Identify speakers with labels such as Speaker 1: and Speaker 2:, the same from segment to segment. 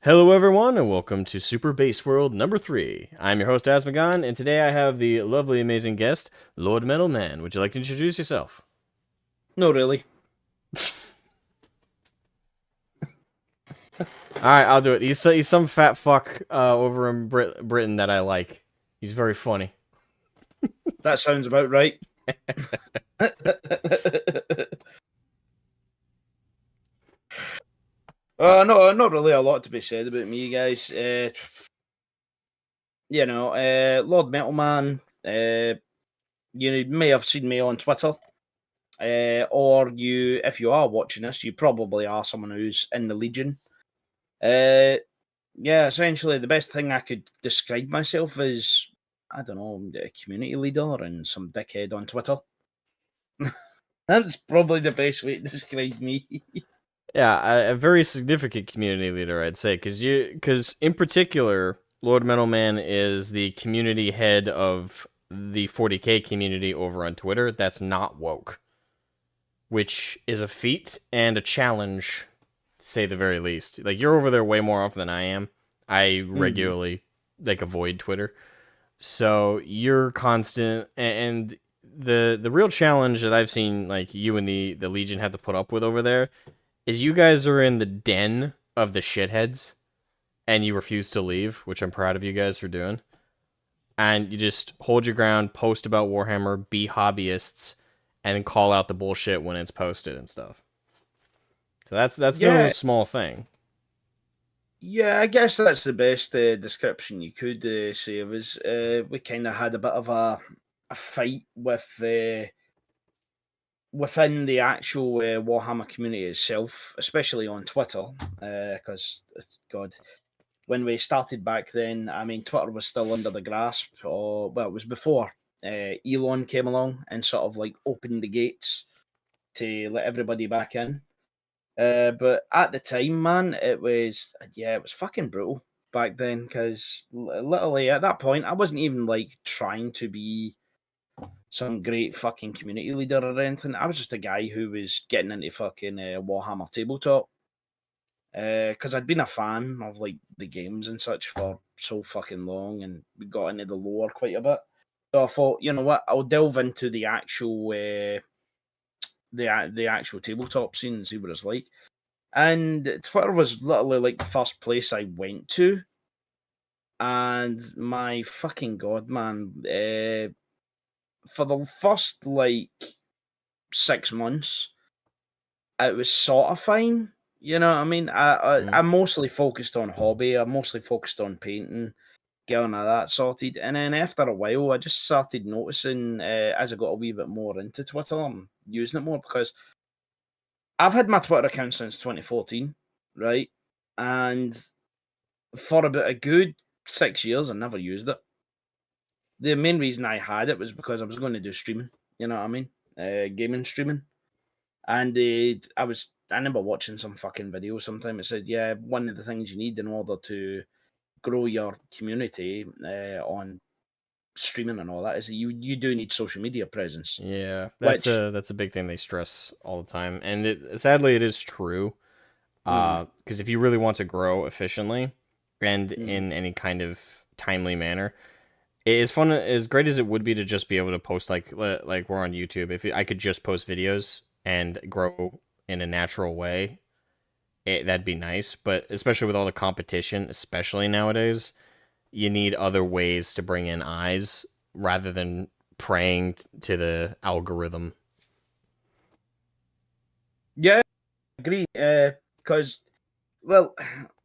Speaker 1: Hello, everyone, and welcome to Super Base World number 3. I'm your host, Asmogan, and today I have the lovely, amazing guest, LordMetalMan. Would you like to introduce yourself?
Speaker 2: No, really.
Speaker 1: Alright, I'll do it. He's some fat fuck over in Britain that I like. He's very funny.
Speaker 2: That sounds about right. No, not really a lot to be said about me, guys. Lord Metalman. You may have seen me on Twitter, or if you are watching this, you probably are someone who's in the Legion. Essentially, the best thing I could describe myself as, I don't know, a community leader and some dickhead on Twitter. That's probably the best way to describe me.
Speaker 1: Yeah, a very significant community leader, I'd say, because in particular, Lord Metalman is the community head of the 40k community over on Twitter. That's not woke, which is a feat and a challenge, to say the very least. Like, you're over there way more often than I am. I regularly avoid Twitter, so you're constant. And the real challenge that I've seen, like, you and the Legion have to put up with over there is you guys are in the den of the shitheads, and you refuse to leave, which I'm proud of you guys for doing. And you just hold your ground, post about Warhammer, be hobbyists, and call out the bullshit when it's posted and stuff. So that's no
Speaker 2: Yeah,
Speaker 1: small thing.
Speaker 2: yeah, I guess that's the best description you could say of us. We kind of had a bit of a fight within the actual Warhammer community itself, especially on Twitter, because God, when we started back then, I mean, Twitter was still under the grasp, or well, it was before Elon came along and sort of like opened the gates to let everybody back in. But at the time, man, it was fucking brutal back then because literally at that point, I wasn't even like trying to be some great fucking community leader or anything. I was just a guy who was getting into fucking Warhammer tabletop because I'd been a fan of like the games and such for so fucking long, and we got into the lore quite a bit. So I thought, you know what, I'll delve into the actual the actual tabletop scene and see what it's like. And Twitter was literally like the first place I went to. And my fucking god, man, for the first like 6 months, it was sort of fine. You know what I mean? I mostly focused on hobby. I mostly focused on painting, getting all that sorted. And then after a while, I just started noticing as I got a wee bit more into Twitter, I'm using it more because I've had my Twitter account since 2014, right? And for about a good 6 years, I never used it. The main reason I had it was because I was going to do streaming. You know what I mean? Gaming streaming. And I remember watching some fucking video sometime. It said, yeah, one of the things you need in order to grow your community on streaming and all that is that you do need social media presence.
Speaker 1: Yeah,
Speaker 2: Which,
Speaker 1: that's a big thing they stress all the time, and sadly it is true.
Speaker 2: mm,
Speaker 1: Because if you really want to grow efficiently and
Speaker 2: mm,
Speaker 1: in any kind of timely manner, it is fun. As great as it would be to just be able to post like we're on YouTube. If I could just post videos and grow in a natural way, that'd be nice. But especially with all the competition, especially nowadays, you need other ways to bring in eyes rather than praying to the algorithm.
Speaker 2: yeah, I agree. Because, well,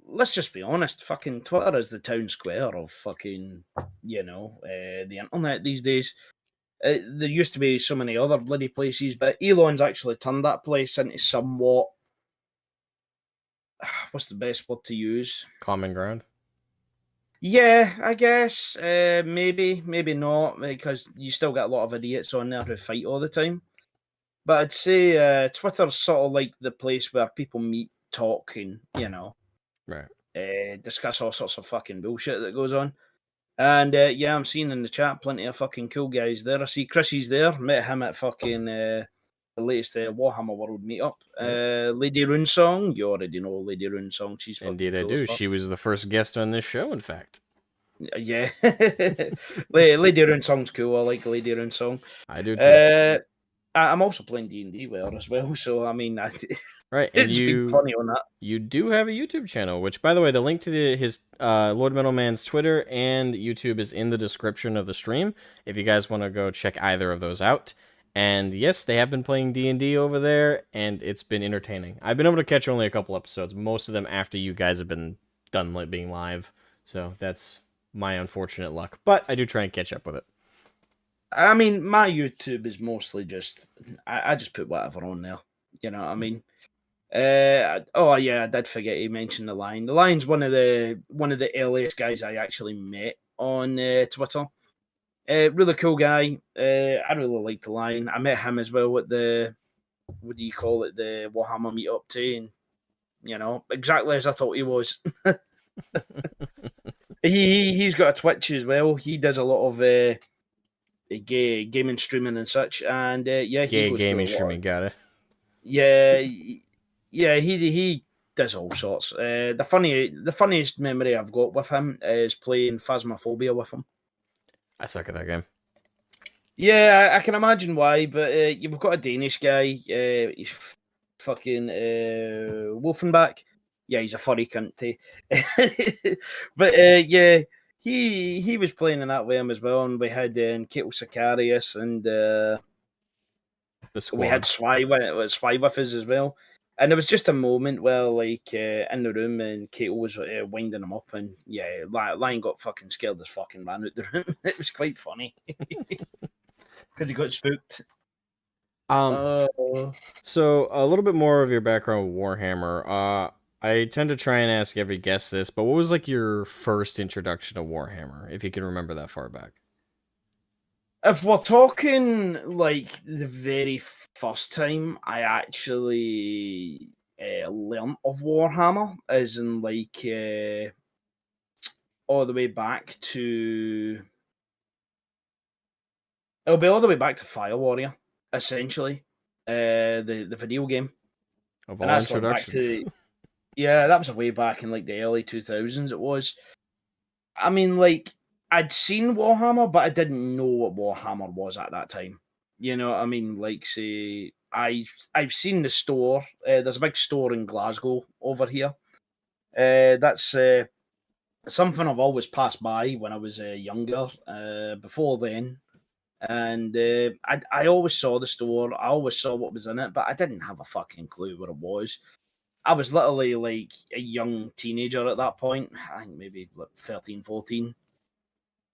Speaker 2: let's just be honest. Fucking Twitter is the town square of fucking, the internet these days. There used to be so many other bloody places, but Elon's actually turned that place into somewhat. What's the best word to use?
Speaker 1: Common ground.
Speaker 2: Yeah, I guess maybe not because you still get a lot of idiots on there who fight all the time. But I'd say Twitter's sort of like the place where people meet, talk, and
Speaker 1: Right.
Speaker 2: discuss all sorts of fucking bullshit that goes on. And yeah, I'm seeing in the chat plenty of fucking cool guys there. I see Chrissy's there. Met him at fucking latest Warhammer World meetup. Lady Runesong, you already know Lady Runesong. She's fucking
Speaker 1: Indeed, I
Speaker 2: cool as
Speaker 1: do.
Speaker 2: fuck.
Speaker 1: She was the first guest on this show, in fact.
Speaker 2: Yeah, Lady Runesong's cool. I like Lady Runesong.
Speaker 1: I do too.
Speaker 2: I'm also playing D&D well as well, so I mean,
Speaker 1: Right, and
Speaker 2: it's been funny on that.
Speaker 1: You do have a YouTube channel, which, by the way, the link to his LordMetalMan's Twitter and YouTube is in the description of the stream. If you guys want to go check either of those out. And yes, they have been playing D&D over there, and it's been entertaining. I've been able to catch only a couple episodes, most of them after you guys have been done being live. So that's my unfortunate luck. But I do try and catch up with it.
Speaker 2: I mean, my YouTube is mostly just I just put whatever on there. You know what I mean? Oh yeah, I did forget to mention the Lion. The Lion's one of the earliest guys I actually met on Twitter. Really cool guy. I really like the Lion. I met him as well at the what do you call it, the Warhammer meetup too, and you know, exactly as I thought he was. He's got a Twitch as well. He does a lot of gaming streaming and such, and yeah, he goes
Speaker 1: gaming
Speaker 2: through a lot
Speaker 1: streaming, got it.
Speaker 2: Yeah, he does all sorts. The funniest memory I've got with him is playing Phasmophobia with him.
Speaker 1: I suck at that game.
Speaker 2: Yeah, I can imagine why, but you've got a Danish guy, he's fucking Wolfenbach. Yeah, he's a furry cunt too. But yeah, he was playing in that with him as well, and we had Kato Sicarius and
Speaker 1: The squad.
Speaker 2: we had Swy with us as well. And there was just a moment where, like, in the room, and Kato was winding him up, and yeah, Lion got fucking scared as fucking ran out the room. It was quite funny because he got spooked.
Speaker 1: So a little bit more of your background with Warhammer. I tend to try and ask every guest this, but what was like your first introduction to Warhammer, if you can remember that far back?
Speaker 2: If we're talking like the very first time I actually learned of Warhammer, as in like all the way back to, it'll be all the way back to Fire Warrior, essentially, the video game.
Speaker 1: Of
Speaker 2: And
Speaker 1: all
Speaker 2: that's like back
Speaker 1: introductions.
Speaker 2: to, yeah, that was way back in like the early 2000s. It was. I mean, like, I'd seen Warhammer, but I didn't know what Warhammer was at that time. You know what I mean? Like, say, I've seen the store. There's a big store in Glasgow over here. That's something I've always passed by when I was younger. Before then, and I always saw the store. I always saw what was in it, but I didn't have a fucking clue what it was. I was literally like a young teenager at that point. I think maybe like 13, 14.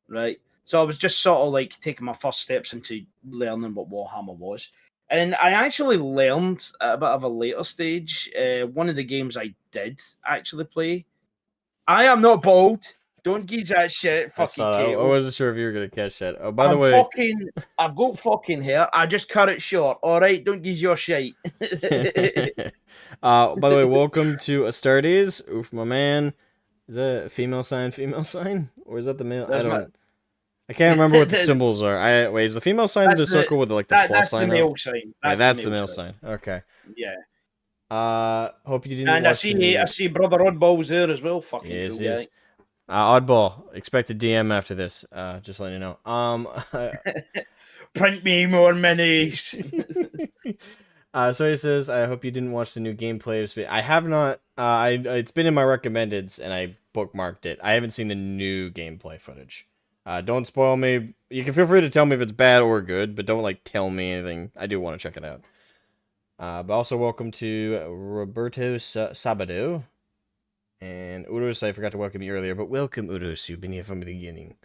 Speaker 2: Right. So I was just sort of like taking my first steps into learning what Warhammer was. And I actually learned at a bit of a later stage. One of the games I did actually play. I am not bald. Don't give that shit,
Speaker 1: I
Speaker 2: fucking
Speaker 1: saw that. I
Speaker 2: Kato.
Speaker 1: wasn't sure if you were gonna catch that. Oh, by the way,
Speaker 2: I've got fucking hair. I just cut it short. All right, don't give your shit.
Speaker 1: by the way, welcome to Astartes. Oof, my man. Is that a female sign, or is that the male? I can't remember what the symbols are. Wait, is the female sign the circle with like the plus
Speaker 2: that's
Speaker 1: sign?
Speaker 2: The male sign.
Speaker 1: That's the male sign. Okay.
Speaker 2: Yeah.
Speaker 1: Hope you didn't.
Speaker 2: And I see Brother Oddball's there as well. Fucking cool guy.
Speaker 1: Oddball, expect a DM after this. Just letting you know.
Speaker 2: Print me more minis.
Speaker 1: So he says, I hope you didn't watch the new gameplay. I have not. It's been in my recommendeds, and I bookmarked it. I haven't seen the new gameplay footage. Don't spoil me. You can feel free to tell me if it's bad or good, but don't like tell me anything. I do want to check it out. But also welcome to Roberto Sabado. And Udos, I forgot to welcome you earlier, but welcome, Udos. You've been here from the beginning.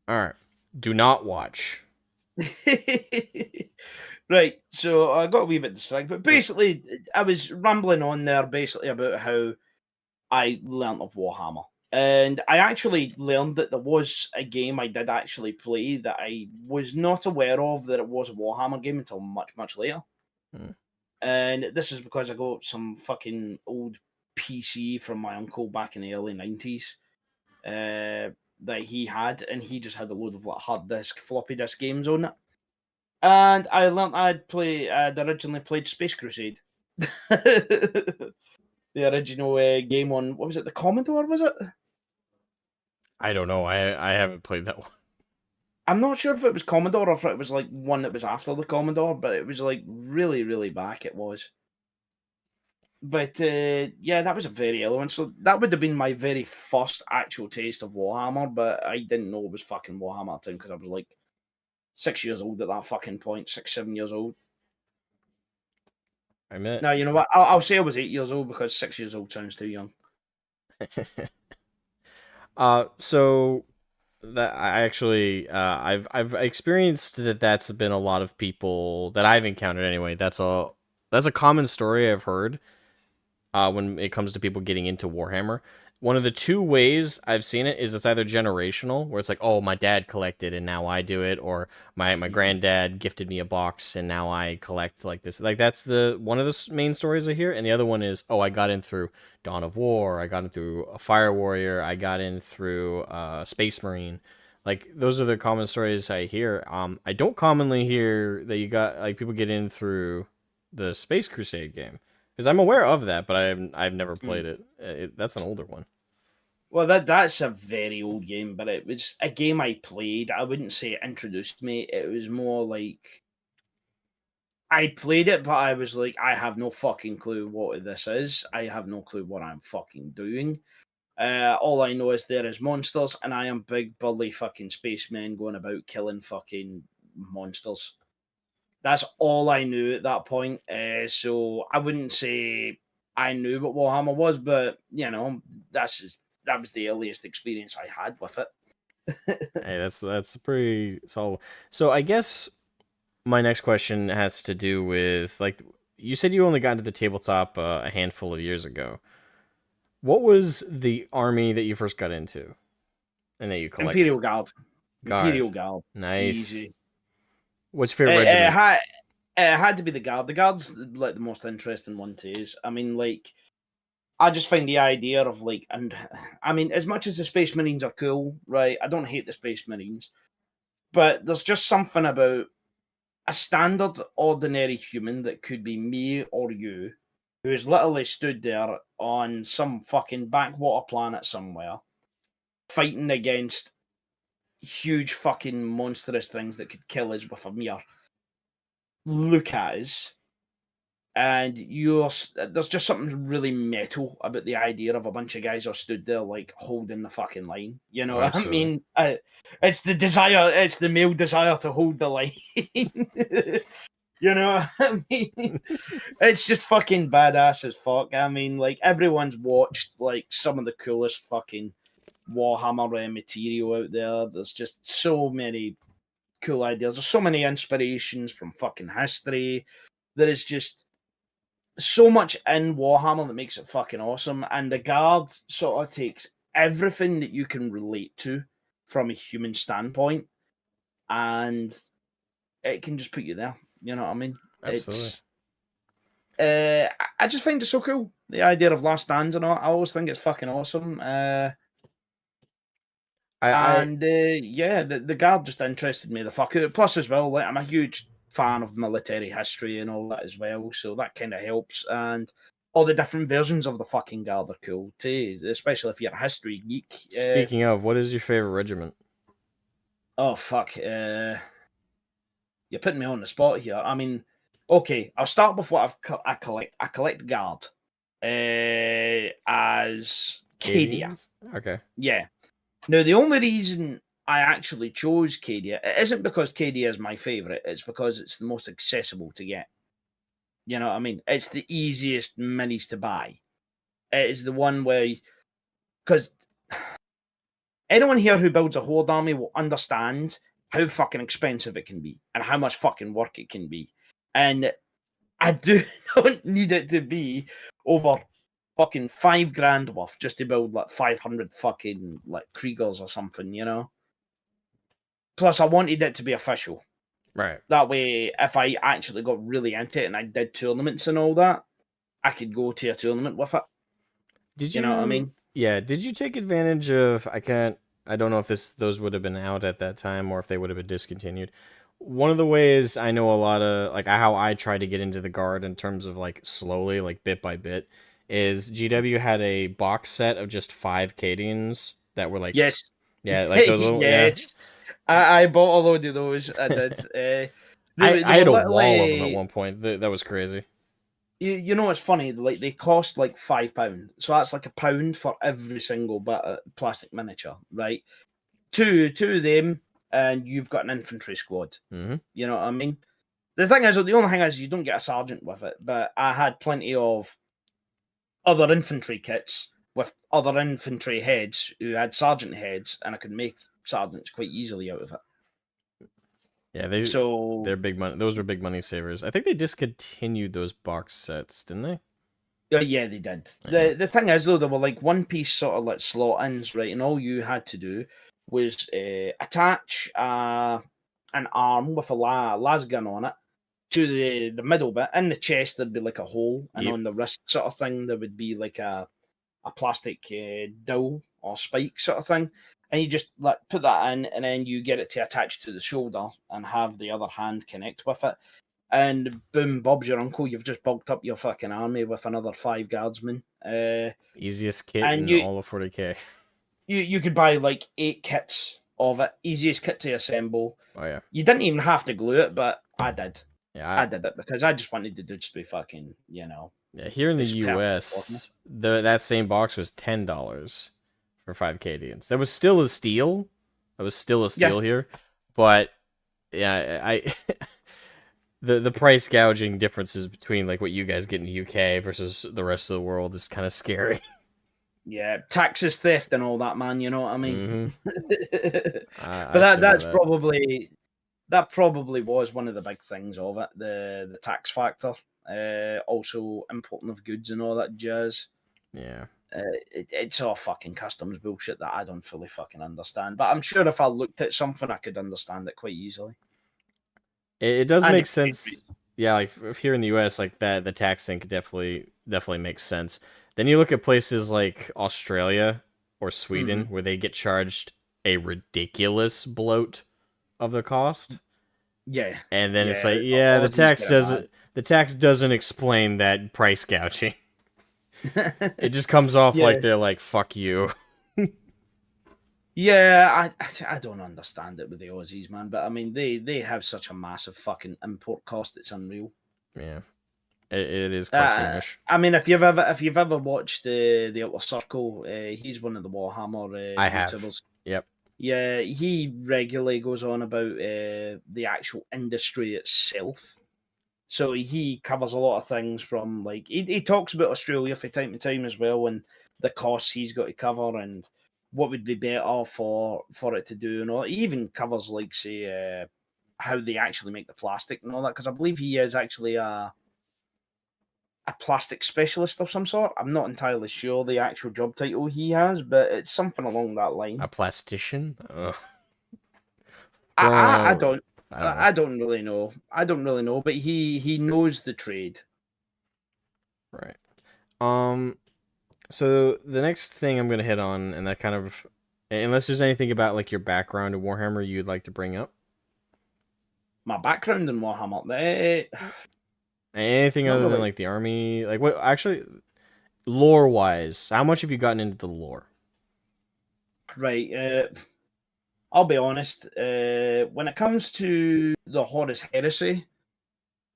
Speaker 1: Alright. Do not watch.
Speaker 2: Right, so I got a wee bit distracted, but basically, I was rambling on there basically about how I learnt of Warhammer. And I actually learned that there was a game I did actually play that I was not aware of that it was a Warhammer game until much, much later. And this is because I got some fucking old PC from my uncle back in the early 90s that he had, and he just had a load of like hard disk, floppy disk games on it. And I learnt I'd originally played Space Crusade. The original game on, what was it, the Commodore, was it?
Speaker 1: I don't know. I haven't played that one.
Speaker 2: I'm not sure if it was Commodore or if it was like one that was after the Commodore, but it was like really, really back it was. But yeah, that was a very early one. So that would have been my very first actual taste of Warhammer, but I didn't know it was fucking Warhammer Town because I was like 6 years old at that fucking point, 6, 7 years old.
Speaker 1: I met.
Speaker 2: Now, you know what? I'll say I was 8 years old because 6 years old sounds too young.
Speaker 1: So that I actually I've experienced that's been a lot of people that I've encountered anyway. That's a common story I've heard when it comes to people getting into Warhammer. One of the two ways I've seen it is it's either generational, where it's like, oh, my dad collected and now I do it, or my granddad gifted me a box and now I collect like this. Like that's the one of the main stories I hear, and the other one is, oh, I got in through Dawn of War, I got in through a Fire Warrior, I got in through Space Marine. Like those are the common stories I hear. I don't commonly hear that you got like people get in through the Space Crusade game. Because I'm aware of that, but I've never played it. That's an older one.
Speaker 2: Well, that's a very old game, but it was a game I played. I wouldn't say it introduced me. It was more like I played it, but I was like, I have no fucking clue what this is. I have no clue what I'm fucking doing. All I know is there is monsters, and I am big burly fucking spacemen going about killing fucking monsters. That's all I knew at that point. So I wouldn't say I knew what Warhammer was, but you know, that was the earliest experience I had with it.
Speaker 1: Hey, that's pretty solid. So I guess my next question has to do with like you said you only got into the tabletop a handful of years ago. What was the army that you first got into and that you collect?
Speaker 2: Imperial Guard.
Speaker 1: Guard.
Speaker 2: Imperial Guard.
Speaker 1: Nice.
Speaker 2: Easy.
Speaker 1: What's your
Speaker 2: It,
Speaker 1: favorite
Speaker 2: it,
Speaker 1: regiment?
Speaker 2: had, it had to be the Guard. The Guard's like the most interesting one to use. I mean, like, I just find the idea of like, and I mean, as much as the Space Marines are cool, right? I don't hate the Space Marines, but there's just something about a standard, ordinary human that could be me or you, who has literally stood there on some fucking backwater planet somewhere, fighting against huge fucking monstrous things that could kill us with a mere look at us. And there's just something really metal about the idea of a bunch of guys are stood there like holding the fucking line. You know
Speaker 1: Oh,
Speaker 2: what I
Speaker 1: absolutely.
Speaker 2: mean? It's the desire, it's the male desire to hold the line. You know what I mean? It's just fucking badass as fuck. I mean, like everyone's watched like some of the coolest fucking Warhammer material out there. There's just so many cool ideas. There's so many inspirations from fucking history. There is just so much in Warhammer that makes it fucking awesome. And the Guard sort of takes everything that you can relate to from a human standpoint, and it can just put you there. You know what I mean?
Speaker 1: Absolutely.
Speaker 2: It's I just find it so cool. The idea of last stands and all. I always think it's fucking awesome.
Speaker 1: I
Speaker 2: And yeah, the Guard just interested me the fuck out. Plus, as well, like I'm a huge fan of military history and all that as well, so that kind of helps. And all the different versions of the fucking Guard are cool too, especially if you're a history geek.
Speaker 1: speaking of, what is your favorite regiment?
Speaker 2: Oh fuck, you're putting me on the spot here. I mean, okay, I'll start with what I collect. I collect Guard as Cadia.
Speaker 1: Cadians? Okay.
Speaker 2: Yeah. Now, the only reason I actually chose Cadia, it isn't because Cadia is my favourite, it's because it's the most accessible to get. You know what I mean? It's the easiest minis to buy. It is the one where, because anyone here who builds a Horde army will understand how fucking expensive it can be and how much fucking work it can be. And I do not need it to be over fucking $5,000 worth just to build like 500 fucking like Kriegers or something, you know? Plus, I wanted it to be official.
Speaker 1: Right.
Speaker 2: That way, if I actually got really into it and I did tournaments and all that, I could go to a tournament with it.
Speaker 1: Did
Speaker 2: You know what I
Speaker 1: you?
Speaker 2: mean?
Speaker 1: Yeah. Did you take advantage of? I can't. I don't know if those would have been out at that time or if they would have been discontinued. one of the ways I know a lot of like how I try to get into the guard in terms of like slowly, like bit by bit, is GW had a box set of just 5 Cadians that were like,
Speaker 2: Yes,
Speaker 1: yeah, like those little, yeah.
Speaker 2: yes. I bought a load of those. I did. They
Speaker 1: I
Speaker 2: were
Speaker 1: had a wall of them at
Speaker 2: literally.
Speaker 1: one point. That was crazy.
Speaker 2: You know what's funny? Like they cost like £5, so that's like £1 for every single bit of plastic miniature, right? Two of them, and you've got an infantry squad.
Speaker 1: Mm-hmm.
Speaker 2: You know what I mean? The only thing is you don't get a sergeant with it, but I had plenty of other infantry kits with other infantry heads who had sergeant heads, and I could make sergeants quite easily out of it.
Speaker 1: Yeah, they're
Speaker 2: So
Speaker 1: big money. Those were big money savers. I think they discontinued those box sets, didn't they?
Speaker 2: yeah, they did.
Speaker 1: Yeah.
Speaker 2: The thing is though, they were like one piece sort of like slot ins, right? And all you had to do was attach an arm with a las gun on it to the middle bit. In the chest, there'd be like a hole, and
Speaker 1: Yep.
Speaker 2: on the wrist sort of thing, there would be like a plastic dowel or spike sort of thing. And you just like put that in, and then you get it to attach to the shoulder and have the other hand connect with it. And boom, Bob's your uncle. You've just bulked up your fucking army with another 5 guardsmen.
Speaker 1: Easiest kit
Speaker 2: And
Speaker 1: in all of 40K.
Speaker 2: you could buy like 8 kits of it. Easiest kit to assemble.
Speaker 1: Oh yeah.
Speaker 2: You didn't even have to glue it, but I did.
Speaker 1: Yeah.
Speaker 2: I did it because I just wanted the dudes to be fucking,
Speaker 1: Yeah. Here in the
Speaker 2: it's perfect for me.
Speaker 1: U.S., that same box was $10 for 5 Cadians. That was still a steal. That was still a
Speaker 2: Yeah,
Speaker 1: steal here, but yeah, I the price gouging differences between like what you guys get in the UK versus the rest of the world is kind of scary.
Speaker 2: yeah, taxes, theft, and all that, man. You know what I mean?
Speaker 1: Mm-hmm.
Speaker 2: But
Speaker 1: I still got
Speaker 2: that's
Speaker 1: that.
Speaker 2: probably was one of the big things of it, the tax factor. Also importing of goods and all that jazz.
Speaker 1: Yeah.
Speaker 2: It's all fucking customs bullshit that I don't fully fucking understand. But I'm sure if I looked at something, I could understand it quite easily.
Speaker 1: It does
Speaker 2: And
Speaker 1: make
Speaker 2: it's good
Speaker 1: sense.
Speaker 2: reason.
Speaker 1: Yeah, like if here in the US, like that, the tax thing could definitely makes sense. Then you look at places like Australia or Sweden
Speaker 2: Mhm.
Speaker 1: where they get charged a ridiculous bloat of the cost.
Speaker 2: Yeah,
Speaker 1: And then it's
Speaker 2: yeah.
Speaker 1: like, yeah,
Speaker 2: Aussies get it
Speaker 1: the tax doesn't explain that price gouging. It
Speaker 2: bad.
Speaker 1: just comes off
Speaker 2: Yeah,
Speaker 1: like they're like, fuck you.
Speaker 2: yeah. I don't understand it with the Aussies, man. But I mean, they have such a massive fucking import cost. It's unreal.
Speaker 1: Yeah. It is cartoonish.
Speaker 2: I mean, if you've ever watched the Outer Circle, he's one of the Warhammer
Speaker 1: I have.
Speaker 2: YouTubers.
Speaker 1: Yep.
Speaker 2: Yeah, he regularly goes on about the actual industry itself. So he covers a lot of things from like he talks about Australia from time to time as well, and the costs he's got to cover and what would be better for it to do and all. He even covers like say how they actually make the plastic and all that because I believe he is actually a plastic specialist of some sort. I'm not entirely sure the actual job title he has, but it's something along that line.
Speaker 1: A plastician? Ugh.
Speaker 2: I
Speaker 1: Throwing
Speaker 2: don't
Speaker 1: I don't know.
Speaker 2: I don't really know. I don't really know, but he knows the trade.
Speaker 1: Right. Um so the next thing I'm gonna hit on, and that kind of, unless there's anything about like your background in Warhammer you'd like to bring up,
Speaker 2: My background in Warhammer,
Speaker 1: anything
Speaker 2: not
Speaker 1: other than
Speaker 2: really.
Speaker 1: like the army, like what actually lore wise, how much have you gotten into the lore?
Speaker 2: Right. I'll be honest. When it comes to the Horus Heresy,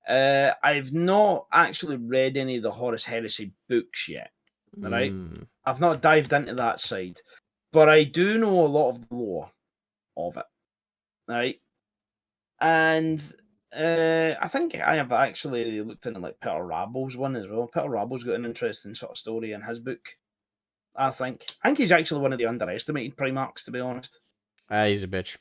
Speaker 2: I've not actually read any of the Horus Heresy books yet. Right.
Speaker 1: Mm,
Speaker 2: I've not dived into that side, but I do know a lot of the lore of it. Right. And I think I have actually looked into like Peter Rabble's one as well. Peter Rabble's got an interesting sort of story in his book. I think he's actually one of the underestimated Primarchs, to be honest.
Speaker 1: he's a bitch.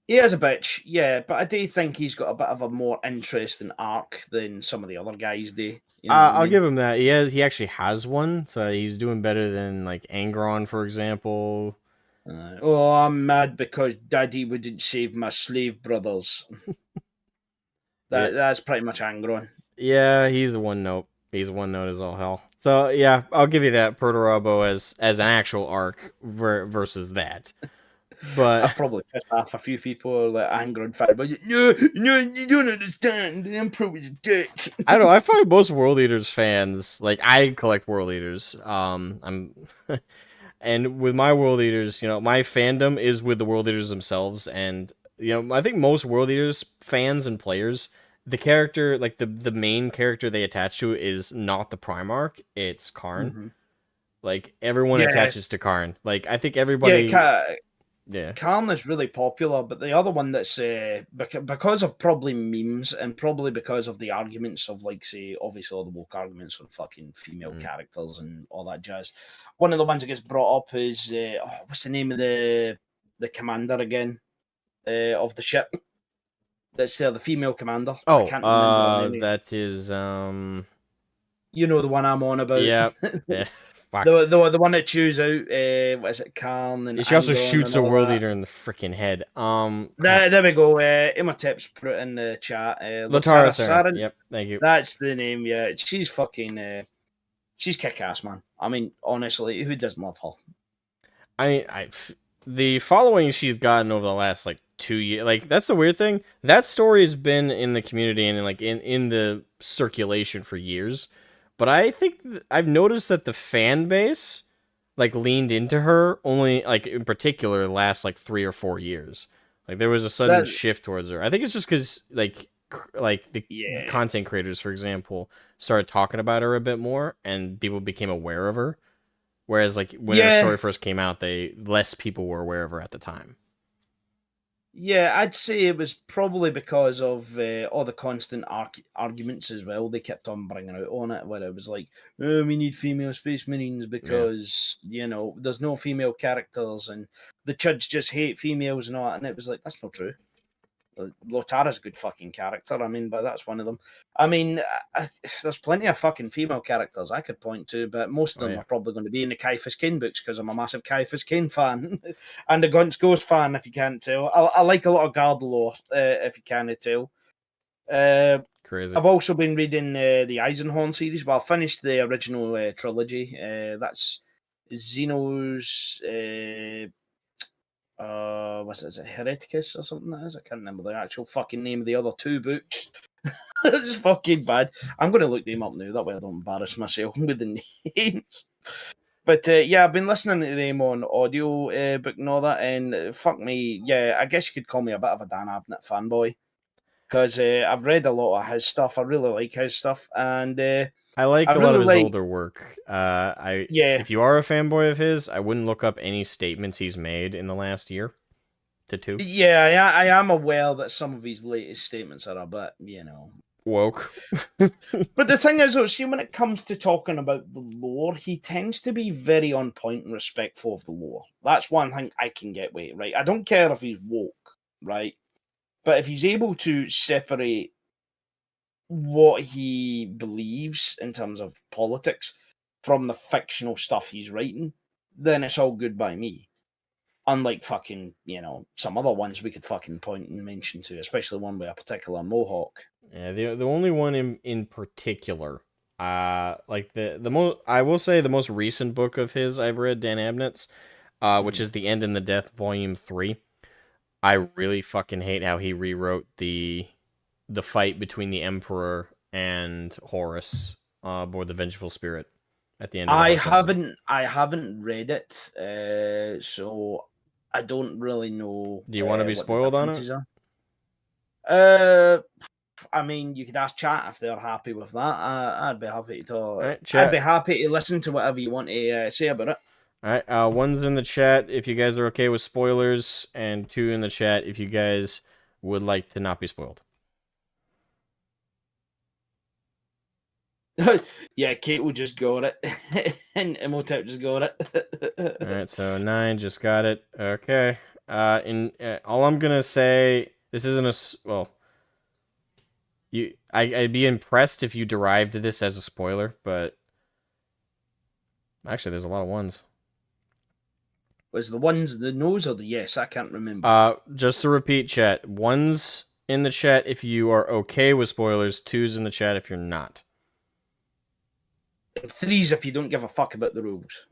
Speaker 2: He is a bitch, yeah, but I do think he's got a bit of a more interesting arc than some of the other guys do. You know what I
Speaker 1: I'll
Speaker 2: mean?
Speaker 1: give him that. He actually has one, so he's doing better than like Angron, for example.
Speaker 2: Oh, I'm mad because Daddy wouldn't save my slave brothers.
Speaker 1: Yeah,
Speaker 2: That's pretty much Angron.
Speaker 1: yeah, he's the one note. He's one note as all hell. So yeah, I'll give you that Proto-Robo as an actual arc versus that. But
Speaker 2: I've probably pissed off a few people that anger and fire, but no, you don't understand. The Emperor was a dick.
Speaker 1: I don't know. I find most World Eaters fans, like, I collect World Eaters. I'm and with my World Eaters, my fandom is with the World Eaters themselves, and I think most World Eaters fans and players, the character, like the main character they attach to is not the Primarch, it's Karn.
Speaker 2: Mhm.
Speaker 1: Like everyone
Speaker 2: Yeah,
Speaker 1: attaches to Karn. Like I think
Speaker 2: yeah.
Speaker 1: everybody, yeah,
Speaker 2: Calm is really popular, but the other one that's because of probably memes and probably because of the arguments of, like, say, obviously all the woke arguments on fucking female characters and all that jazz. One of the ones that gets brought up is what's the name of the commander again of the ship that's there, the female commander. I can't remember her name.
Speaker 1: that is
Speaker 2: You know the one I'm on about.
Speaker 1: yeah, yeah, fuck.
Speaker 2: The one that chews out what is it, Karn and
Speaker 1: She also
Speaker 2: Angon
Speaker 1: shoots
Speaker 2: and
Speaker 1: a
Speaker 2: all
Speaker 1: World
Speaker 2: that.
Speaker 1: Eater in the freaking head. Crap.
Speaker 2: There we go. Imhotep's put it in the chat.
Speaker 1: Latara
Speaker 2: Latara
Speaker 1: Saren.
Speaker 2: Saren.
Speaker 1: Yep, thank you.
Speaker 2: That's the name. Yeah, she's fucking. She's kick ass, man. I mean, honestly, who doesn't love her?
Speaker 1: The following she's gotten over the last like 2 years, like that's the weird thing. That story has been in the community and like in the circulation for years, but I think I've noticed that the fan base like leaned into her only like in particular the last like 3 or 4 years. Like there was a sudden
Speaker 2: That
Speaker 1: shift towards her. I think it's just because like the
Speaker 2: yeah,
Speaker 1: content creators, for example, started talking about her a bit more, and people became aware of her. Whereas, like when her
Speaker 2: yeah,
Speaker 1: story first came out, less people were aware of her at the time.
Speaker 2: yeah. I'd say it was probably because of all the constant arguments as well. They kept on bringing out on it, where it was like, oh, we need female space marines
Speaker 1: Yeah,
Speaker 2: because there's no female characters, and the Chuds just hate females and all that. And it was like, that's not true. Lotara's a good fucking character. I mean, but that's one of them. I mean, there's plenty of fucking female characters I could point to, but most of
Speaker 1: oh
Speaker 2: them
Speaker 1: yeah,
Speaker 2: are probably going to be in the Ciaphas Cain books because I'm a massive Ciaphas Cain fan and a Guns Ghost fan, if you can't tell. I like a lot of guard lore, if you can't tell.
Speaker 1: crazy.
Speaker 2: I've also been reading the Eisenhorn series. Well, I finished the original trilogy. That's Xeno's what's it, is it Hereticus or something that is? I can't remember the actual fucking name of the other two books. It's fucking bad. I'm going to look them up now, that way I don't embarrass myself with the names. But yeah, I've been listening to them on audio book and all that, and fuck me, yeah, I guess you could call me a bit of a Dan Abnett fanboy, because I've read a lot of his stuff. I really like his stuff, and
Speaker 1: I like
Speaker 2: I
Speaker 1: a lot of
Speaker 2: really
Speaker 1: his
Speaker 2: like,
Speaker 1: older work.
Speaker 2: yeah,
Speaker 1: If you are a fanboy of his, I wouldn't look up any statements he's made in the last year to two.
Speaker 2: yeah, I am aware that some of his latest statements are a bit,
Speaker 1: Woke.
Speaker 2: But the thing is, though, see, when it comes to talking about the lore, he tends to be very on point and respectful of the lore. That's one thing I can get with, right? I don't care if he's woke, right? But if he's able to separate what he believes in terms of politics from the fictional stuff he's writing, then it's all good by me. Unlike fucking, some other ones we could fucking point and mention to, especially one with a particular mohawk.
Speaker 1: Yeah, the only one in particular, like the most, I will say the most recent book of his I've read, Dan Abnett's, which is The End and the Death, Volume 3. I really fucking hate how he rewrote the fight between the Emperor and Horus aboard the Vengeful Spirit at the end of the Horus episode.
Speaker 2: I haven't read it, so I don't really know
Speaker 1: Do you want to be
Speaker 2: what the
Speaker 1: spoiled on it?
Speaker 2: differences are. Uh, I mean, you could ask chat if they're happy with that. I'd be happy to.
Speaker 1: All right,
Speaker 2: I'd be
Speaker 1: chat.
Speaker 2: happy to listen to whatever you want to say about it.
Speaker 1: All right, one's in the chat if you guys are okay with spoilers, and two in the chat if you guys would like to not be spoiled.
Speaker 2: Yeah, Kate will just got it, and Imhotep just got it.
Speaker 1: All right, so 9 just got it. Okay. All I'm gonna say, this isn't well. I'd be impressed if you derived this as a spoiler, but actually, there's a lot of ones.
Speaker 2: Was the ones the no's or the yes? I can't remember.
Speaker 1: Just to repeat, chat. One's in the chat if you are okay with spoilers. Two's in the chat if you're not.
Speaker 2: And three's if you don't give a fuck about the rules.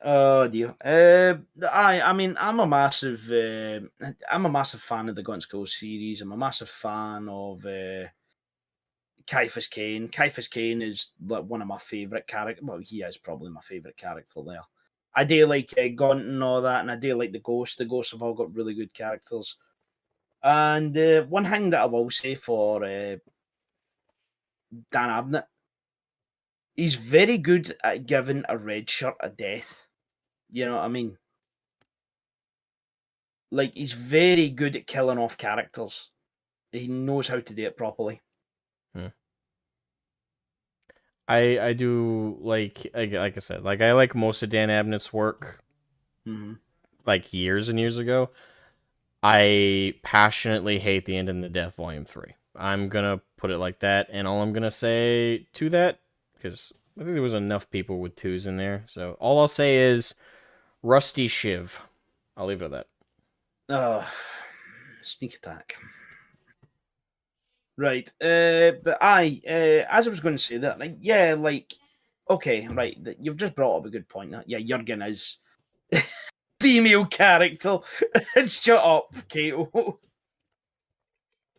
Speaker 2: Oh dear. I mean, I'm a massive fan of the Gun Skull series. I'm a massive fan of Ciaphas Cain. Ciaphas Cain is like one of my favourite characters. Well, he is probably my favourite character there. I do like Gaunt and all that, and I do like the Ghost. The Ghosts have all got really good characters. And one thing that I will say for Dan Abnett, he's very good at giving a red shirt a death. You know what I mean? Like, he's very good at killing off characters. He knows how to do it properly.
Speaker 1: I do like I said, like I like most of Dan Abnett's work
Speaker 2: Mm-hmm.
Speaker 1: like years and years ago. I passionately hate the End in the Death Volume 3. I'm gonna put it like that, and all I'm gonna say to that, because I think there was enough people with twos in there, so all I'll say is Rusty Shiv. I'll leave it at that.
Speaker 2: Sneak attack. Right. But as I was going to say that, like, yeah, like, okay, right. You've just brought up a good point. Yeah, Jurgen is female character. Shut up, Kato.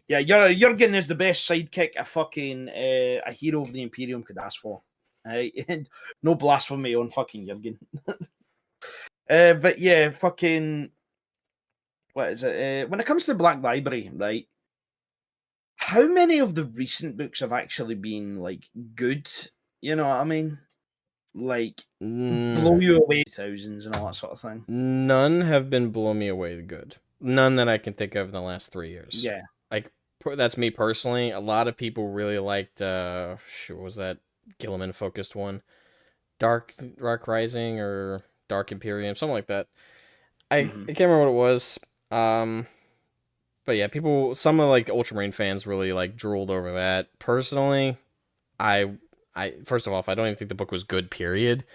Speaker 2: Yeah, Jurgen is the best sidekick a hero of the Imperium could ask for. And no blasphemy on fucking Jurgen. But yeah, fucking what is it? When it comes to the Black Library, right? How many of the recent books have actually been like good? You know what I mean? Like blow you away thousands and all that sort of thing.
Speaker 1: None have been blow me away good. None that I can think of in the last 3 years.
Speaker 2: Yeah.
Speaker 1: Like that's me personally. A lot of people really liked what was that Gilliman focused one? Dark Rising or Dark Imperium, something like that. I can't remember what it was. But yeah, some of like the Ultramarine fans really like drooled over that. Personally, I first of all, I don't even think the book was good, period.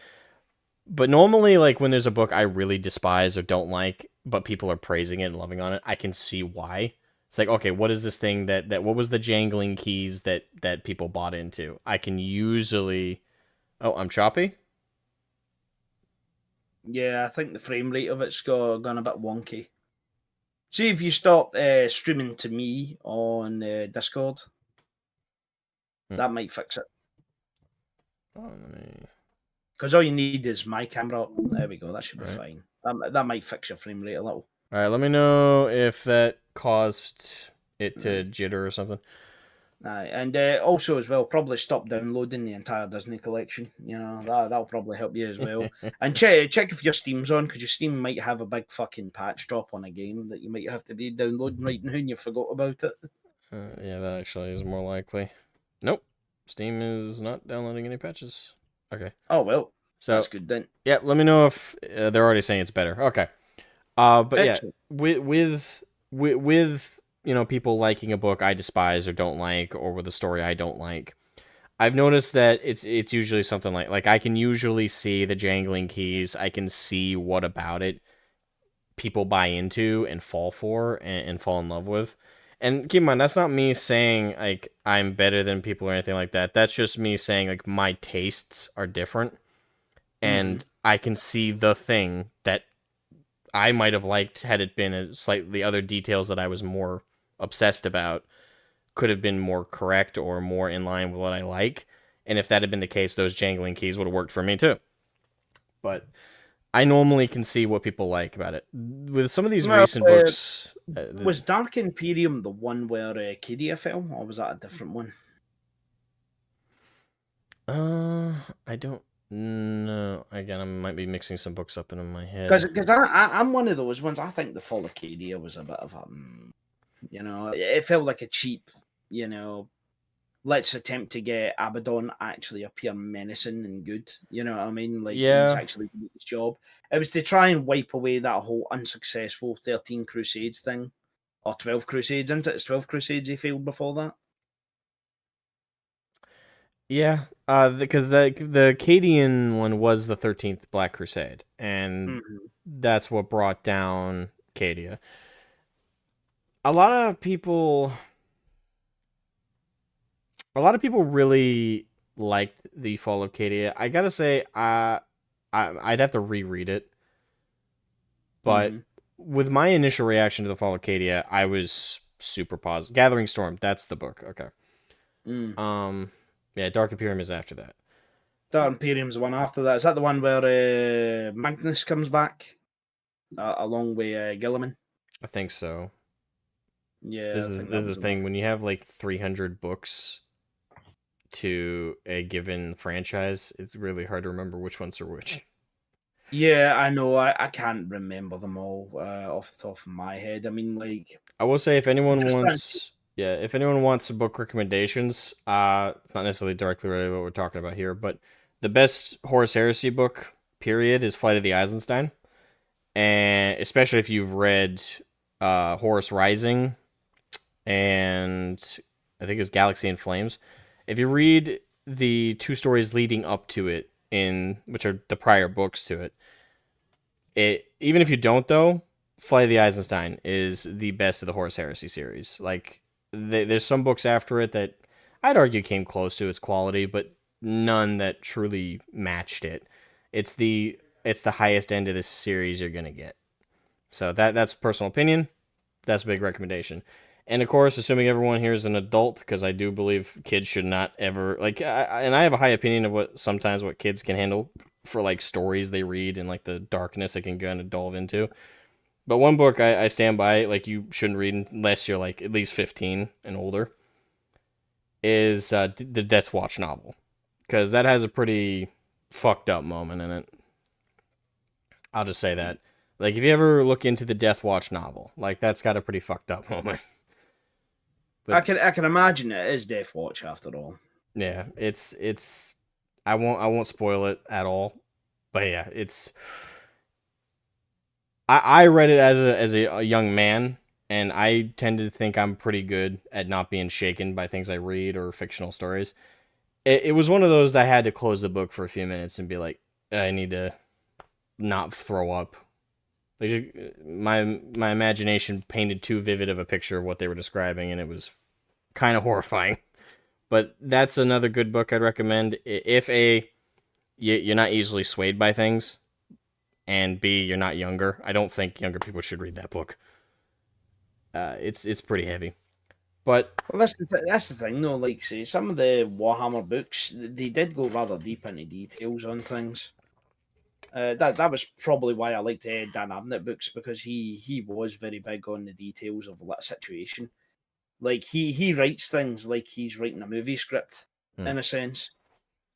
Speaker 1: But normally, like when there's a book I really despise or don't like, but people are praising it and loving on it, I can see why. It's like, okay, what is this thing that what was the jangling keys that people bought into? I can usually. Oh, I'm choppy.
Speaker 2: Yeah, I think the frame rate of it's gone a bit wonky. See if you stop streaming to me on Discord. That might fix it.
Speaker 1: Oh,
Speaker 2: Because all you need is my camera. There we go. That should be fine. That might fix your frame rate a little.
Speaker 1: All right, let me know if that caused it to jitter or something.
Speaker 2: And also as well, probably stop downloading the entire Disney collection. You know, that'll probably help you as well. And check if your Steam's on, because your Steam might have a big fucking patch drop on a game that you might have to be downloading right now and you forgot about it.
Speaker 1: Yeah, that actually is more likely. Nope, Steam is not downloading any patches. Okay.
Speaker 2: Oh well,
Speaker 1: so
Speaker 2: that's good then.
Speaker 1: Yeah, let me know if they're already saying it's better. Okay. But excellent. Yeah, with people liking a book I despise or don't like, or with a story I don't like, I've noticed that it's usually something like I can usually see the jangling keys. I can see what about it people buy into and fall for and fall in love with. And keep in mind, that's not me saying like I'm better than people or anything like that. That's just me saying like my tastes are different, and I can see the thing that I might have liked had it been a slightly other details that I was more obsessed about could have been more correct or more in line with what I like. And if that had been the case, those jangling keys would have worked for me too. But I normally can see what people like about it. With some of these recent books...
Speaker 2: was Dark Imperium the one where Cadia fell, or was that a different one?
Speaker 1: I don't know. Again, I might be mixing some books up in my head.
Speaker 2: Because I'm one of those ones. I think the Fall of Cadia was a bit of a... it felt like a cheap, let's attempt to get Abaddon actually appear menacing and good. You know what I mean? Like, he's actually doing his job. It was to try and wipe away that whole unsuccessful 13 Crusades thing. Or 12 Crusades, isn't it? It's 12 Crusades he failed before that.
Speaker 1: Yeah, because the Cadian one was the 13th Black Crusade, and that's what brought down Cadia. A lot of people really liked the Fall of Cadia. I gotta say, I I'd have to reread it. But
Speaker 2: Mm-hmm.
Speaker 1: with my initial reaction to the Fall of Cadia, I was super positive. Gathering Storm, that's the book. Okay.
Speaker 2: Mm.
Speaker 1: Yeah, Dark Imperium is after that.
Speaker 2: Dark Imperium's the one after that. Is that the one where Magnus comes back along with Gilliman?
Speaker 1: I think so.
Speaker 2: Yeah, I think
Speaker 1: This
Speaker 2: that
Speaker 1: is the
Speaker 2: was the one.
Speaker 1: thing when you have like 300 books to a given franchise, it's really hard to remember which ones are which.
Speaker 2: Yeah, I know. I can't remember them all off the top of my head. I mean, like,
Speaker 1: I will say if anyone
Speaker 2: just trying to.
Speaker 1: wants, yeah, if anyone wants some book recommendations, it's not necessarily directly related to what we're talking about here, but the best Horus Heresy book, period, is Flight of the Eisenstein, and especially if you've read Horus Rising and I think it's Galaxy in Flames. If you read the two stories leading up to it, in which are the prior books to it, even if you don't though, Flight of the Eisenstein is the best of the Horus Heresy series. Like there's some books after it that I'd argue came close to its quality, but none that truly matched it. It's the highest end of this series you're gonna get. So that's personal opinion. That's a big recommendation. And of course, assuming everyone here is an adult, because I do believe kids should not ever and I have a high opinion of what kids can handle for like stories they read and like the darkness it can kind of delve into. But one book I stand by, like you shouldn't read unless you're like at least 15 and older, is the Death Watch novel, because that has a pretty fucked up moment in it. I'll just say that. Like, if you ever look into the Death Watch novel, like that's got a pretty fucked up moment. But
Speaker 2: I can imagine it is Death Watch after all.
Speaker 1: yeah, it's I won't spoil it at all. But yeah, I read it as a young man, and I tend to think I'm pretty good at not being shaken by things I read or fictional stories. It was one of those that I had to close the book for a few minutes and be like, I need to not throw up. Like my imagination painted too vivid of a picture of what they were describing, and it was kind of horrifying. But that's another good book I'd recommend. If you're not easily swayed by things, and B, you're not younger. I don't think younger people should read that book. It's pretty heavy, but
Speaker 2: Well, that's the thing, though. Like, say, some of the Warhammer books, they did go rather deep into details on things. That was probably why I liked Dan Abnett books, because he was very big on the details of that situation. Like he writes things like he's writing a movie script
Speaker 1: hmm.
Speaker 2: in a sense.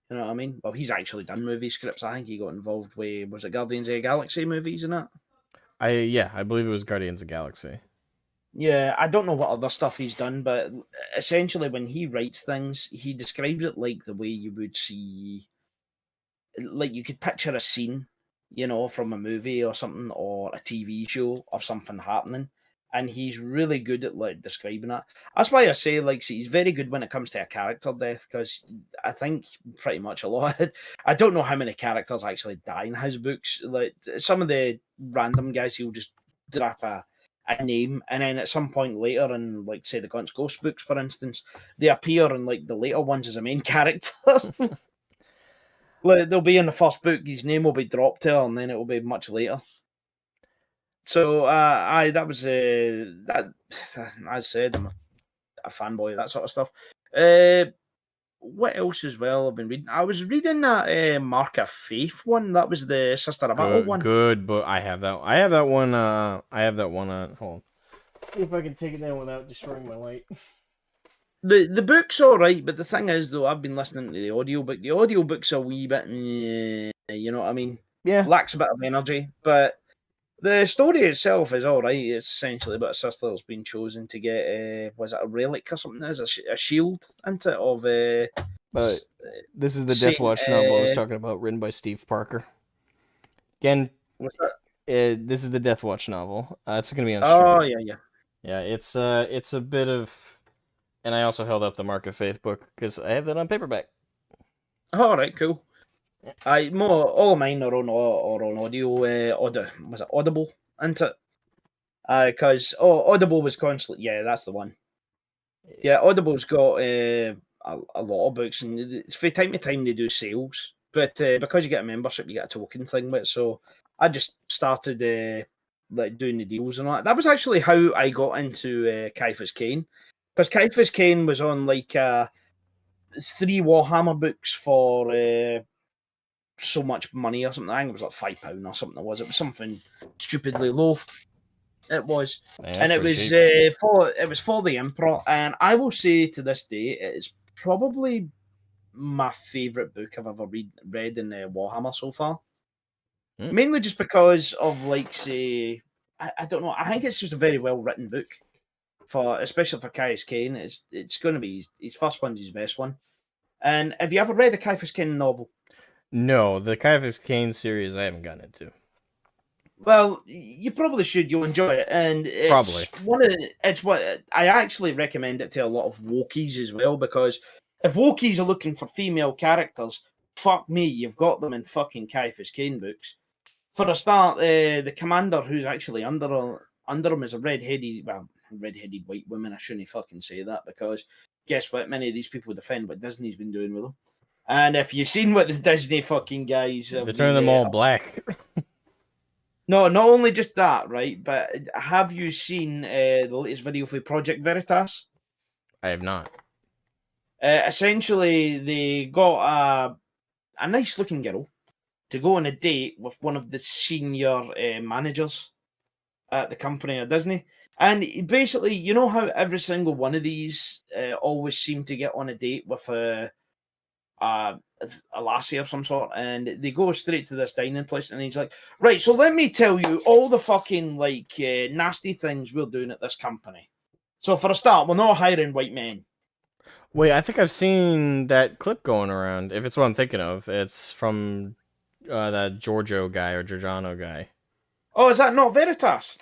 Speaker 2: You know what I mean? Well, he's actually done movie scripts. I think he got involved with, was it Guardians of the Galaxy movies and that?
Speaker 1: I believe it was Guardians of the Galaxy.
Speaker 2: Yeah, I don't know what other stuff he's done, but essentially when he writes things, he describes it like the way you would see, like you could picture a scene, you know, from a movie or something, or a TV show of something happening. And he's really good at like describing it. That's why I say, like, see, he's very good when it comes to a character death, because I think pretty much a lot. I don't know how many characters actually die in his books. Like some of the random guys, he'll just drop a name, and then at some point later, in like say the Gaunt's Ghost books, for instance, they appear in like the later ones as a main character. Like, they'll be in the first book, his name will be dropped there, and then it will be much later. So, I that was that. As I said, I'm a fanboy of that sort of stuff. What else as well? I've been reading. I was reading that Mark of Faith one. That was the Sister of Battle one.
Speaker 1: Good, but I have that. I have that one. I have that one. Hold on. Let's see if I can take it down without destroying my light.
Speaker 2: The book's all right, but the thing is, though, I've been listening to the audiobook. The audiobook's a wee bit, you know what I mean?
Speaker 1: Yeah,
Speaker 2: Lacks a bit of energy, but the story itself is all right. It's essentially about a sister that's been chosen to get, was it a relic or something? There's a shield, isn't it, of
Speaker 1: but this is the Death
Speaker 2: Saint.
Speaker 1: Watch novel I was talking about, written by Steve Parker. Again,
Speaker 2: What's that?
Speaker 1: this is the Death Watch novel. It's gonna be on
Speaker 2: Oh,
Speaker 1: stream.
Speaker 2: yeah, yeah.
Speaker 1: Yeah, it's a bit of, and I also held up the Mark of Faith book because I have that on paperback.
Speaker 2: All right, cool. All of mine are on audio. Was it Audible? Isn't it? Because Audible was constantly. Yeah, that's the one. Yeah, Audible's got a lot of books, and from time to time they do sales. But because you get a membership, you get a token thing with it. So I just started like doing the deals and all that. That was actually how I got into Ciaphas Cain, because Ciaphas Cain was on like 3 Warhammer books for so much money or something. I think it was like £5 or something. It was something stupidly low. It was,
Speaker 1: Man, that's
Speaker 2: and it
Speaker 1: pretty
Speaker 2: was
Speaker 1: cheap.
Speaker 2: for the Emperor. And I will say to this day, it is probably my favorite book I've ever read in Warhammer so far.
Speaker 1: Hmm.
Speaker 2: Mainly just because of like, say, I don't know. I think it's just a very well written book for, especially for Ciaphas Cain. It's going to be his first one's his best one. And have you ever read a Ciaphas Cain novel?
Speaker 1: No, the Ciaphas Cain series I haven't gotten into.
Speaker 2: Well, you probably should. You'll enjoy it, and
Speaker 1: Probably.
Speaker 2: it's what I actually recommend it to a lot of wokies as well, because if wokies are looking for female characters, fuck me, you've got them in fucking Ciaphas Cain books. For a start, the commander who's actually under him is a red-headed white woman. I shouldn't fucking say that, because guess what? Many of these people defend what Disney's been doing with them. And if you've seen what the Disney fucking guys
Speaker 1: They're
Speaker 2: have
Speaker 1: turning them
Speaker 2: been
Speaker 1: all black.
Speaker 2: no, not only just that, right? But have you seen the latest video for Project Veritas?
Speaker 1: I have not.
Speaker 2: Essentially, they got a nice looking girl to go on a date with one of the senior managers at the company of Disney. And basically, you know how every single one of these always seem to get on a date with a lassie of some sort, and they go straight to this dining place, and he's like, right, so let me tell you all the fucking like nasty things we're doing at this company. So for a start, we're not hiring white men.
Speaker 1: Wait, I think I've seen that clip going around. If it's what I'm thinking of, it's from that Giorgio guy or Giorgiano guy.
Speaker 2: Oh, is that not Veritas?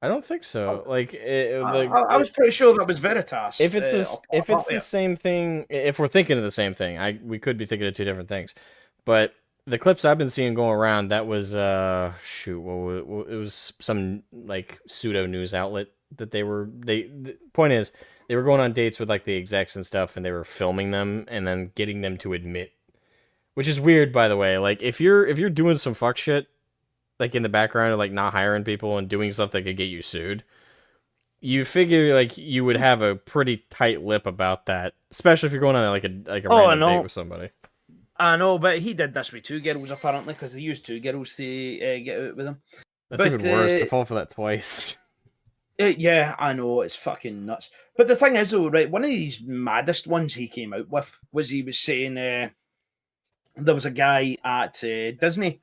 Speaker 1: I don't think
Speaker 2: Oh,
Speaker 1: so. Like,
Speaker 2: I was pretty sure that was Veritas.
Speaker 1: if it's this,
Speaker 2: Or
Speaker 1: if
Speaker 2: part
Speaker 1: it's the
Speaker 2: there.
Speaker 1: same thing, if we're thinking of the same thing, we could be thinking of two different things. But the clips I've been seeing going around, that was shoot, it was some like pseudo news outlet that the point is they were going on dates with like the execs and stuff, and they were filming them and then getting them to admit, which is weird, by the way. Like if you're doing some fuck shit like in the background, or like not hiring people and doing stuff that could get you sued, you figure like you would have a pretty tight lip about that, especially if you're going on like a
Speaker 2: Oh, I
Speaker 1: random date
Speaker 2: know.
Speaker 1: with somebody.
Speaker 2: I know, but he did this with 2 girls apparently, because they used 2 girls to get out with him.
Speaker 1: That's
Speaker 2: But
Speaker 1: even worse to fall for that twice.
Speaker 2: yeah, I know, it's fucking nuts. But the thing is, though, right, one of these maddest ones he came out with was he was saying there was a guy at Disney,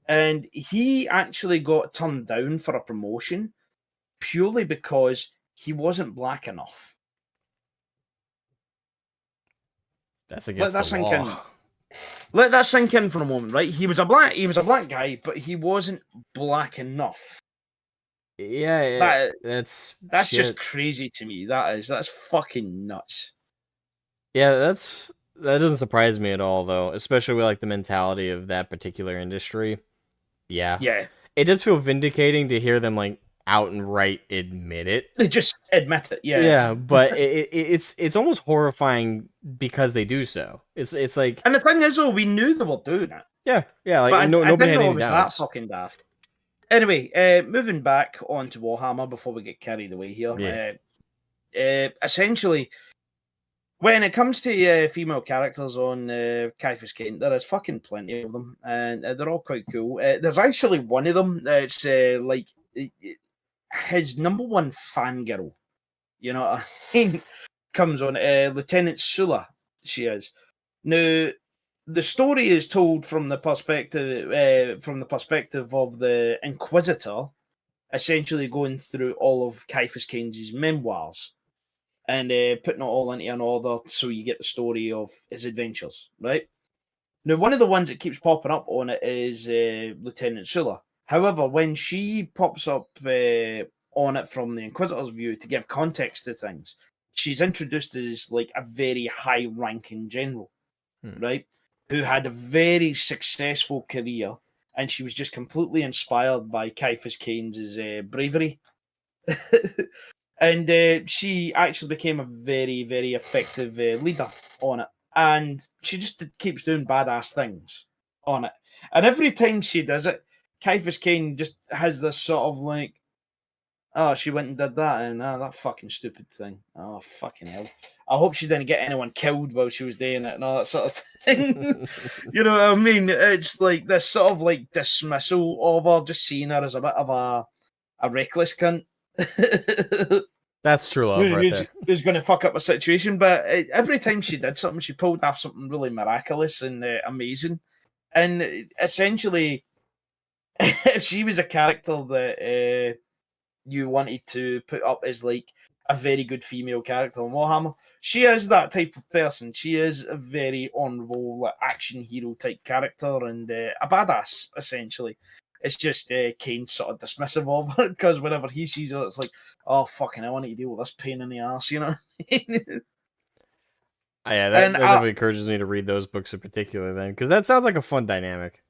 Speaker 2: and he actually got turned down for a promotion purely because he wasn't black enough.
Speaker 1: That's
Speaker 2: Let
Speaker 1: against
Speaker 2: that
Speaker 1: the
Speaker 2: sink
Speaker 1: law.
Speaker 2: in. Let that sink in for a moment, right? He was a black guy, but he wasn't black enough.
Speaker 1: Yeah,
Speaker 2: That
Speaker 1: that's
Speaker 2: that's just
Speaker 1: shit.
Speaker 2: crazy to me. That's fucking nuts.
Speaker 1: Yeah, that doesn't surprise me at all, though, especially with like the mentality of that particular industry. Yeah,
Speaker 2: Yeah,
Speaker 1: it does feel vindicating to hear them like out and right admit it.
Speaker 2: they just admit it. Yeah.
Speaker 1: Yeah, but it's almost horrifying because they do so. It's like
Speaker 2: And the thing is, though, we knew they were doing it,
Speaker 1: yeah, like
Speaker 2: but I
Speaker 1: nobody
Speaker 2: didn't
Speaker 1: had
Speaker 2: know
Speaker 1: any
Speaker 2: it was that
Speaker 1: doubts.
Speaker 2: fucking daft. Anyway, moving back on to Warhammer before we get carried away here.
Speaker 1: Yeah.
Speaker 2: Essentially, when it comes to female characters on Ciaphas Cain, there is fucking plenty of them, and they're all quite cool. There's actually one of them that's like his number one fangirl. You know what I mean? Comes on Lieutenant Sula. She is now. The story is told from the perspective of the Inquisitor, essentially going through all of Ciaphas Cain's memoirs and putting it all into an order so you get the story of his adventures, right? Now, one of the ones that keeps popping up on it is Lieutenant Sula. However, when she pops up on it from the Inquisitor's view to give context to things, she's introduced as like a very high-ranking general, right? Who had a very successful career, and she was just completely inspired by Ciaphas Cain's bravery. And she actually became a very, very effective leader on it. and she just keeps doing badass things on it. And every time she does it, Ciaphas Cain just has this sort of like, oh, she went and did that, and that fucking stupid thing. Oh, fucking hell. I hope she didn't get anyone killed while she was doing it and all that sort of thing. You know what I mean? It's like this sort of like dismissal of her, just seeing her as a bit of a reckless cunt.
Speaker 1: That's true love right there.
Speaker 2: Who's going to fuck up a situation. But every time she did something, she pulled off something really miraculous and amazing. And essentially, if she was a character that you wanted to put up as like a very good female character in Warhammer, she is that type of person. She is a very honourable, like, action hero type character and a badass, essentially. It's just Kane's sort of dismissive of her because whenever he sees her, it's like, oh, fucking, I want to deal with this pain in the ass, you know?
Speaker 1: Yeah, that definitely encourages me to read those books in particular then, because that sounds like a fun dynamic.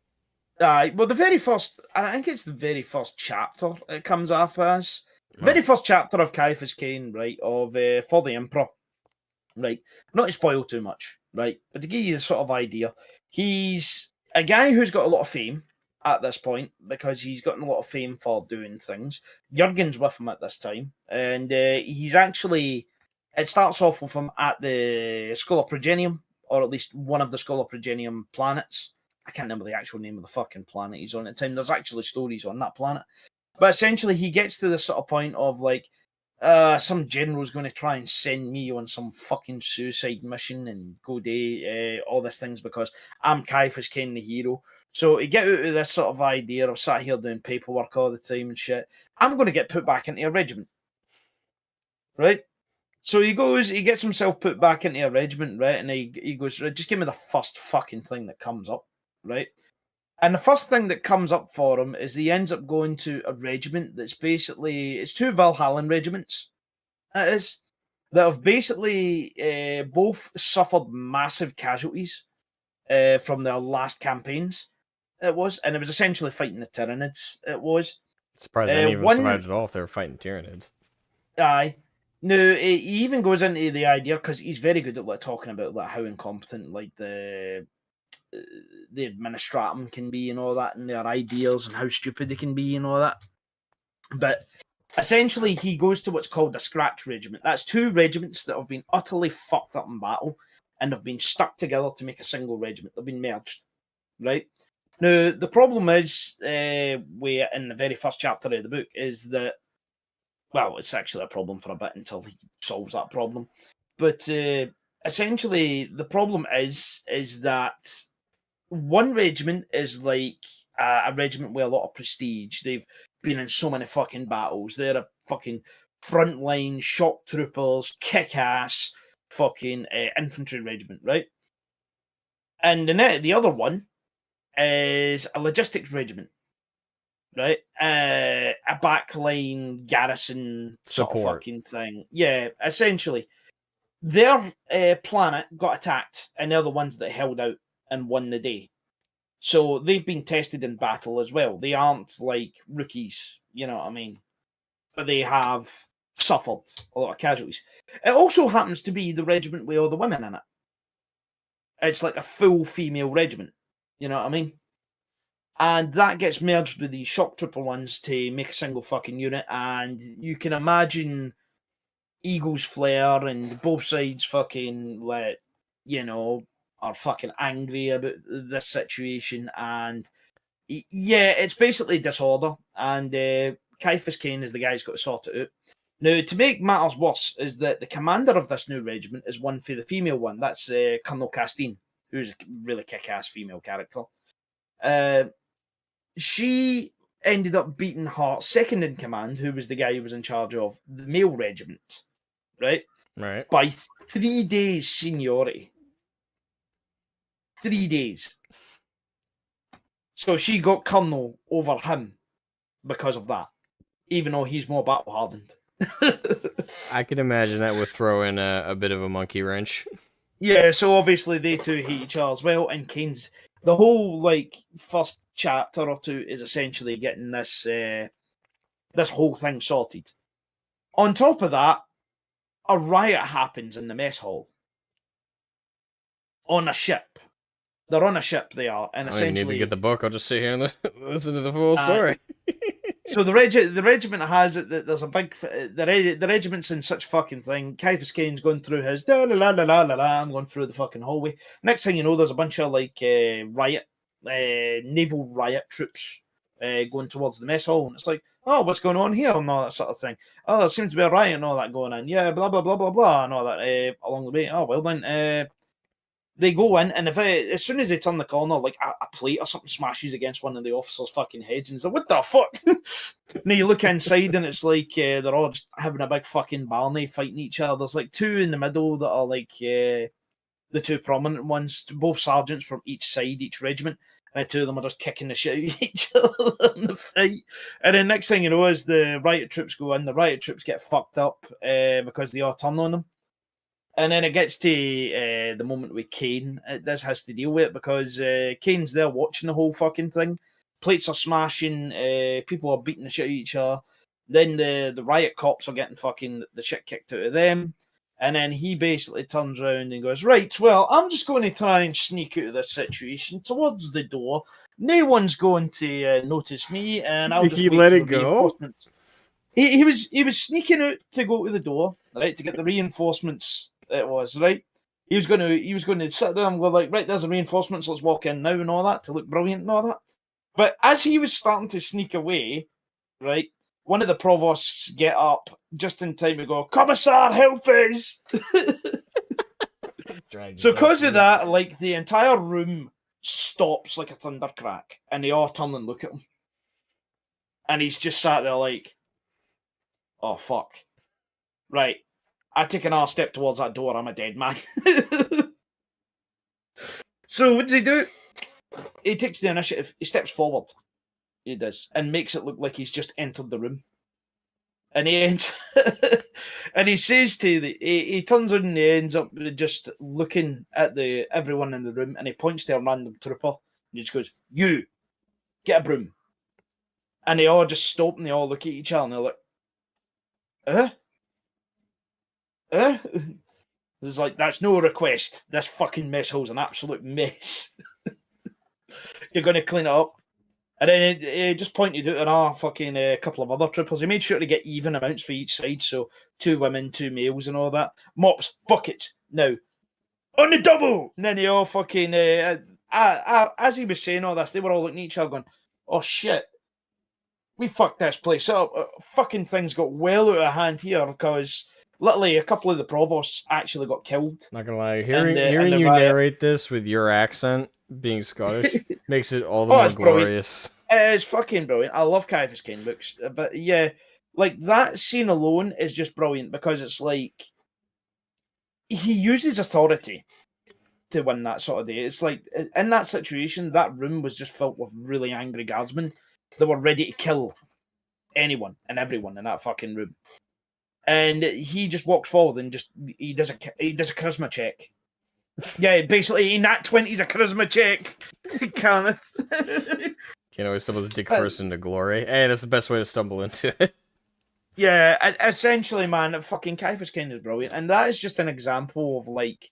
Speaker 2: Well, the very first, I think it's the very first chapter it comes up as. Very first chapter of Ciaphas Cain, right, of For the Emperor, right? Not to spoil too much, right, but to give you the sort of idea, he's a guy who's got a lot of fame at this point because he's gotten a lot of fame for doing things. Jurgen's with him at this time, and he's actually, it starts off with him at the Scholar Progenium, or at least one of the Scholar Progenium planets. I can't remember the actual name of the fucking planet he's on at the time. There's actually stories on that planet. But essentially, he gets to this sort of point of like, some general's going to try and send me on some fucking suicide mission and go do all these things because I'm Ciaphas Cain, the hero. So to get out of this sort of idea of sat here doing paperwork all the time and shit, I'm going to get put back into a regiment. Right? So he gets himself put back into a regiment, right? And he goes, just give me the first fucking thing that comes up, right? And the first thing that comes up for him is he ends up going to a regiment that's basically, it's two Valhallan regiments, it is, that have basically both suffered massive casualties from their last campaigns, it was. And it was essentially fighting the Tyranids, it was.
Speaker 1: Surprised any of them survived at all if they were fighting Tyranids.
Speaker 2: Aye. No, he even goes into the idea, because he's very good at like talking about like how incompetent like the administratum can be and all that, and their ideas and how stupid they can be and all that. But essentially, he goes to what's called a scratch regiment. That's two regiments that have been utterly fucked up in battle and have been stuck together to make a single regiment. They've been merged, right? Now, the problem is, where in the very first chapter of the book, is that, well, it's actually a problem for a bit until he solves that problem. But essentially, the problem is that one regiment is like a regiment with a lot of prestige. They've been in so many fucking battles. They're a fucking frontline shock troopers, kick-ass fucking infantry regiment, right? And the other one is a logistics regiment, right? A backline garrison sort of fucking thing. Yeah, essentially. Their planet got attacked, and they're the ones that held out and won the day. So they've been tested in battle as well. They aren't like rookies, you know what I mean? But they have suffered a lot of casualties. It also happens to be the regiment with all the women in it. It's like a full female regiment, you know what I mean? And that gets merged with the shock trooper ones to make a single fucking unit. And you can imagine egos flare and both sides fucking let, you know, are fucking angry about this situation. And yeah, it's basically disorder. And Ciaphas Cain is the guy who's got to sort it out. Now, to make matters worse, is that the commander of this new regiment is one for the female one. That's Colonel Castine, who's a really kick-ass female character. She ended up beating her second in command, who was the guy who was in charge of the male regiment, right?
Speaker 1: Right.
Speaker 2: By 3 days seniority. 3 days. So she got colonel over him because of that, even though he's more battle hardened.
Speaker 1: I can imagine that would throw in a bit of a monkey wrench.
Speaker 2: Yeah, so obviously they two hate each other as well, and Kane's the whole like first chapter or two is essentially getting this this whole thing sorted. On top of that, a riot happens in the mess hall. on a ship. They're on a ship, they are, and
Speaker 1: I don't even need to
Speaker 2: essentially...
Speaker 1: get the book. I'll just sit here and listen to the full story.
Speaker 2: So the regiment has it that there's a big... The regiment's in such a fucking thing. Ciaphas Cain's going through his... La, la, la, la, la, la, I'm going through the fucking hallway. Next thing you know, there's a bunch of, like, naval riot troops going towards the mess hall. And it's like, oh, what's going on here? And all that sort of thing. Oh, there seems to be a riot and all that going on. Yeah, blah, blah, blah, blah, blah, and all that along the way. Oh, well then... they go in, and as soon as they turn the corner, like a plate or something smashes against one of the officers' fucking heads, and it's like, what the fuck? Now you look inside, and it's like they're all just having a big fucking barney fighting each other. There's like two in the middle that are like the two prominent ones, both sergeants from each side, each regiment, and the two of them are just kicking the shit out of each other in the fight. And then next thing you know is the riot troops go in, the riot troops get fucked up because they all turn on them. And then it gets to the moment with Cain. This has to deal with it because Cain's there watching the whole fucking thing. Plates are smashing, people are beating the shit out of each other. Then the riot cops are getting fucking the shit kicked out of them. And then he basically turns around and goes, right, well, I'm just going to try and sneak out of this situation towards the door. No one's going to notice me, and I'll just
Speaker 1: He
Speaker 2: wait
Speaker 1: let
Speaker 2: for
Speaker 1: it go?
Speaker 2: reinforcements. He was sneaking out to go to the door, right, to get the reinforcements. It was right. He was going to sit there and go like, right, there's the reinforcements. Let's walk in now and all that to look brilliant and all that. But as he was starting to sneak away, right, one of the provosts get up just in time to go, Commissar, help us! So because of that, like the entire room stops like a thundercrack, and they all turn and look at him, and he's just sat there like, oh fuck, right. I take another step towards that door, I'm a dead man. So what does he do? He takes the initiative, he steps forward. He does, and makes it look like he's just entered the room. And he ends and he says to he turns on and he ends up just looking at everyone in the room, and he points to a random trooper and he just goes, you, get a broom. And they all just stop and they all look at each other and they're like, It's like, that's no request. This fucking mess hall's an absolute mess. You're going to clean it up. And then he just pointed out another fucking couple of other troopers. He made sure to get even amounts for each side, so 2 women, 2 males and all that. Mops, buckets, now. On the double! And then they all fucking... as he was saying all this, they were all looking at each other going, oh shit, we fucked this place up. Fucking things got well out of hand here because... Literally, a couple of the provosts actually got killed.
Speaker 1: Not gonna lie, hearing you narrate this with your accent, being Scottish, makes it all the more glorious.
Speaker 2: It's fucking brilliant. I love Ciaphas Cain books. But yeah, like that scene alone is just brilliant because it's like he uses authority to win that sort of day. It's like in that situation, that room was just filled with really angry guardsmen that were ready to kill anyone and everyone in that fucking room. And he just walks forward and he does a charisma check. Yeah, basically, in that 20's a charisma check. Can't
Speaker 1: always stumble his dick first into glory. Hey, that's the best way to stumble into it.
Speaker 2: Yeah, essentially, man, fucking Ciaphas Cain is brilliant, and that is just an example of like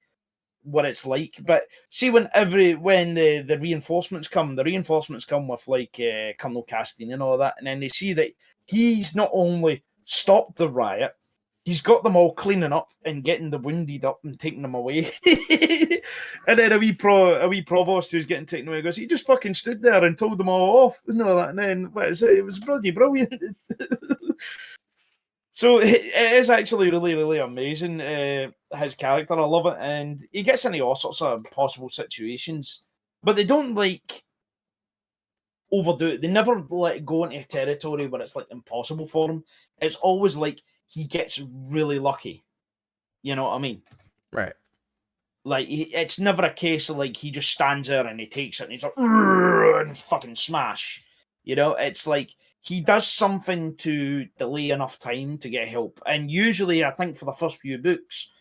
Speaker 2: what it's like. But see, when the reinforcements come, with like Colonel Castine and all that, and then they see that he's not only stopped the riot, he's got them all cleaning up and getting the wounded up and taking them away. And then a wee provost who's getting taken away goes, he just fucking stood there and told them all off and all that. And then it was bloody brilliant. So it is actually really, really amazing. His character, I love it, and he gets into all sorts of impossible situations, but they don't like overdo it. They never let go into territory where it's like impossible for him. It's always like he gets really lucky. You know what I mean?
Speaker 1: Right.
Speaker 2: Like, it's never a case of like he just stands there and he takes it and he's like, and fucking smash. You know, it's like he does something to delay enough time to get help. And usually, I think for the first few books,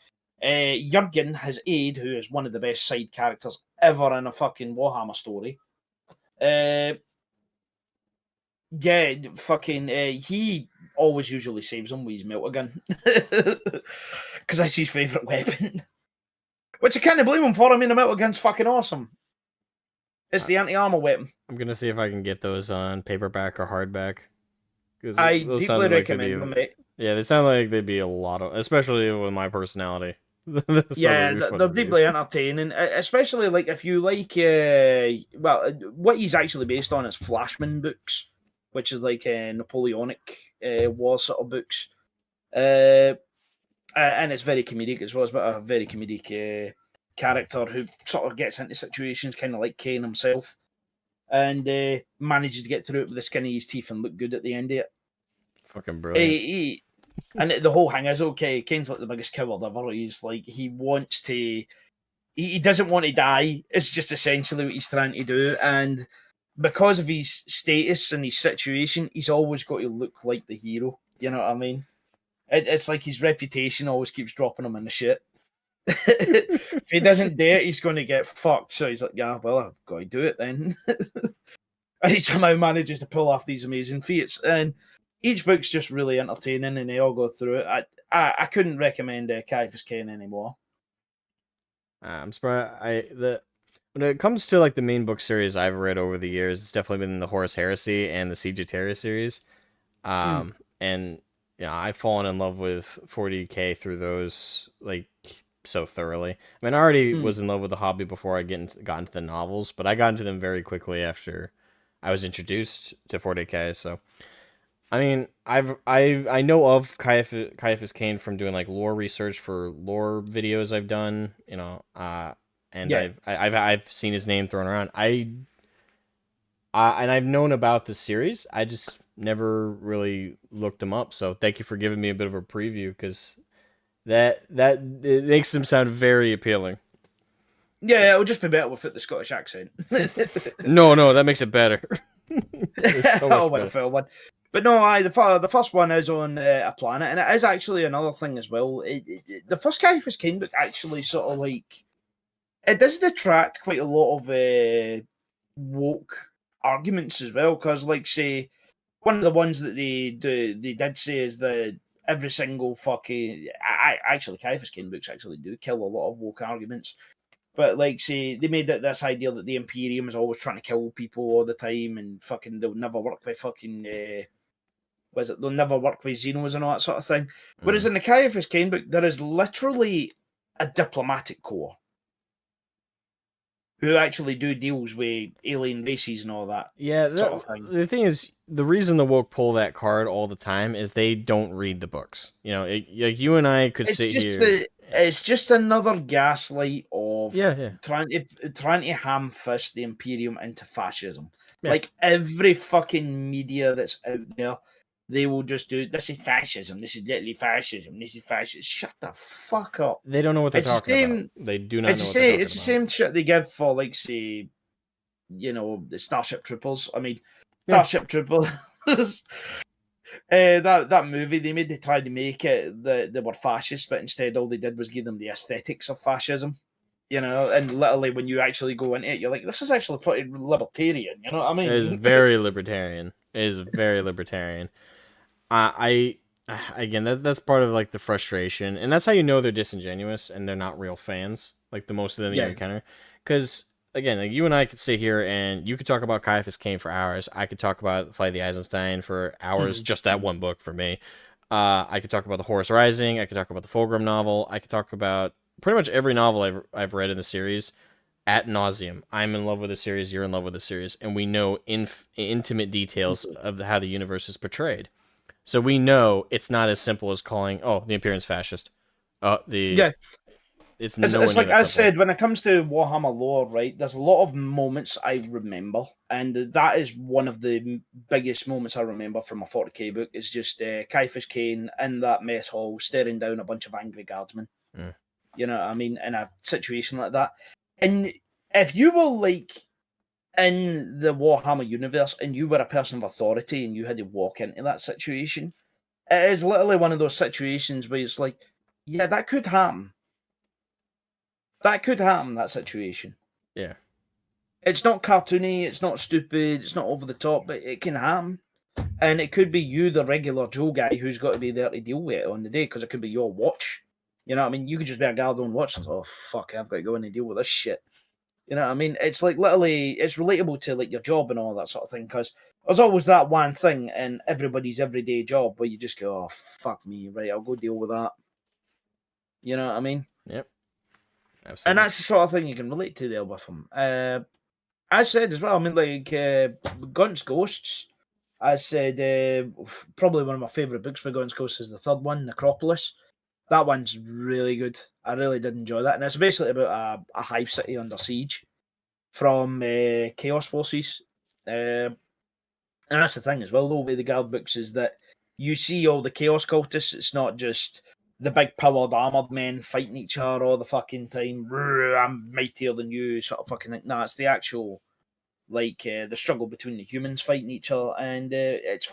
Speaker 2: Jurgen, his aide, who is one of the best side characters ever in a fucking Warhammer story, he always usually saves him with his melter gun because that's his favourite weapon. Which I can't blame him for. I mean, the metal gun's fucking awesome. It's the anti-armor weapon.
Speaker 1: I'm gonna see if I can get those on paperback or hardback. Because
Speaker 2: I
Speaker 1: those
Speaker 2: deeply
Speaker 1: sounded like they'd be.
Speaker 2: recommend them, mate.
Speaker 1: Yeah, they sound like they'd be a lot of, especially with my personality.
Speaker 2: Yeah, they're deeply entertaining, especially like if you like. What he's actually based on is Flashman books, which is like Napoleonic war sort of books, and it's very comedic as well. It's about a very comedic character who sort of gets into situations kind of like Cain himself, and manages to get through it with the skin of his teeth and look good at the end of it.
Speaker 1: Fucking brilliant.
Speaker 2: And the whole thing is, okay, Kane's like the biggest coward ever. He's like, he wants to, he doesn't want to die. It's just essentially what he's trying to do. And because of his status and his situation, he's always got to look like the hero. You know what I mean? It's like his reputation always keeps dropping him in the shit. If he doesn't do it, he's going to get fucked. So he's like, yeah, well, I've got to do it then. And he somehow manages to pull off these amazing feats. And each book's just really entertaining, and they all go through it. I couldn't recommend Ciaphas Cain anymore.
Speaker 1: I'm surprised. When it comes to like the main book series I've read over the years, it's definitely been the Horus Heresy and the Siege of Terra series. And I've fallen in love with 40k through those like so thoroughly. I mean, I already was in love with the hobby before I got into the novels, but I got into them very quickly after I was introduced to 40k. So. I mean, I know of Ciaphas Cain from doing like lore research for lore videos I've done, and yeah. I've seen his name thrown around. And I've known about the series. I just never really looked him up. So thank you for giving me a bit of a preview, because that it makes him sound very appealing.
Speaker 2: Yeah, it'll just be better with the Scottish accent.
Speaker 1: No, that makes it better.
Speaker 2: So much better. One. But no, the first one is on a planet, and it is actually another thing as well. The first Ciaphas Cain book actually sort of like, it does detract quite a lot of woke arguments as well, because like say one of the ones that they did say is that every single fucking actually Ciaphas Cain books actually do kill a lot of woke arguments. But like, say they made this idea that the Imperium is always trying to kill people all the time, and fucking they'll never work by fucking they'll never work with Xenos and all that sort of thing. Whereas in the Ciaphas Cain book, there is literally a diplomatic corps who actually do deals with alien races and all that.
Speaker 1: Yeah,
Speaker 2: sort of thing.
Speaker 1: The thing is, the reason the woke pull that card all the time is they don't read the books. Like you and I could sit here.
Speaker 2: It's just another gaslight of trying to ham fist the Imperium into fascism. Yeah. Like every fucking media that's out there, they will just do, this is fascism, this is literally fascism, this is fascism. Shut the fuck up.
Speaker 1: They don't know what they're talking about. They do not know what they're talking about.
Speaker 2: It's the same shit they give for, like, say, the Starship Troopers. I mean, Starship Troopers... that movie they tried to make it that they were fascist, but instead all they did was give them the aesthetics of fascism, and literally when you actually go into it, you're like, this is actually pretty libertarian, you know what I mean?
Speaker 1: It is very libertarian. Again, that's part of like the frustration, and that's how you know they're disingenuous and they're not real fans, like the most of them you encounter. Because again, like you and I could sit here and you could talk about Ciaphas Cain for hours. I could talk about Flight of the Eisenstein for hours, just that one book for me. I could talk about the Horus Rising. I could talk about the Fulgrim novel. I could talk about pretty much every novel I've read in the series ad nauseum. I'm in love with the series. You're in love with the series, and we know intimate details of how the universe is portrayed. So we know it's not as simple as calling, the Imperium's fascist. It's
Speaker 2: like I said, when it comes to Warhammer lore, right, there's a lot of moments I remember, and that is one of the biggest moments I remember from a 40k book, is just Ciaphas Cain in that mess hall staring down a bunch of angry guardsmen. You know what I mean? In a situation like that. And if you were like in the Warhammer universe and you were a person of authority and you had to walk into that situation, it is literally one of those situations where it's like, yeah, that could happen. That could happen, that situation.
Speaker 1: Yeah.
Speaker 2: It's not cartoony, it's not stupid, it's not over the top, but it can happen. And it could be you, the regular Joe guy, who's got to be there to deal with it on the day, because it could be your watch. You know what I mean? You could just be a guard on watch and say, oh fuck, I've got to go in and deal with this shit. You know what I mean? It's like literally, it's relatable to like your job and all that sort of thing. Because there's always that one thing in everybody's everyday job where you just go, oh fuck me, right? I'll go deal with that. You know what I mean?
Speaker 1: Yep.
Speaker 2: And
Speaker 1: Absolutely.
Speaker 2: that's the sort of thing you can relate to there with him. I said as well, I mean, like Gunt's Ghosts. I said probably one of my favourite books by Gunt's Ghosts is the third one, Necropolis. That one's really good. I really did enjoy that, and it's basically about a hive city under siege from chaos forces. And that's the thing as well, though, with the guard books is that you see all the chaos cultists. It's not just the big powered armored men fighting each other all the fucking time. I'm mightier than you, sort of fucking thing. No, it's the actual the struggle between the humans fighting each other, and it's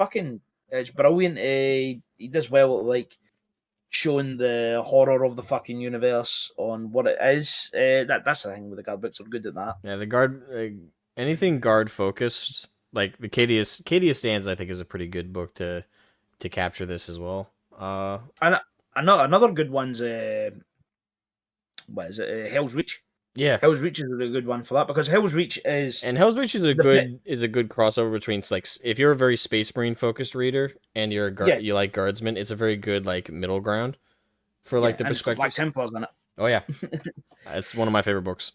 Speaker 2: brilliant. He does well at like showing the horror of the fucking universe on what it is. That's the thing with the guard books; are good at that.
Speaker 1: Yeah, the guard, anything guard focused, like the Cadia Stands, I think is a pretty good book to capture this as well.
Speaker 2: And another good one's what is it? Hell's Reach.
Speaker 1: Yeah,
Speaker 2: Hell's Reach is a really good one for that because Hell's Reach is
Speaker 1: and Hell's Reach is a
Speaker 2: the pit.
Speaker 1: good crossover between like if you're a very Space Marine focused reader and you're you like guardsmen, it's a very good like middle ground for like the
Speaker 2: and it's got Black
Speaker 1: perspectives.
Speaker 2: Templars in it.
Speaker 1: Oh yeah, it's one of my favorite books.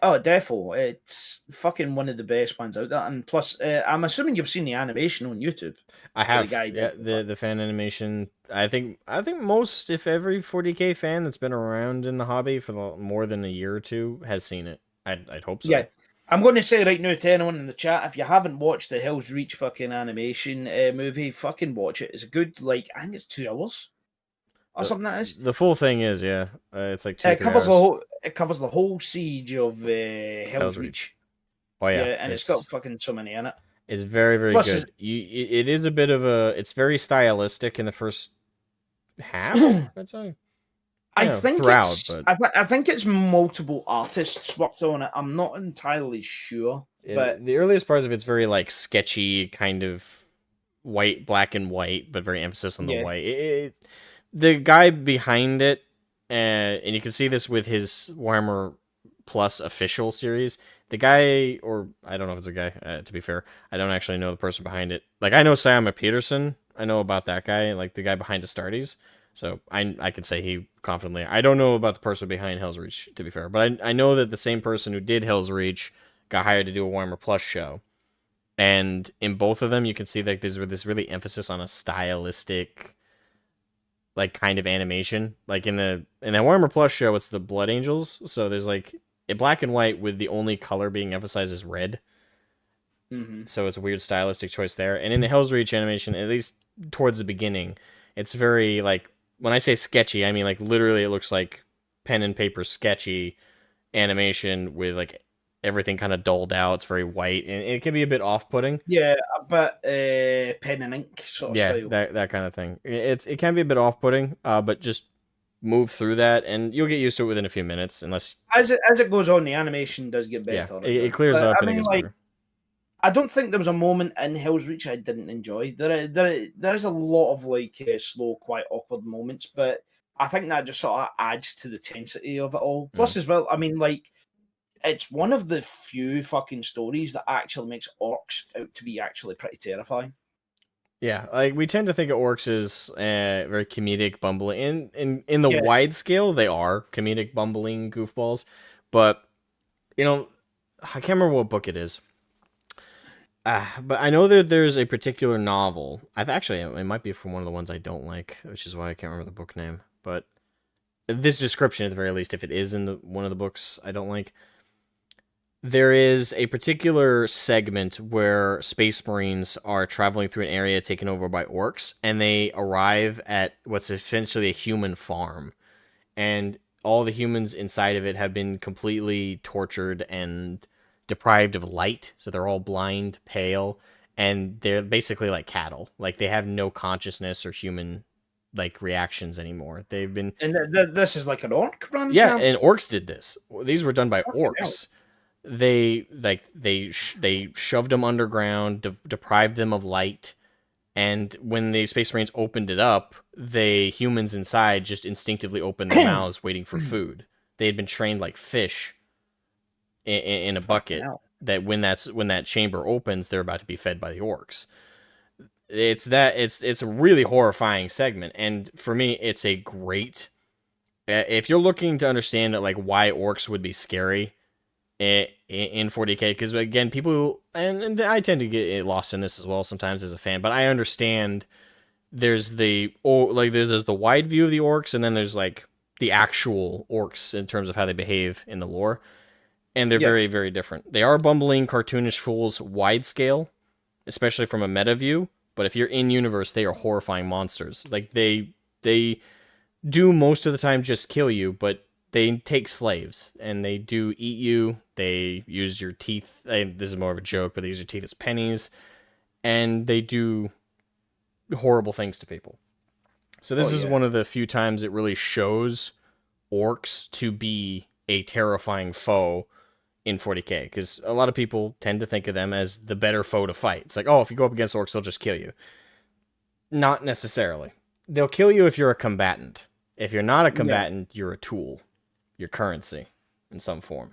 Speaker 2: Oh, defo. It's fucking one of the best ones out there. And plus, I'm assuming you've seen the animation on YouTube.
Speaker 1: I have,
Speaker 2: the guy
Speaker 1: yeah,
Speaker 2: did
Speaker 1: the fan animation. I think most, if every 40k fan that's been around in the hobby for more than a year or two has seen it. I'd hope so.
Speaker 2: Yeah. I'm going to say right now to anyone in the chat, if you haven't watched the Hell's Reach fucking animation movie, fucking watch it. It's a good, like, I think it's 2 hours or something that is.
Speaker 1: The full thing is, yeah. It's like 2
Speaker 2: It
Speaker 1: 3
Speaker 2: covers
Speaker 1: hours.
Speaker 2: it covers the whole siege of Hell's Reach.
Speaker 1: Oh yeah,
Speaker 2: and it's got fucking so many in it.
Speaker 1: It's very, very
Speaker 2: Plus
Speaker 1: good. It is a bit of it's very stylistic in the first half, I'd say.
Speaker 2: I think it's multiple artists worked on it. I'm not entirely sure, but
Speaker 1: the earliest parts of it's very like sketchy, kind of black and white, but very emphasis on the white. The guy behind it, and you can see this with his Warhammer Plus official series. The guy, or I don't know if it's a guy. To be fair, I don't actually know the person behind it. Like I know Sam Peterson. I know about that guy, like the guy behind Astartes. So I could say he confidently. I don't know about the person behind Hell's Reach, to be fair, but I know that the same person who did Hell's Reach got hired to do a Warhammer Plus show, and in both of them, you can see like there's this really emphasis on a stylistic, like kind of animation. Like in the Warhammer Plus show, it's the Blood Angels, so there's like a black and white with the only color being emphasized as red.
Speaker 2: Mm-hmm.
Speaker 1: So it's a weird stylistic choice there. And in the Hell's Reach animation, at least towards the beginning, it's very like. When I say sketchy, I mean like literally it looks like pen and paper sketchy animation with like everything kind of dulled out. It's very white and it can be a bit off-putting.
Speaker 2: Yeah, but pen and ink sort of style.
Speaker 1: that kind of thing. It can be a bit off-putting, but just move through that and you'll get used to it within a few minutes. Unless
Speaker 2: as it goes on, the animation does get better.
Speaker 1: Yeah, it clears up and it gets better.
Speaker 2: I don't think there was a moment in Hell's Reach I didn't enjoy. There is a lot of like slow, quite awkward moments, but I think that just sort of adds to the tensity of it all. Plus, as well, I mean, like it's one of the few fucking stories that actually makes orcs out to be actually pretty terrifying.
Speaker 1: Yeah, like we tend to think of orcs as very comedic, bumbling. In the wide scale, they are comedic, bumbling goofballs. But you know, I can't remember what book it is. But I know that there's a particular novel. It might be from one of the ones I don't like, which is why I can't remember the book name. But this description, at the very least, if it is in one of the books I don't like, there is a particular segment where Space Marines are traveling through an area taken over by orcs, and they arrive at what's essentially a human farm, and all the humans inside of it have been completely tortured and deprived of light, so they're all blind, pale, and they're basically like cattle. Like they have no consciousness or human like reactions anymore. They've been
Speaker 2: this is like an orc run.
Speaker 1: Yeah, and orcs did this. These were done by orcs. They shoved them underground, deprived them of light, And when the Space Marines opened it up, humans inside just instinctively opened their mouths waiting for food. They had been trained like fish in a
Speaker 2: Fucking
Speaker 1: bucket
Speaker 2: hell.
Speaker 1: that when that chamber opens, they're about to be fed by the orcs. It's a really horrifying segment, and for me, it's a great. If you're looking to understand like why orcs would be scary in 40k, because again, people and I tend to get lost in this as well sometimes as a fan, but I understand there's there's the wide view of the orcs, and then there's like the actual orcs in terms of how they behave in the lore, and they're
Speaker 2: Yeah.
Speaker 1: very, very different. They are bumbling, cartoonish fools, wide scale, especially from a meta view. But if you're in universe, they are horrifying monsters. Like they do most of the time just kill you, but they take slaves and they do eat you. They use your teeth. This is more of a joke, but they use your teeth as pennies, and they do horrible things to people. So this is one of the few times it really shows orcs to be a terrifying foe in 40k, because a lot of people tend to think of them as the better foe to fight. It's like, oh, if you go up against orcs, they'll just kill you. Not necessarily. They'll kill you if you're a combatant. If you're not a combatant, you're a tool. Your currency in some form.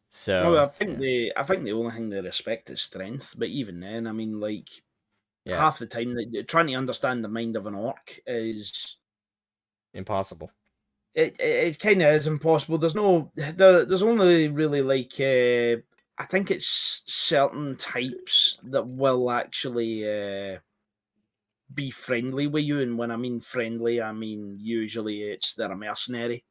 Speaker 1: So
Speaker 2: I think the only thing they respect is strength, but even then, I mean, like half the time, trying to understand the mind of an orc is
Speaker 1: impossible.
Speaker 2: It kind of is impossible. There's only really like I think it's certain types that will actually be friendly with you, and when I mean friendly, I mean usually it's they're a mercenary.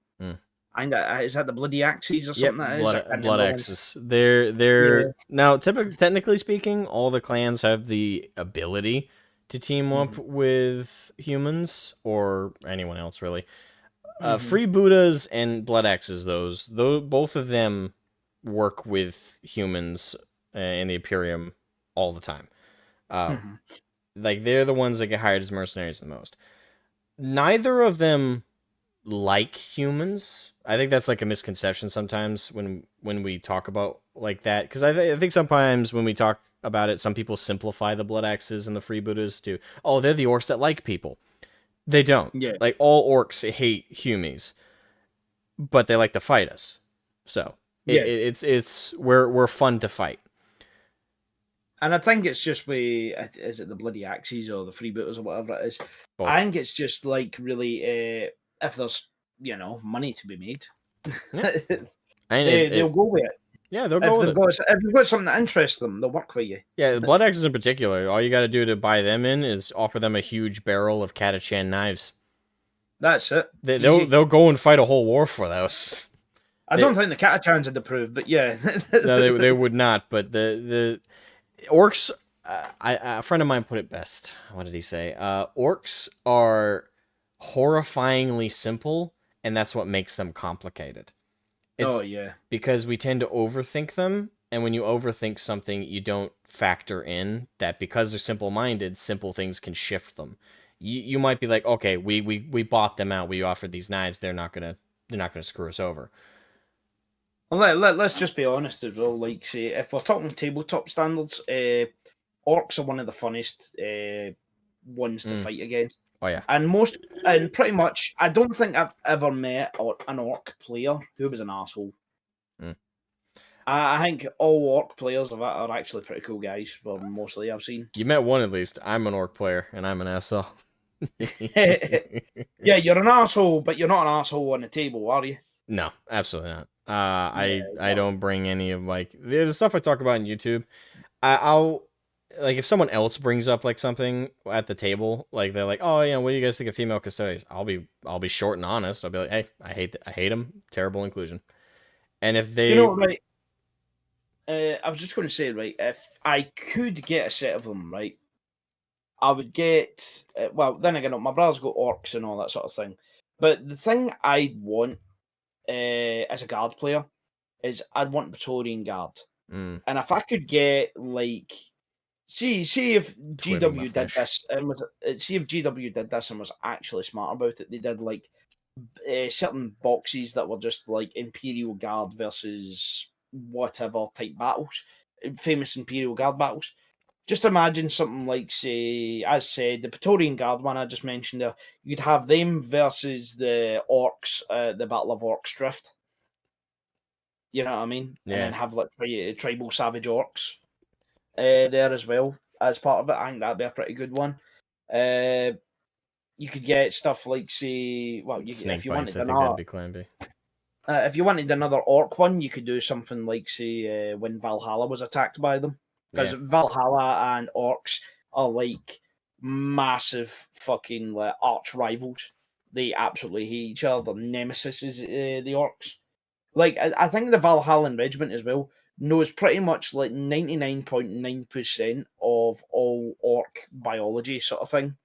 Speaker 2: And is that the bloody axes or something?
Speaker 1: Blood axes. They're now technically speaking, all the clans have the ability to team up with humans or anyone else really. Free Buddhas and blood axes, those both of them work with humans in the Imperium all the time. Like they're the ones that get hired as mercenaries the most. Neither of them like humans. I think that's like a misconception sometimes when we talk about like that, because I think sometimes when we talk about it, some people simplify the blood axes and the free Buddhas to, oh, they're the orcs that like people. They don't.
Speaker 2: Yeah.
Speaker 1: Like all orcs hate humies, but they like to fight us. So it's we're fun to fight.
Speaker 2: And I think it's just is it the bloody axes or the freebooters or whatever it is?
Speaker 1: Both.
Speaker 2: I think it's just like really if there's money to be made, they'll go with it.
Speaker 1: Yeah, they'll go with it.
Speaker 2: If you've got something that interests them, they'll work with you.
Speaker 1: Yeah, the blood axes in particular, all you got to do to buy them in is offer them a huge barrel of Catachan knives.
Speaker 2: That's it.
Speaker 1: They'll go and fight a whole war for those.
Speaker 2: I don't think the Catachans would approve, but yeah.
Speaker 1: No, they would not. But the orcs, a friend of mine put it best. What did he say? Orcs are horrifyingly simple, and that's what makes them complicated. Because we tend to overthink them, and when you overthink something, you don't factor in that because they're simple-minded, simple things can shift them. You might be like, okay, we bought them out, we offered these knives, they're not gonna screw us over.
Speaker 2: Well, let's just be honest as well. Like, say, if we're talking tabletop standards, orcs are one of the funnest ones to fight against.
Speaker 1: Oh yeah,
Speaker 2: and pretty much, I don't think I've ever met an orc player who was an asshole. I think all orc players are actually pretty cool guys. Well, mostly I've seen.
Speaker 1: You met one at least. I'm an orc player, and I'm an asshole.
Speaker 2: Yeah, you're an asshole, but you're not an asshole on the table, are you?
Speaker 1: No, absolutely not. I don't bring any of like the stuff I talk about on YouTube. I'll like if someone else brings up like something at the table, like they're like, oh yeah, what do you guys think of female custodians? I'll be short and honest. I'll be like, hey, I hate them. Terrible inclusion. And if they,
Speaker 2: right. I was just going to say, right, if I could get a set of them, right, I would get. Well, then again, my brother's got orcs and all that sort of thing. But the thing I'd want as a guard player is I'd want Praetorian Guard, and if I could get like, see if GW did this, and see if GW did this and was actually smart about it, they did like certain boxes that were just like Imperial Guard versus whatever type battles, famous Imperial Guard battles. just imagine something like, say, as said, the Praetorian Guard one I just mentioned there. You'd have them versus the orcs, the Battle of Orcs Drift. You know what I mean? And then
Speaker 1: Yeah.
Speaker 2: have like tribal savage orcs there as well as part of it. I think that'd be a pretty good one. You could get stuff like, say, well,
Speaker 1: Snake
Speaker 2: if you
Speaker 1: bites.
Speaker 2: wanted
Speaker 1: I think that'd be Clan B.
Speaker 2: if you wanted another orc one, you could do something like, say, when Valhalla was attacked by them, because
Speaker 1: Yeah.
Speaker 2: Valhalla and orcs are like massive fucking like arch rivals. They absolutely hate each other. Their nemesis is the orcs. Like I think the Valhallan regiment as well knows pretty much like 99.9% of all orc biology sort of thing.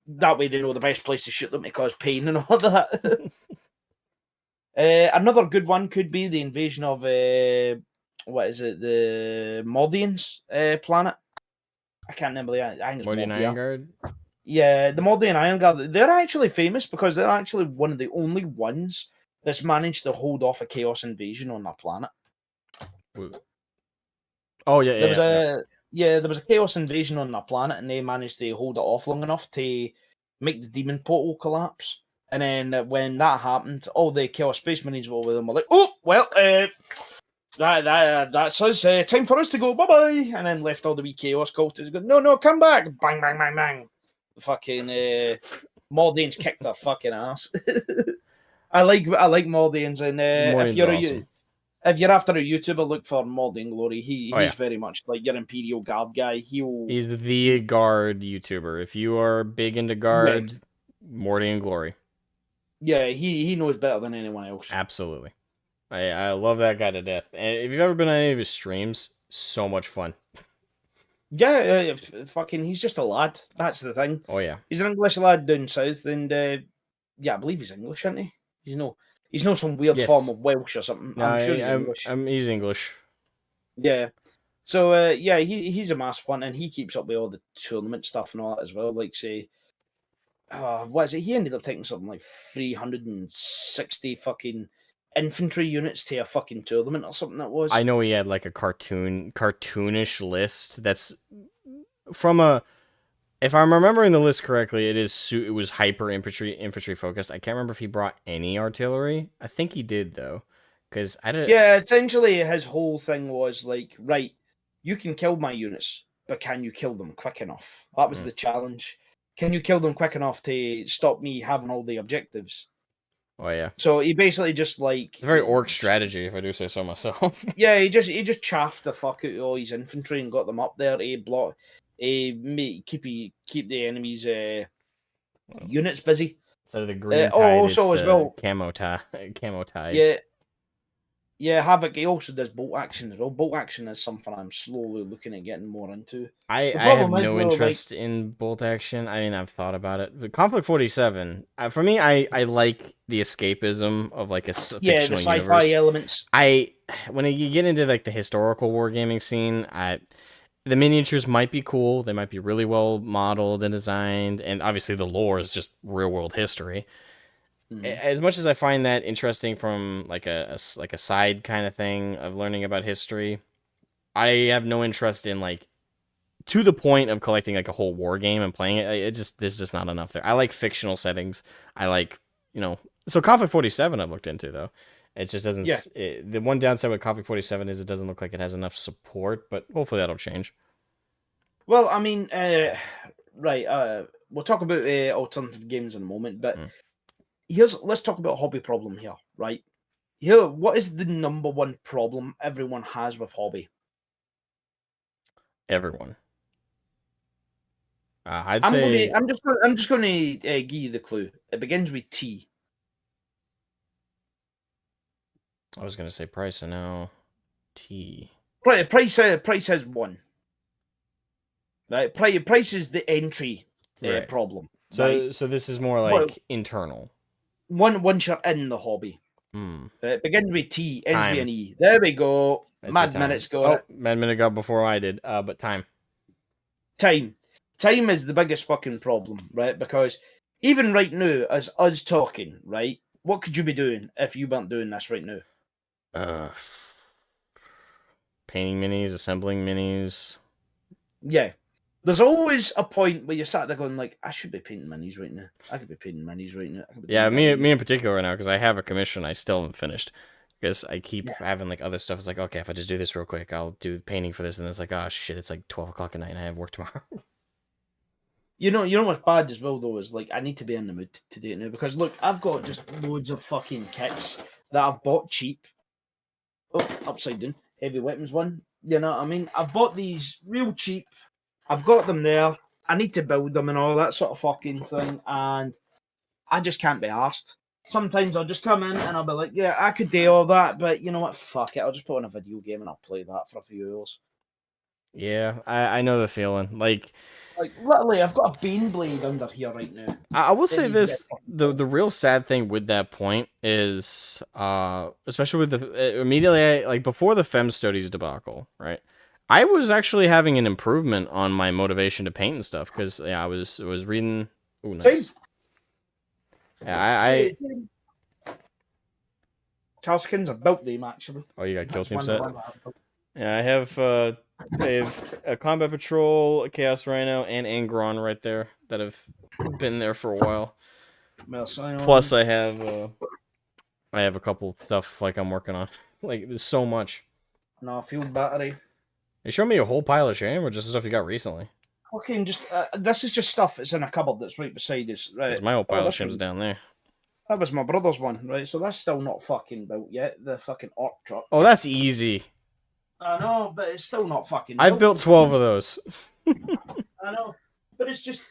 Speaker 2: That way they know the best place to shoot them to cause pain and all that. Another good one could be the invasion of what is it, the Maldians planet. I can't remember the. I think it's
Speaker 1: Morty and
Speaker 2: Maldia.
Speaker 1: Iron Guard.
Speaker 2: Yeah, the Maldian Iron Guard. They're actually famous because they're actually one of the only ones that's managed to hold off a chaos invasion on that planet.
Speaker 1: Oh yeah,
Speaker 2: There was there was a chaos invasion on that planet, and they managed to hold it off long enough to make the demon portal collapse. And then when that happened, all the chaos space marines were over them were like, "Oh well, that's us. Time for us to go. Bye bye." And then left all the wee chaos cultists. Go, no, come back! Bang, bang, bang, bang. The fucking Maldians kicked their fucking ass. I like Maldians, and
Speaker 1: Morty's
Speaker 2: if you're after a YouTuber, look for Maldian Glory. He's
Speaker 1: Oh, yeah.
Speaker 2: very much like your Imperial Guard guy.
Speaker 1: He's the guard YouTuber. If you are big into guard, Morty and Glory.
Speaker 2: Yeah, he knows better than anyone else.
Speaker 1: Absolutely. I love that guy to death. And if you've ever been on any of his streams, so much fun.
Speaker 2: Yeah, fucking, he's just a lad. That's the thing.
Speaker 1: Oh yeah.
Speaker 2: He's an English lad down south, and yeah, I believe he's English, isn't he? He's no some weird form of Welsh or something.
Speaker 1: No,
Speaker 2: I'm sure he's English.
Speaker 1: He's English.
Speaker 2: Yeah. So yeah, he's a mass fun, and he keeps up with all the tournament stuff and all that as well. Like, say, what is it? He ended up taking something like 360 fucking infantry units to a fucking tournament or something. That was.
Speaker 1: I know he had like a cartoonish list. That's from a. If I'm remembering the list correctly, it was hyper infantry focused. I can't remember if he brought any artillery. I think he did though, because I did.
Speaker 2: Yeah, essentially his whole thing was like, right, you can kill my units, but can you kill them quick enough? That was the challenge. Can you kill them quick enough to stop me having all the objectives?
Speaker 1: Oh yeah.
Speaker 2: So he basically just like,
Speaker 1: it's a very orc strategy, if I do say so myself.
Speaker 2: Yeah, he just chaffed the fuck out of all his infantry and got them up there to block, keep the enemy's units busy.
Speaker 1: Instead of the green tide,
Speaker 2: also
Speaker 1: it's
Speaker 2: as well,
Speaker 1: camo tide.
Speaker 2: Yeah, Havoc, he also does bolt action as well. Bolt action is something I'm slowly looking at getting more into.
Speaker 1: I have no interest in bolt action. I mean, I've thought about it. But Conflict 47, for me, I like the escapism of like a fictional
Speaker 2: the sci-fi
Speaker 1: universe.
Speaker 2: elements.
Speaker 1: When you get into like the historical wargaming scene, the miniatures might be cool. They might be really well modeled and designed, and obviously the lore is just real world history. As much as I find that interesting from like a side kind of thing of learning about history, I have no interest in like to the point of collecting like a whole war game and playing it. There's just not enough there. I like fictional settings. I like, so Conflict 47 I've looked into though. It just doesn't. Yeah. The one downside with Conflict 47 is it doesn't look like it has enough support, but hopefully that'll change.
Speaker 2: Well, I mean, right. We'll talk about alternative games in a moment, but let's talk about a hobby problem here, right? Here, what is the number one problem everyone has with hobby?
Speaker 1: Everyone. I'm
Speaker 2: just going to give you the clue. It begins with T.
Speaker 1: I was going to say price, and now T.
Speaker 2: Price is one. Right, price is the entry problem.
Speaker 1: So,
Speaker 2: right?
Speaker 1: So this is more like internal.
Speaker 2: Once you're in the hobby. It begins with T, ends with an E. There we go. Mad Minute's got it.
Speaker 1: Mad Minute got before I did, but time.
Speaker 2: Time is the biggest fucking problem, right? Because even right now, as us talking, right, what could you be doing if you weren't doing this right now?
Speaker 1: Painting minis, assembling minis.
Speaker 2: Yeah. There's always a point where you're sat there going like, I should be painting minis right now. I could be painting minis right now. I could be
Speaker 1: Yeah,
Speaker 2: doing that right
Speaker 1: me
Speaker 2: now.
Speaker 1: in particular right now, because I have a commission I still haven't finished. Because I keep
Speaker 2: Yeah.
Speaker 1: having like other stuff. It's like, okay, if I just do this real quick, I'll do painting for this, and then it's like, oh shit, it's like 12 o'clock at night, and I have work tomorrow.
Speaker 2: You know what's bad as well though is like I need to be in the mood to do it now because look, I've got just loads of fucking kits that I've bought cheap. Oh, upside down, heavy weapons one. You know what I mean? I've bought these real cheap. I've got them there. I need to build them and all that sort of fucking thing, and I just can't be asked. Sometimes I'll just come in and I'll be like, yeah, I could do all that, but you know what? Fuck it. I'll just put on a video game and I'll play that for a few hours.
Speaker 1: Yeah, I know the feeling. Like
Speaker 2: Literally, I've got a Bane Blade under here right now.
Speaker 1: I will
Speaker 2: It
Speaker 1: say
Speaker 2: needs to get
Speaker 1: this:
Speaker 2: fucking
Speaker 1: the real sad thing with that point is, especially with the immediately like before the Fem Studies debacle, right? I was actually having an improvement on my motivation to paint and stuff because yeah, I was reading. Ooh, nice.
Speaker 2: Same.
Speaker 1: Yeah, I
Speaker 2: Calskins are built them actually.
Speaker 1: oh, you got kill
Speaker 2: That's
Speaker 1: team
Speaker 2: one of
Speaker 1: set.
Speaker 2: the ones I have built.
Speaker 1: Yeah, I have a combat patrol, a chaos rhino, and Angron right there that have been there for a while. Plus, I have a couple stuff like I'm working on. Like there's so much.
Speaker 2: No, field battery.
Speaker 1: You showed me a whole pile of shame or just stuff you got recently?
Speaker 2: Okay, just this is just stuff that's in a cupboard that's right beside us. Right.
Speaker 1: Because my whole pile of
Speaker 2: this
Speaker 1: shame's
Speaker 2: one,
Speaker 1: down there.
Speaker 2: that was my brother's one, right? So that's still not fucking built yet. The fucking orc truck.
Speaker 1: Oh, that's easy.
Speaker 2: I know, but it's still not fucking
Speaker 1: I've built 12 of those.
Speaker 2: I know, but it's just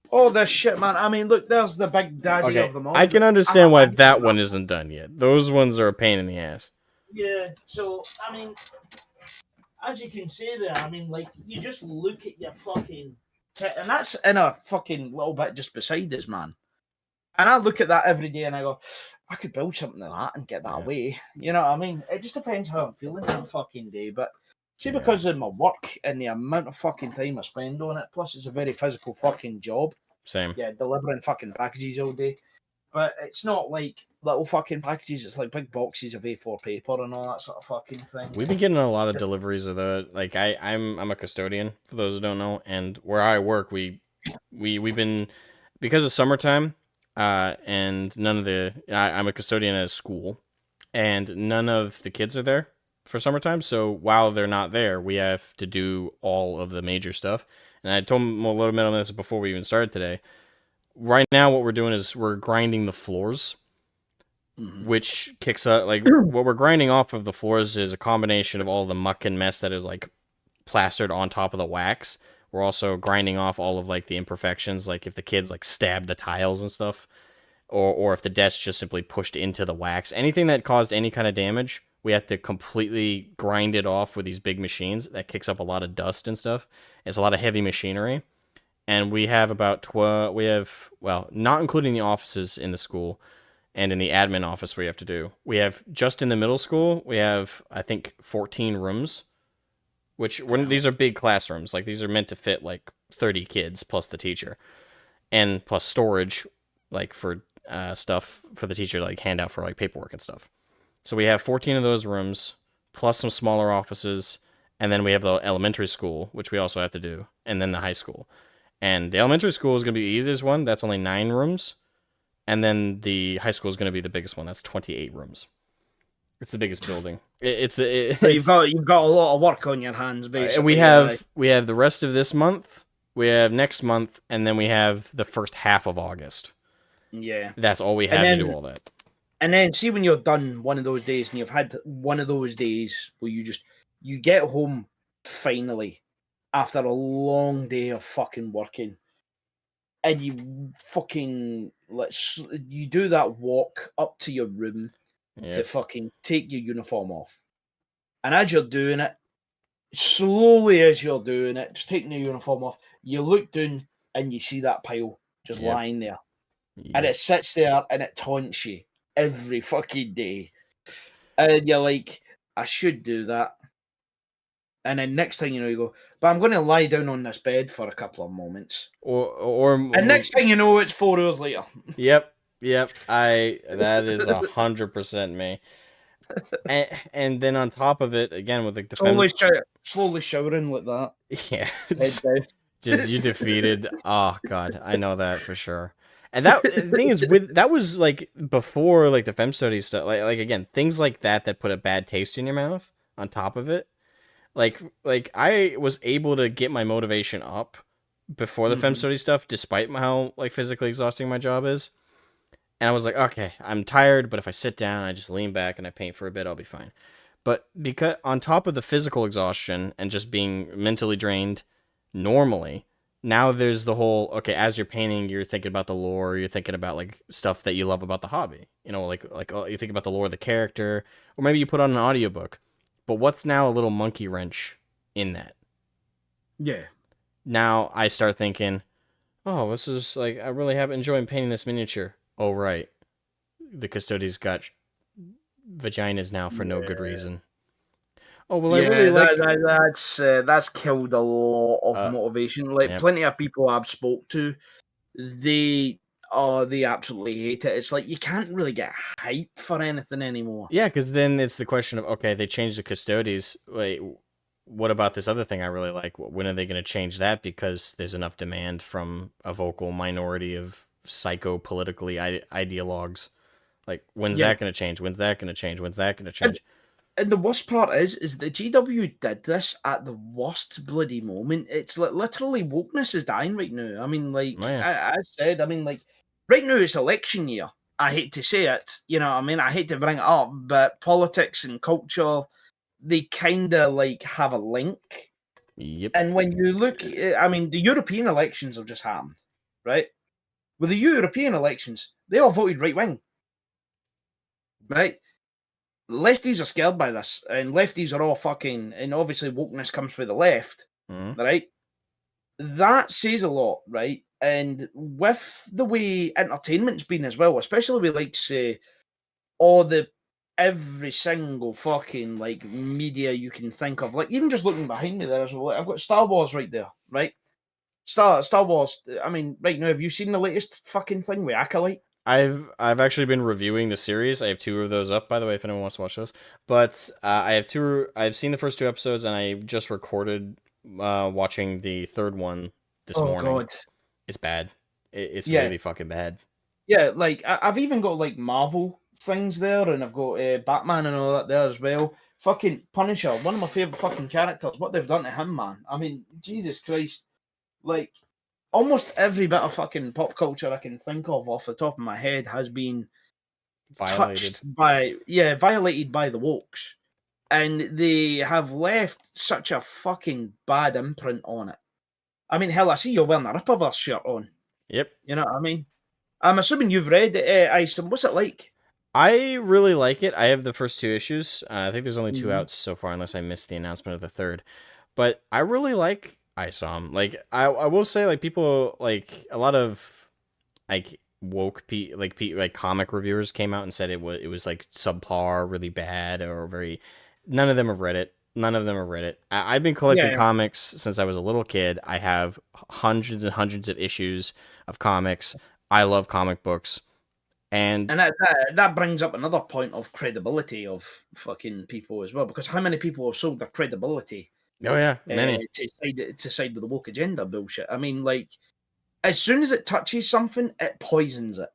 Speaker 2: all this shit, man. I mean, look, there's the big daddy
Speaker 1: Okay,
Speaker 2: of them all.
Speaker 1: I can understand why that one isn't done yet. Those ones are a pain in the ass.
Speaker 2: Yeah, so, I mean, as you can see there, I mean, like, you just look at your fucking kit, and that's in a fucking little bit just beside us, man. And I look at that every day and I go, I could build something like that and get that away. You know what I mean? It just depends how I'm feeling that fucking day. But see, because of my work and the amount of fucking time I spend on it, plus it's a very physical fucking job.
Speaker 1: Same.
Speaker 2: Yeah, delivering fucking packages all day. But it's not like little fucking packages. It's like big boxes of A4 paper and all that sort of fucking thing.
Speaker 1: We've been getting a lot of deliveries of the like I'm a custodian for those who don't know, and where I work we've been because of summertime, and none of the I'm a custodian at a school, and none of the kids are there for summertime. So while they're not there, we have to do all of the major stuff. And I told them a little bit on this before we even started today. Right now, what we're doing is we're grinding the floors. Which kicks up like what we're grinding off of the floors is a combination of all the muck and mess that is like plastered on top of the wax. We're also grinding off all of like the imperfections, like if the kids like stabbed the tiles and stuff, or if the desk just simply pushed into the wax. Anything that caused any kind of damage, we have to completely grind it off with these big machines. That kicks up a lot of dust and stuff. It's a lot of heavy machinery, and we have about 12. We have not including the offices in the school. And in the admin office we have to do. We have, just in the middle school, we have, I think, 14 rooms, which, these are big classrooms. Like, these are meant to fit, like, 30 kids plus the teacher. And plus storage, like, for stuff for the teacher to, like, hand out for, like, paperwork and stuff. So we have 14 of those rooms, plus some smaller offices, and then we have the elementary school, which we also have to do, and then the high school. And the elementary school is going to be the easiest one. That's only 9 rooms. And then the high school is going to be the biggest one. That's 28 rooms. It's the biggest building.
Speaker 2: So you've got a lot of work on your hands, basically.
Speaker 1: We have the rest of this month. We have next month, and then we have the first half of August.
Speaker 2: Yeah,
Speaker 1: that's all we have to do all that.
Speaker 2: And then see when you're done one of those days, and you've had one of those days where you get home finally after a long day of fucking working. And you fucking you do that walk up to your room to fucking take your uniform off. And as you're doing it, slowly as you're doing it, just taking the uniform off, you look down and you see that pile just lying there. And it sits there and it taunts you every fucking day. And you're like, I should do that. And then next thing you know, you go, but I'm going to lie down on this bed for a couple of moments. And next thing you know, it's 4 hours later.
Speaker 1: Yep. That is 100% me. And then on top of it, again with like the
Speaker 2: Slowly showering like that.
Speaker 1: yeah,
Speaker 2: Head
Speaker 1: it's
Speaker 2: down.
Speaker 1: just you defeated. Oh god, I know that for sure. And that the thing is with that was like before like the fem study stuff. Like again, things like that put a bad taste in your mouth. On top of it, like I was able to get my motivation up before the fem
Speaker 2: Mhm.
Speaker 1: study stuff, despite how like physically exhausting my job is. And I was like, okay, I'm tired, but if I sit down, I just lean back and I paint for a bit, I'll be fine. But because on top of the physical exhaustion and just being mentally drained normally, now there's the whole okay, as you're painting, you're thinking about the lore, you're thinking about like stuff that you love about the hobby. You know, like oh, you think about the lore of the character, or maybe you put on an audiobook. But what's now a little monkey wrench in that?
Speaker 2: Yeah.
Speaker 1: Now I start thinking, oh, this is like I really have enjoying painting this miniature. Oh right, the custodian's got vaginas now for no good
Speaker 2: Yeah.
Speaker 1: reason. Oh well, I really
Speaker 2: Yeah,
Speaker 1: like.
Speaker 2: that's killed a lot of
Speaker 1: Uh,
Speaker 2: motivation. Like
Speaker 1: yeah,
Speaker 2: plenty of people I've spoke to, they they absolutely hate it. It's like you can't really get hype for anything anymore.
Speaker 1: yeah, because then it's the question of okay, they changed the custodies. Wait, what about this other thing I really like? When are they going to change that? Because there's enough demand from a vocal minority of psycho politically ideologues. Like, when's
Speaker 2: Yeah.
Speaker 1: that going to change? When's that going to change? When's that going to
Speaker 2: And
Speaker 1: change?
Speaker 2: and the worst part is the GW did this at the worst bloody moment. It's like literally wokeness is dying right now. I mean, like
Speaker 1: Oh yeah,
Speaker 2: I said, I mean, like right now it's election year. I hate to say it, you know. I mean, I hate to bring it up, but politics and culture, they kind of like have a link.
Speaker 1: yep.
Speaker 2: And when you look, I mean, the European elections have just happened, right? With the European elections, they all voted right wing, right? Lefties are scared by this, and lefties are all fucking, and obviously wokeness comes from the left,
Speaker 1: Mm-hmm.
Speaker 2: right? That says a lot, right? And with the way entertainment's been as well, especially with like say all the every single fucking like media you can think of, like even just looking behind me there as well, like, I've got Star Wars right there, right? Star Wars. I mean, right now, have you seen the latest fucking thing with Acolyte?
Speaker 1: I've actually been reviewing the series. I have two of those up, by the way, if anyone wants to watch those. But I have two. I've seen the first two episodes, and I just recorded watching the third one this
Speaker 2: Oh
Speaker 1: morning.
Speaker 2: god,
Speaker 1: It's bad. It's
Speaker 2: yeah,
Speaker 1: really fucking bad.
Speaker 2: yeah. Like I've even got like Marvel things there, and I've got Batman and all that there as well. Fucking Punisher, one of my favorite fucking characters. What they've done to him, man. I mean, Jesus Christ. Like almost every bit of fucking pop culture I can think of off the top of my head has been
Speaker 1: Violated.
Speaker 2: touched by violated by the wokes, and they have left such a fucking bad imprint on it. I mean, hell, I see you're wearing a Ripperverse shirt on.
Speaker 1: Yep.
Speaker 2: You know what I mean? I'm assuming you've read Ice. What's it like?
Speaker 1: I really like it. I have the first two issues. I think there's only two
Speaker 2: Mhm.
Speaker 1: out so far, unless I missed the announcement of the third. But I really like ISOM. Like I will say, like people like a lot of like like comic reviewers came out and said it was like subpar, really bad, or very. None of them have read it. None of them have read it. I've been collecting
Speaker 2: Yeah,
Speaker 1: comics since I was a little kid. I have hundreds and hundreds of issues of comics. I love comic books, and
Speaker 2: and that brings up another point of credibility of fucking people as well, because how many people have sold their credibility
Speaker 1: oh yeah, many.
Speaker 2: to side with the woke agenda bullshit? I mean, like as soon as it touches something, it poisons it.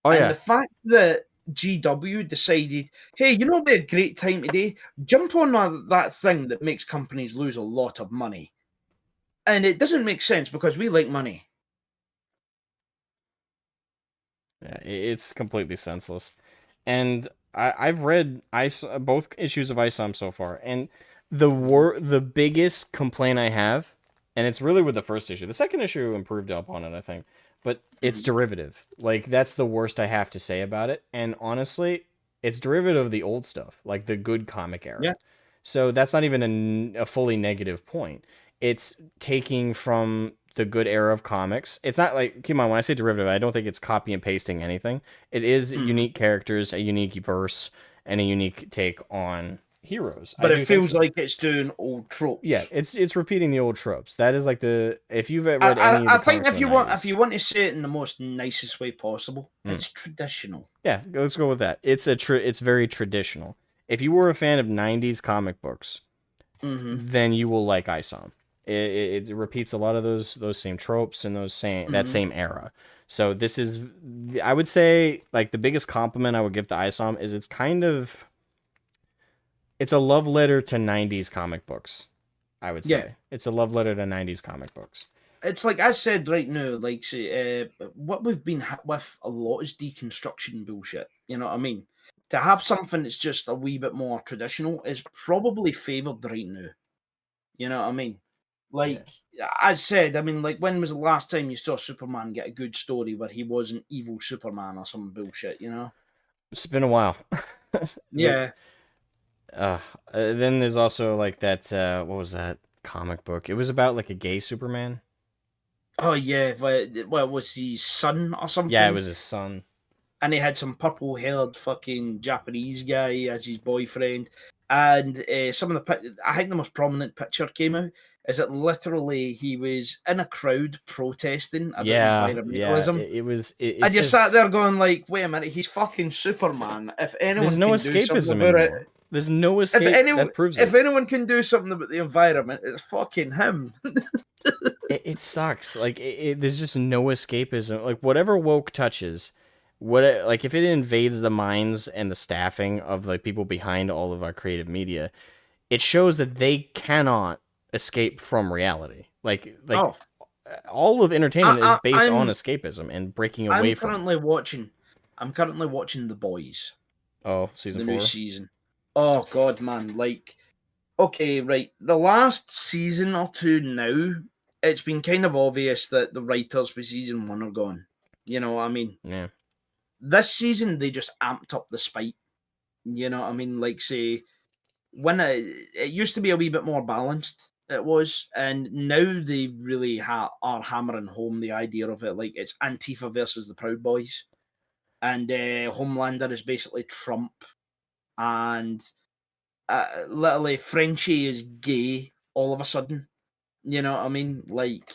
Speaker 1: Oh
Speaker 2: And the
Speaker 1: yeah,
Speaker 2: fact that GW decided, hey, you know, it'd be a great time today, jump on that thing that makes companies lose a lot of money. And it doesn't make sense because we like money.
Speaker 1: yeah, it's completely senseless. And I've read both issues of ISOM so far, and the biggest complaint I have, and it's really with the first issue. The second issue improved upon it, I think, but it's
Speaker 2: Mhm.
Speaker 1: derivative. Like that's the worst I have to say about it. And honestly, it's derivative of the old stuff, like the good comic
Speaker 2: Yeah.
Speaker 1: era. So that's not even a fully negative point. It's taking from the good era of comics. It's not like, keep in mind, when I say derivative, I don't think it's copy and pasting anything. It is
Speaker 2: Mhm.
Speaker 1: unique characters, a unique verse, and a unique take on heroes. I
Speaker 2: But it
Speaker 1: do think
Speaker 2: feels
Speaker 1: so.
Speaker 2: like it's doing old
Speaker 1: Yeah,
Speaker 2: tropes.
Speaker 1: it's repeating the old tropes. That is like the if you've
Speaker 2: I,
Speaker 1: read any of
Speaker 2: I,
Speaker 1: the
Speaker 2: I think
Speaker 1: comics
Speaker 2: if
Speaker 1: from
Speaker 2: you
Speaker 1: the
Speaker 2: want if
Speaker 1: 90s.
Speaker 2: you want to say it in the most nicest way possible,
Speaker 1: Hmm.
Speaker 2: it's traditional.
Speaker 1: Yeah, let's go with that. It's very traditional. if you were a fan of 90s comic books,
Speaker 2: Mm-hmm.
Speaker 1: then you will like ISOM. It repeats a lot of those same tropes and that
Speaker 2: Mm-hmm.
Speaker 1: same era. So this is, I would say, like the biggest compliment I would give to ISOM is it's a love letter to 90s comic books. I would
Speaker 2: Yeah.
Speaker 1: say it's a love letter to 90s comic books.
Speaker 2: It's like I said right now, like say, what we've been hit with a lot is deconstruction bullshit. You know what I mean? To have something that's just a wee bit more traditional is probably favoured right now. You know what I mean?
Speaker 1: Yeah.
Speaker 2: Like I said, I mean, like when was the last time you saw Superman get a good story where he wasn't evil Superman or some bullshit? You know?
Speaker 1: It's been a while. Like,
Speaker 2: Yeah.
Speaker 1: then there's also like that. What was that comic book? It was about like a gay Superman.
Speaker 2: Oh yeah. Well, was his son or
Speaker 1: Yeah, it
Speaker 2: something?
Speaker 1: was his son.
Speaker 2: And he had some purple-haired fucking Japanese guy as his boyfriend. And some of I think the most prominent picture came out is that literally he was in a crowd protesting about
Speaker 1: Yeah.
Speaker 2: environmentalism, and
Speaker 1: It's
Speaker 2: you sat
Speaker 1: just
Speaker 2: there going like, "Wait a minute, he's fucking Superman. If
Speaker 1: there's
Speaker 2: anyone
Speaker 1: no
Speaker 2: can do something
Speaker 1: escapism
Speaker 2: about it,
Speaker 1: anymore. There's no
Speaker 2: if
Speaker 1: escape
Speaker 2: anyone,
Speaker 1: that proves
Speaker 2: if
Speaker 1: it.
Speaker 2: anyone can do something about the environment, it's fucking him."
Speaker 1: It sucks. Like there's just no escapism. Like whatever woke touches, like if it invades the minds and the staffing of like people behind all of our creative media, it shows that they cannot escape from reality. Like
Speaker 2: Oh,
Speaker 1: all of entertainment is
Speaker 2: I,
Speaker 1: based on
Speaker 2: I'm
Speaker 1: escapism and breaking away
Speaker 2: I'm
Speaker 1: from it.
Speaker 2: currently watching. I'm currently watching The Boys,
Speaker 1: Oh, season
Speaker 2: the new
Speaker 1: 4.
Speaker 2: season. Oh god, man! Like, okay, right. The last season or two now, it's been kind of obvious that the writers for season one are gone. You know what I mean?
Speaker 1: Yeah.
Speaker 2: This season they just amped up the spite. You know what I mean? Like, say when it used to be a wee bit more balanced. It was, and now they really are hammering home the idea of it. Like it's Antifa versus the Proud Boys, and Homelander is basically Trump, and literally Frenchie is gay all of a sudden. You know what I mean? Like,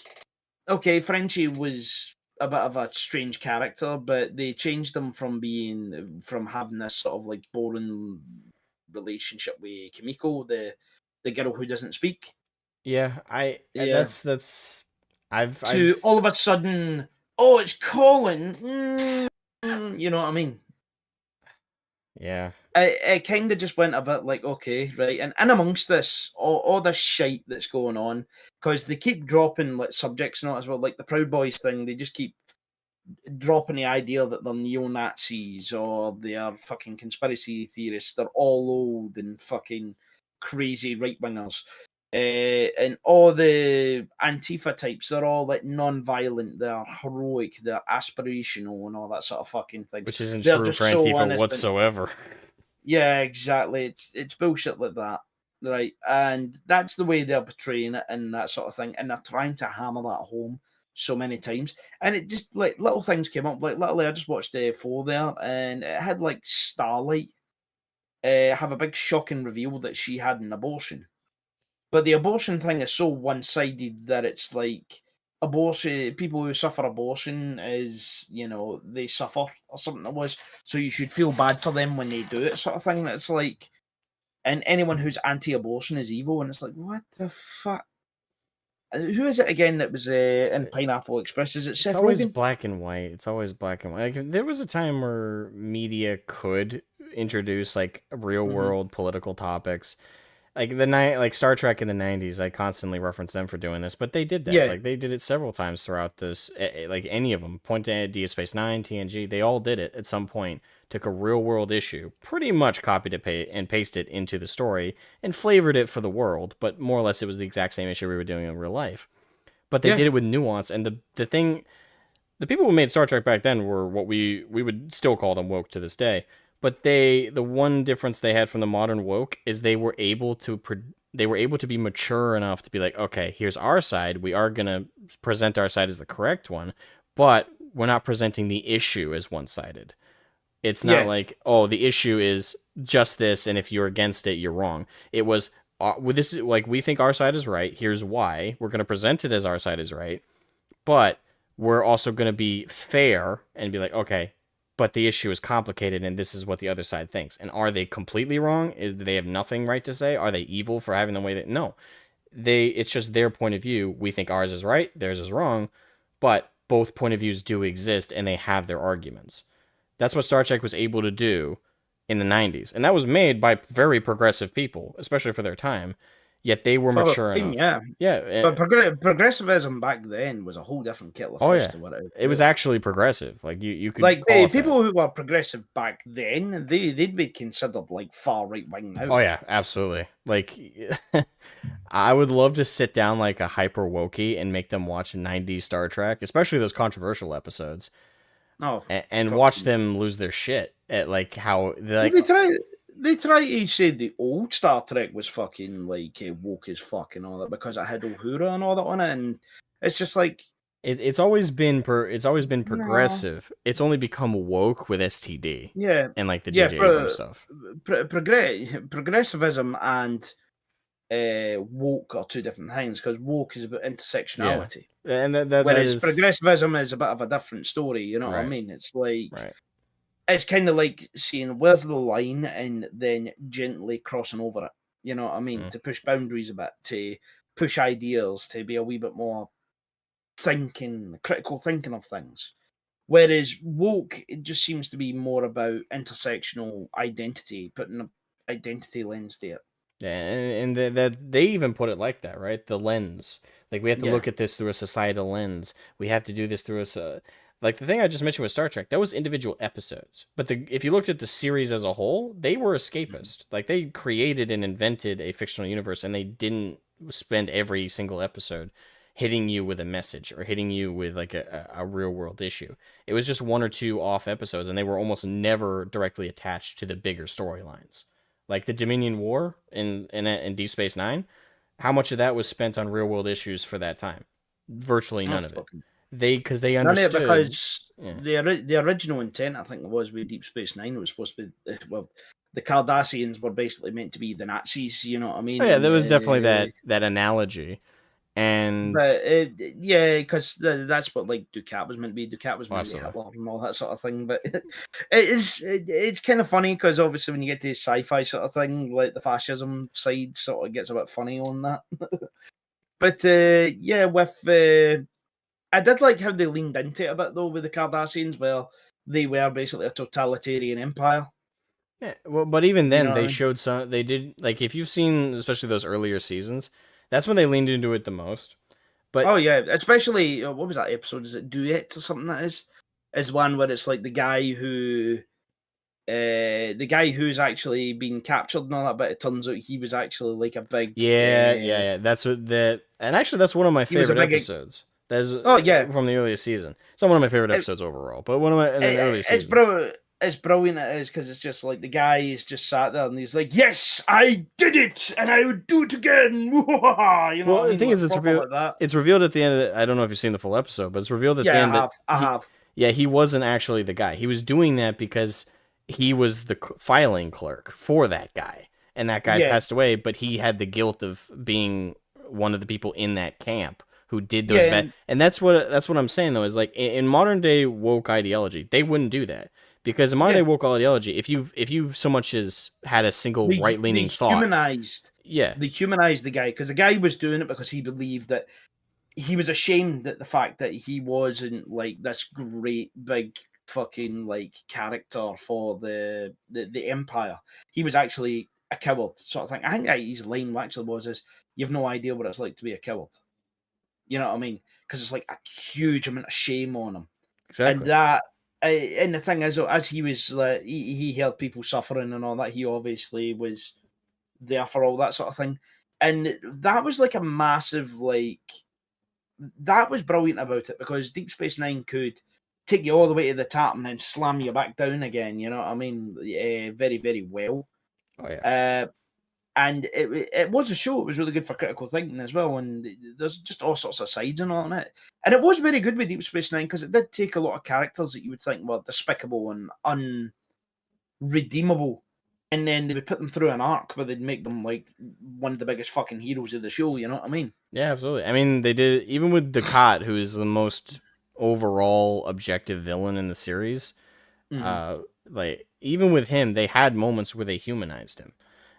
Speaker 2: okay, Frenchie was a bit of a strange character, but they changed him from having this sort of like boring relationship with Kimiko, the girl who doesn't speak.
Speaker 1: Yeah,
Speaker 2: Yeah.
Speaker 1: I've
Speaker 2: To all of a sudden, oh, it's Colin. You know what I mean?
Speaker 1: yeah.
Speaker 2: It kind of just went a bit like, okay, right, and amongst this, all this shite that's going on, because they keep dropping like subjects and all as well, like the Proud Boys thing, they just keep dropping the idea that they're neo Nazis or they are fucking conspiracy theorists. They're all old and fucking crazy right wingers. And all the Antifa types, they're all like non-violent, they're heroic, they're aspirational, and all that sort of fucking things.
Speaker 1: Which isn't
Speaker 2: They're
Speaker 1: true
Speaker 2: just
Speaker 1: for
Speaker 2: so
Speaker 1: Antifa
Speaker 2: innocent.
Speaker 1: whatsoever.
Speaker 2: Yeah, exactly. It's bullshit like that, right? And that's the way they're portraying it and that sort of thing. And they're trying to hammer that home so many times. And it just like little things came up. Like literally, I just watched Four there, and it had like Starlight have a big shocking reveal that she had an abortion. But the abortion thing is so one sided that it's like abortion people who suffer abortion is, you know, they suffer or something it was. So you should feel bad for them when they do it, sort of thing. It's like and anyone who's anti abortion is evil, and it's like, what the fuck? Who is it again that was in Pineapple Express? Is it
Speaker 1: It's
Speaker 2: Seth
Speaker 1: always
Speaker 2: Rogen?
Speaker 1: black and white. It's always black and white. Like there was a time where media could introduce like real
Speaker 2: Hmm.
Speaker 1: world political topics. Like the night like Star Trek in the 90s, I constantly reference them for doing this, but they did that.
Speaker 2: Yeah,
Speaker 1: Like they did it several times throughout this like any of them. Point to Deep Space 9, TNG, they all did it at some point. Took a real world issue, pretty much copied it and pasted it into the story and flavored it for the world, but more or less it was the exact same issue we were doing in real life. But they
Speaker 2: yeah,
Speaker 1: did it with nuance, and the people who made Star Trek back then were what we would still call them woke to this day. But the one difference they had from the modern woke is they were able to be mature enough to be like, okay, here's our side. We are gonna present our side as the correct one, but we're not presenting the issue as one sided. It's not
Speaker 2: yeah,
Speaker 1: like, oh, the issue is just this, and if you're against it, you're wrong. It was with this like we think our side is right. Here's why. We're gonna present it as our side is right, but we're also going to be fair and be like, okay, but the issue is complicated, and this is what the other side thinks. And are they completely wrong? Do they have nothing right to say? Are they evil for having the way that? No, it's just their point of view. We think ours is right, theirs is wrong, but both point of views do exist, and they have their arguments. That's what Star Trek was able to do in the 90s. And that was made by very progressive people, especially for their time. Yet they were
Speaker 2: For the
Speaker 1: mature
Speaker 2: time,
Speaker 1: enough.
Speaker 2: yeah.
Speaker 1: Yeah.
Speaker 2: But progressivism back then was a whole different kettle of
Speaker 1: Oh,
Speaker 2: fish
Speaker 1: yeah.
Speaker 2: to what it is.
Speaker 1: It was actually progressive. Like, you could
Speaker 2: Like,
Speaker 1: call it
Speaker 2: people
Speaker 1: that.
Speaker 2: who were progressive back then, they'd be considered like far right wing now.
Speaker 1: Oh, yeah, absolutely. Like, I would love to sit down like a hyper wokey and make them watch 90s Star Trek, especially those controversial episodes,
Speaker 2: Oh,
Speaker 1: and watch them lose their shit at like how
Speaker 2: well,
Speaker 1: like
Speaker 2: they try to say the old Star Trek was fucking like woke as fuck and all that because it had Uhura and all that on it, and it's just like
Speaker 1: it's always been
Speaker 2: no,
Speaker 1: progressive. It's only become woke with STD
Speaker 2: yeah,
Speaker 1: and like the
Speaker 2: yeah,
Speaker 1: J.J. Abrams stuff.
Speaker 2: progressivism and woke are two different things because woke is about
Speaker 1: Yeah,
Speaker 2: intersectionality,
Speaker 1: and that
Speaker 2: whereas
Speaker 1: is
Speaker 2: progressivism is a bit of a different story. You know what I
Speaker 1: right,
Speaker 2: mean? It's like
Speaker 1: right.
Speaker 2: it's kind of like seeing where's the line and then gently crossing over it. You know what I mean?
Speaker 1: Mm.
Speaker 2: To push boundaries a bit, to push ideas, to be a wee bit more critical thinking of things. Whereas woke, it just seems to be more about intersectional identity, putting an identity lens to it.
Speaker 1: Yeah, and that they even put it like that, right? The lens. Like we have to
Speaker 2: Yeah.
Speaker 1: look at this through a societal lens. We have to do this through like the thing I just mentioned with Star Trek. That was individual episodes, but if you looked at the series as a whole, they were
Speaker 2: Mhm.
Speaker 1: escapist. Like they created and invented a fictional universe, and they didn't spend every single episode hitting you with a message or hitting you with like a real world issue. It was just one or two off episodes, and they were almost never directly attached to the bigger storylines. Like the Dominion War in Deep Space Nine, how much of that was spent on real world issues for that time? Virtually
Speaker 2: Oh,
Speaker 1: none of it.
Speaker 2: fucking
Speaker 1: Because they
Speaker 2: none of it
Speaker 1: understood.
Speaker 2: because
Speaker 1: Yeah.
Speaker 2: the original intent, I think, was with Deep Space Nine was supposed to be well, the Cardassians were basically meant to be the Nazis. You know what I
Speaker 1: Oh
Speaker 2: mean?
Speaker 1: yeah,
Speaker 2: And
Speaker 1: there was definitely that analogy, and
Speaker 2: but yeah, because that's what like Ducat was meant to be. Ducat was
Speaker 1: oh,
Speaker 2: meant to be
Speaker 1: absolutely.
Speaker 2: Hitler and all that sort of thing. But it's kind of funny because obviously when you get to sci-fi sort of thing, like the fascism side sort of gets a bit funny on that. But yeah, with I did like how they leaned into it a bit though with the Cardassians, where they were basically a totalitarian empire.
Speaker 1: Yeah, well, but even
Speaker 2: You
Speaker 1: then,
Speaker 2: know what
Speaker 1: they
Speaker 2: I mean?
Speaker 1: showed some. They did like if you've seen, especially those earlier seasons, that's when they leaned into it the most.
Speaker 2: Oh
Speaker 1: But
Speaker 2: yeah, especially what was that episode? Is it Duet or something? That is one where it's like the guy who's actually been captured and all that, but it turns out he was actually like a big
Speaker 1: yeah, that's what that. And actually, that's one of my
Speaker 2: he was a
Speaker 1: favorite
Speaker 2: big
Speaker 1: episodes. That's
Speaker 2: oh yeah.
Speaker 1: from the earliest season. It's not one of my favorite
Speaker 2: It,
Speaker 1: episodes overall, but one of my in the earlier
Speaker 2: it's
Speaker 1: seasons.
Speaker 2: bro it's brilliant it is because it's just like the guy is just sat there and he's like, yes, I did it and I would do it again. You know what
Speaker 1: Well,
Speaker 2: I
Speaker 1: the
Speaker 2: mean?
Speaker 1: thing
Speaker 2: Like
Speaker 1: is,
Speaker 2: proper like that.
Speaker 1: it's revealed at the end. I don't know if you've seen the full episode, but it's revealed at the
Speaker 2: Yeah,
Speaker 1: end that
Speaker 2: I have.
Speaker 1: he wasn't actually the guy. He was doing that because he was the filing clerk for that guy, and that guy
Speaker 2: Yeah.
Speaker 1: passed away. But he had the guilt of being one of the people in that camp who did
Speaker 2: Yeah,
Speaker 1: those bad. And that's what I'm saying though is like in modern day woke ideology, they wouldn't do that because in modern day
Speaker 2: yeah.
Speaker 1: woke ideology, if you so much as had a single right
Speaker 2: They
Speaker 1: leaning thought,
Speaker 2: humanized
Speaker 1: yeah,
Speaker 2: the guy because the guy was doing it because he believed that he was ashamed at the fact that he wasn't like this great big fucking like character for the empire. He was actually a coward sort of thing. I think his line actually was is you've no idea what it's like to be a coward. You know what I mean? Because it's like a huge amount of shame on him. And
Speaker 1: exactly.
Speaker 2: that and the thing is, as he was he heard people suffering and all that, he obviously was there for all that sort of thing. And that was like a massive like that was brilliant about it because Deep Space Nine could take you all the way to the top and then slam you back down again. You know what I mean? Very, very well.
Speaker 1: Oh yeah.
Speaker 2: Uh, and it was a show. It was really good for critical thinking as well. And there's just all sorts of sides and all in it. And it was very good with Deep Space Nine because it did take a lot of characters that you would think were despicable and unredeemable. And then they would put them through an arc where they'd make them like one of the biggest fucking heroes of the show. You know what I mean?
Speaker 1: Yeah, absolutely. I mean, they did even with Ducat, who is the most overall objective villain in the series.
Speaker 2: Mhm.
Speaker 1: Like even with him, they had moments where they humanized him,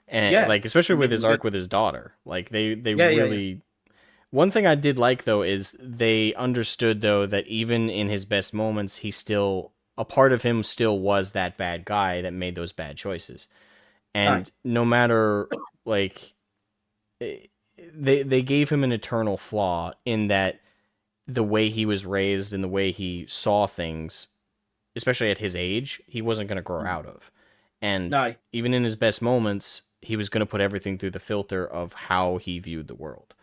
Speaker 1: and
Speaker 2: Yeah,
Speaker 1: like especially with
Speaker 2: made
Speaker 1: his
Speaker 2: them good.
Speaker 1: arc with his daughter. Like they
Speaker 2: Yeah, yeah, yeah.
Speaker 1: really. One thing I did like though is they understood though that even in his best moments, he still a part of him still was that bad guy that made those bad choices.
Speaker 2: Aye.
Speaker 1: And no matter like eh, they gave him an eternal flaw in that the way he was raised and the way he saw things, especially at his age, he wasn't going to grow
Speaker 2: Mm.
Speaker 1: out of. And
Speaker 2: Aye.
Speaker 1: even in his best moments, he was going to put everything through the filter of how he viewed the world.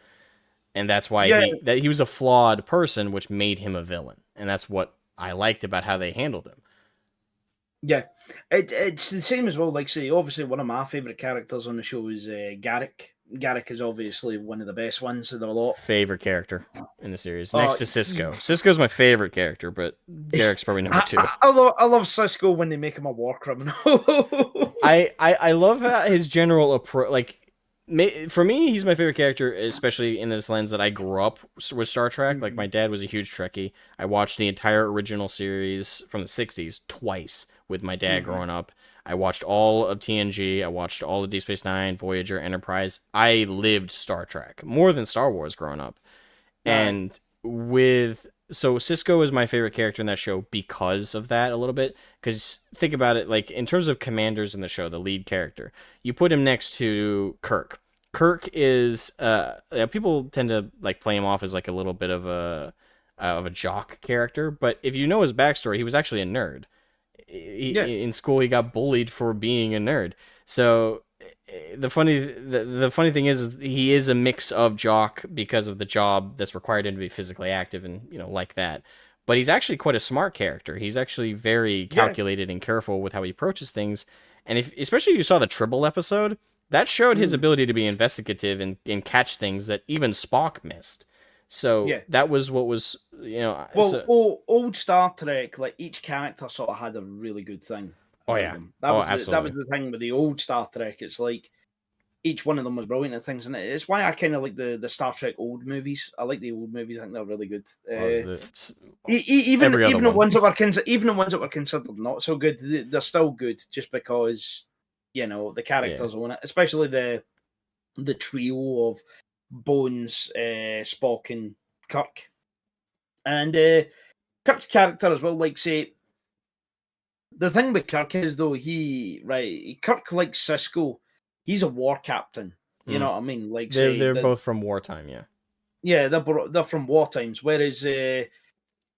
Speaker 1: And that's why
Speaker 2: Yeah,
Speaker 1: he was a flawed person, which made him a villain. And that's what I liked about how they handled him.
Speaker 2: yeah. It's the same as well. Like, say, obviously, one of my favorite characters on the show is Garrick. Garrick is obviously one of the best ones of the lot.
Speaker 1: Favorite character in the series, next
Speaker 2: Uh,
Speaker 1: to Cisco. Cisco's my favorite character, but Garrick's probably number two.
Speaker 2: I love Cisco when they make him a war criminal.
Speaker 1: I love his general approach. Like, for me, he's my favorite character, especially in this lens that I grew up with Star Trek. Like, my dad was a huge Trekkie. I watched the entire original series from the 60s twice with my dad
Speaker 2: Mhm.
Speaker 1: growing up. I watched all of TNG. I watched all of Deep Space Nine, Voyager, Enterprise. I lived Star Trek more than Star Wars growing up.
Speaker 2: Aye.
Speaker 1: And with so Cisco is my favorite character in that show because of that a little bit. Because think about it, like in terms of commanders in the show, the lead character, you put him next to Kirk. Kirk is people tend to like play him off as like a little bit of a jock character, but if you know his backstory, he was actually a nerd.
Speaker 2: Yeah.
Speaker 1: In school, he got bullied for being a nerd. So the funny thing is he is a mix of jock because of the job that's required him to be physically active and like that, but he's actually quite a smart character. He's actually very
Speaker 2: Yeah.
Speaker 1: calculated and careful with how he approaches things. And if especially if you saw the Tribble episode, that showed his
Speaker 2: Mm.
Speaker 1: ability to be investigative and catch things that even Spock missed. So
Speaker 2: Yeah.
Speaker 1: that was what was
Speaker 2: Well,
Speaker 1: so,
Speaker 2: old Star Trek, like each character sort of had a really good thing
Speaker 1: oh
Speaker 2: about
Speaker 1: yeah,
Speaker 2: them.
Speaker 1: oh
Speaker 2: That was
Speaker 1: absolutely.
Speaker 2: the thing with the old Star Trek. It's like each one of them was brilliant at things, and it's why I kind of like the Star Trek old movies. I like the old movies. I think they're really good. Even
Speaker 1: Every other
Speaker 2: even the
Speaker 1: one.
Speaker 2: ones that were even the ones that were considered not so good, they're still good just because the
Speaker 1: Yeah.
Speaker 2: characters on it, especially the trio of Bones, Spock, and Kirk, and Kirk's character as well. Like, say, the thing with Kirk is though Kirk, like Cisco, he's a war captain. You
Speaker 1: Mm.
Speaker 2: know what I mean? Like, say
Speaker 1: They're
Speaker 2: that,
Speaker 1: both from wartime, yeah.
Speaker 2: yeah, they're from war times, whereas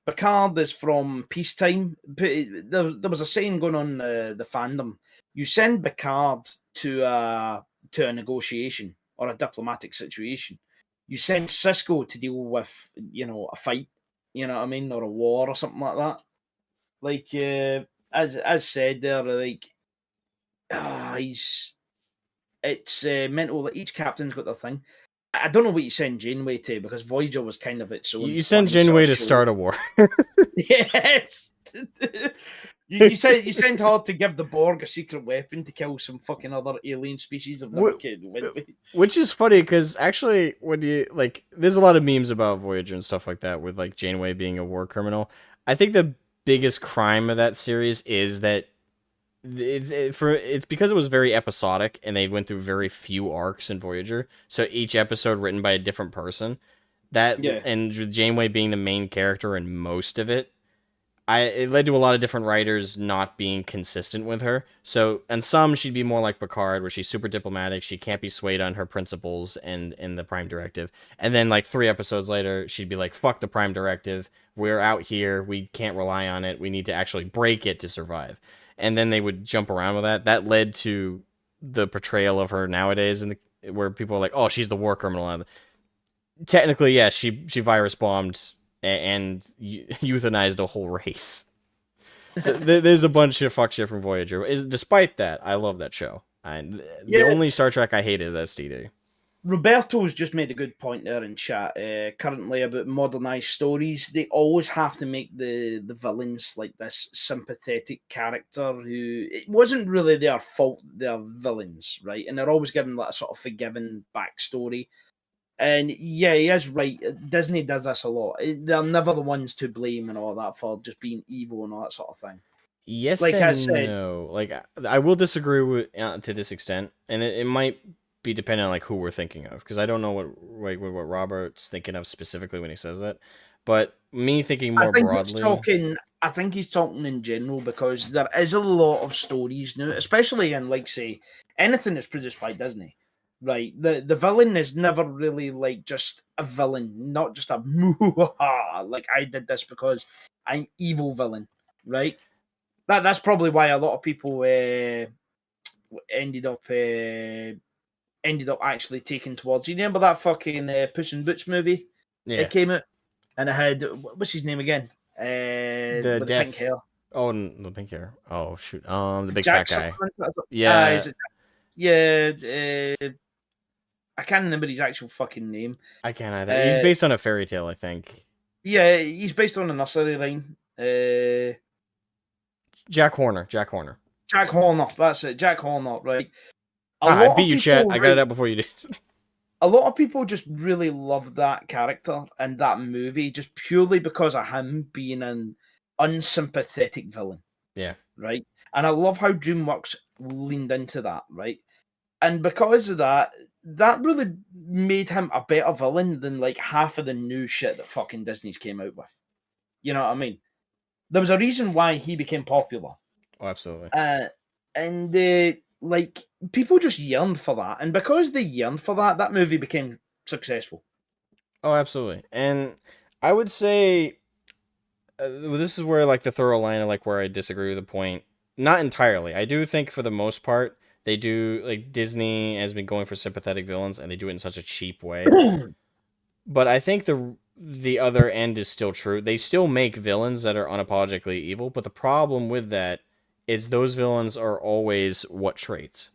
Speaker 2: Picard is from peacetime. There was a saying going on the fandom: you send Picard to a negotiation or a diplomatic situation. You send Cisco to deal with a fight. You know what I mean, or a war or something like that. Like as said there, like he's it's mental that each captain's got their thing. I don't know what you send Janeway to because Voyager was kind of its own
Speaker 1: You send
Speaker 2: funny sort
Speaker 1: Janeway
Speaker 2: of
Speaker 1: to
Speaker 2: show.
Speaker 1: start a war.
Speaker 2: Yes. You sent her to give the Borg a secret weapon to kill some fucking other alien species I've never
Speaker 1: Wh-
Speaker 2: killed. Went with.
Speaker 1: Which is funny because actually, when you like, there's a lot of memes about Voyager and stuff like that with like Janeway being a war criminal. I think the biggest crime of that series is that it's because it was very episodic and they went through very few arcs in Voyager. So each episode written by a different person. That
Speaker 2: Yeah,
Speaker 1: and Janeway being the main character in most of it, it led to a lot of different writers not being consistent with her. So, and some she'd be more like Picard, where she's super diplomatic. She can't be swayed on her principles and in the Prime Directive. And then, like 3 episodes later, she'd be like, "Fuck the Prime Directive. We're out here. We can't rely on it. We need to actually break it to survive." And then they would jump around with that. That led to the portrayal of her nowadays, where people are like, "Oh, she's the war criminal." Technically, yeah, she virus bombed and euthanized a whole race. So there's a bunch of fuck shit from Voyager. Despite that, I love that show. And the
Speaker 2: yeah.
Speaker 1: only Star Trek I hate is STD.
Speaker 2: Roberto's just made a good point there in chat. Currently about modernized stories, they always have to make the villains like this sympathetic character who it wasn't really their fault. They're villains, right? And they're always given that sort of forgiving backstory. And yeah, he is right. Disney does this a lot. They're never the ones to blame and all that for just being evil and all that sort of thing.
Speaker 1: Yes
Speaker 2: Like I
Speaker 1: and
Speaker 2: said,
Speaker 1: no. Like I will disagree with to this extent, and it might be dependent on like who we're thinking of, because I don't know what Robert's thinking of specifically when he says that. But me thinking
Speaker 2: I
Speaker 1: more
Speaker 2: think he's
Speaker 1: broadly,
Speaker 2: talking. I think he's talking in general because there is a lot of stories now, especially in like say anything that's produced by Disney. Right, the villain is never really like just a villain, not just a like I did this because I'm evil villain. Right, that's probably why a lot of people ended up actually taking towards. You remember that fucking Puss in Boots movie?
Speaker 1: yeah,
Speaker 2: It came out and it had what's his name again?
Speaker 1: the
Speaker 2: With the pink
Speaker 1: death.
Speaker 2: hair.
Speaker 1: Oh, the pink hair. Oh shoot. The big fat
Speaker 2: Jack
Speaker 1: guy.
Speaker 2: something. Is
Speaker 1: Yeah,
Speaker 2: it? Yeah. I can't remember his actual fucking name.
Speaker 1: I can't either. He's
Speaker 2: Uh,
Speaker 1: based on a fairy tale, I think.
Speaker 2: yeah, he's based on a nursery rhyme.
Speaker 1: Jack Horner. Jack Horner.
Speaker 2: Jack Horner. That's it. Jack Horner. Right. A
Speaker 1: Ah, I
Speaker 2: lot
Speaker 1: beat
Speaker 2: of
Speaker 1: you, chat.
Speaker 2: people.
Speaker 1: I got it out before you did.
Speaker 2: A lot of people just really love that character and that movie just purely because of him being an unsympathetic villain,
Speaker 1: Yeah.
Speaker 2: right? And I love how DreamWorks leaned into that, right? And because of that, that really made him a better villain than like half of the new shit that fucking Disney's came out with. You know what I mean? There was a reason why he became popular.
Speaker 1: Oh, absolutely.
Speaker 2: And like people just yearned for that. And because they yearned for that, that movie became successful.
Speaker 1: Oh, absolutely. And I would say this is where like the thorough line of like where I disagree with the point. Not entirely. I do think for the most part they do, like, Disney has been going for sympathetic villains and they do it in such a cheap way. But I think the other end is still true. They still make villains that are unapologetically evil, but the problem with that is those villains are always what traits?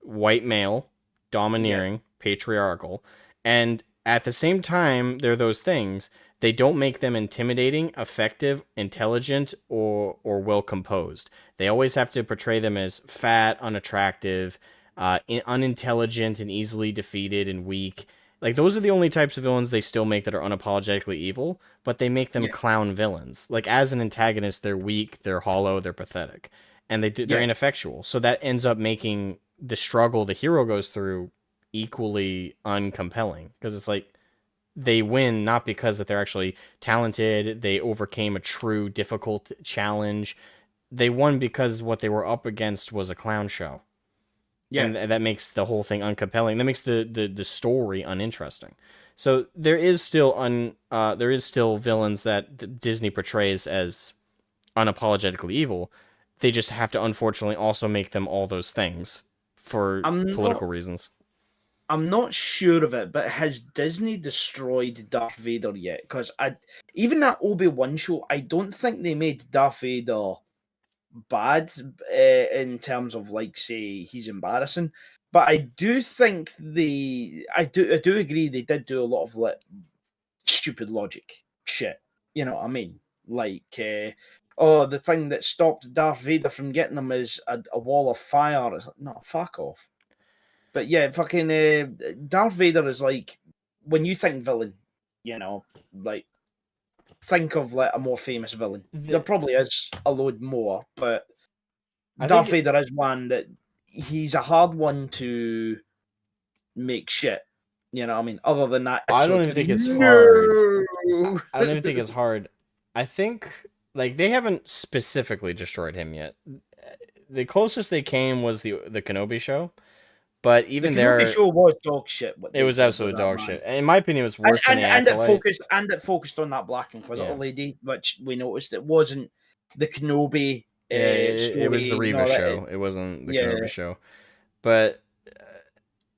Speaker 1: White male,
Speaker 2: Yeah,
Speaker 1: domineering, patriarchal, and at the same time they're those things. They don't make them intimidating, effective, intelligent, or well composed. They always have to portray them as fat, unattractive, unintelligent, and easily defeated and weak. Like, those are the only types of villains they still make that are unapologetically evil, but they make them
Speaker 2: yeah,
Speaker 1: clown villains. Like, as an antagonist, they're weak, they're hollow, they're pathetic, and they're
Speaker 2: yeah,
Speaker 1: ineffectual. So that ends up making the struggle the hero goes through equally uncompelling, because it's like they win not because that they're actually talented, they overcame a true difficult challenge. They won because what they were up against was a clown show,
Speaker 2: yeah.
Speaker 1: and that makes the whole thing uncompelling. That makes the story uninteresting. So there is still villains that Disney portrays as unapologetically evil. They just have to unfortunately also make them all those things for
Speaker 2: I'm not
Speaker 1: political reasons.
Speaker 2: I'm not sure of it, but has Disney destroyed Darth Vader yet? Because I even that Obi-Wan show, I don't think they made Darth Vader bad in terms of like say he's embarrassing. But I do think I do agree they did do a lot of like stupid logic shit. You know what I mean? Like, oh, the thing that stopped Darth Vader from getting him is a wall of fire. It's like, no, fuck off. But yeah, fucking Darth Vader is like when you think villain, you know, like think of like a more famous villain. There
Speaker 1: The,
Speaker 2: probably is a load more, but
Speaker 1: I
Speaker 2: Darth
Speaker 1: think
Speaker 2: Vader is one that he's a hard one to make shit. You know what I mean? Other than that
Speaker 1: I don't
Speaker 2: episode
Speaker 1: even
Speaker 2: three.
Speaker 1: think it's hard.
Speaker 2: No.
Speaker 1: I don't even think it's hard. I think like they haven't specifically destroyed him yet. The closest they came was the Kenobi show, but
Speaker 2: The
Speaker 1: even
Speaker 2: Kenobi
Speaker 1: there,
Speaker 2: show was dog shit. What
Speaker 1: it
Speaker 2: they
Speaker 1: was
Speaker 2: did with
Speaker 1: absolute
Speaker 2: that
Speaker 1: dog
Speaker 2: man.
Speaker 1: shit. And in my opinion, it was
Speaker 2: and
Speaker 1: worse than
Speaker 2: and
Speaker 1: the
Speaker 2: and it
Speaker 1: Acolyte.
Speaker 2: focused on that Black Inquisitor
Speaker 1: Yeah,
Speaker 2: lady, which we noticed it wasn't the Kenobi
Speaker 1: yeah. It was the
Speaker 2: story and
Speaker 1: Reva
Speaker 2: all that.
Speaker 1: show. It wasn't the
Speaker 2: Yeah,
Speaker 1: Kenobi show. But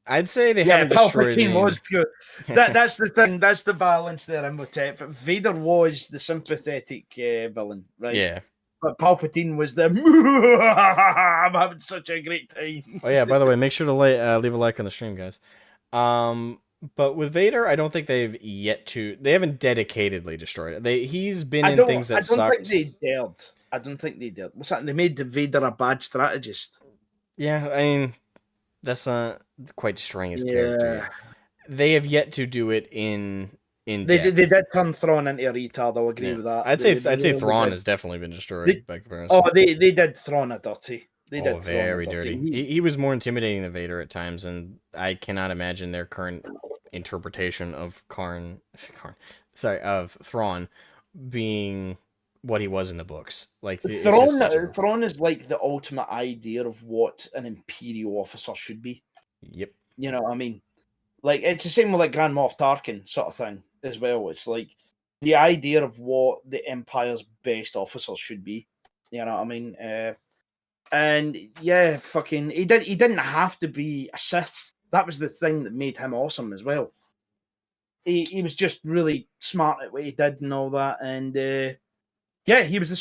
Speaker 1: I'd say they
Speaker 2: yeah,
Speaker 1: haven't destroyed
Speaker 2: Palpatine
Speaker 1: him.
Speaker 2: was pure. That's the thing. That's the balance there in Motep. Vader was the sympathetic villain, right?
Speaker 1: Yeah.
Speaker 2: But Palpatine was the. I'm having such a great time.
Speaker 1: Oh yeah. By the way, make sure to leave a like on the stream, guys. Um, but with Vader, I don't think they've yet to. They haven't dedicatedly destroyed it. He's been in things
Speaker 2: I
Speaker 1: that
Speaker 2: don't think
Speaker 1: sucked.
Speaker 2: they dared. I don't think they did. What's that? They made Vader a bad strategist.
Speaker 1: Yeah, I mean that's not quite destroying his character
Speaker 2: Yeah.
Speaker 1: yet. They have yet to do it in in
Speaker 2: They
Speaker 1: depth.
Speaker 2: did turn Thrawn into a retard. I'll agree
Speaker 1: Yeah,
Speaker 2: with that.
Speaker 1: I'd say
Speaker 2: They
Speaker 1: I'd say
Speaker 2: really
Speaker 1: Thrawn
Speaker 2: did.
Speaker 1: has definitely been destroyed
Speaker 2: They,
Speaker 1: by comparison.
Speaker 2: they did Thrawn a dirty. They
Speaker 1: Oh,
Speaker 2: did Thrawn a
Speaker 1: very
Speaker 2: dirty.
Speaker 1: dirty. He was more intimidating than Vader at times, and I cannot imagine their current interpretation of of Thrawn being what he was in the books. Like it's just such a
Speaker 2: Thrawn is like the ultimate idea of what an Imperial officer should be.
Speaker 1: yep.
Speaker 2: You know what I mean? Like it's the same with like Grand Moff Tarkin sort of thing as well. It's like the idea of what the Empire's best officers should be. You know what I mean? And yeah, fucking he didn't have to be a Sith. That was the thing that made him awesome as well. He was just really smart at what he did and all that. And yeah, he was the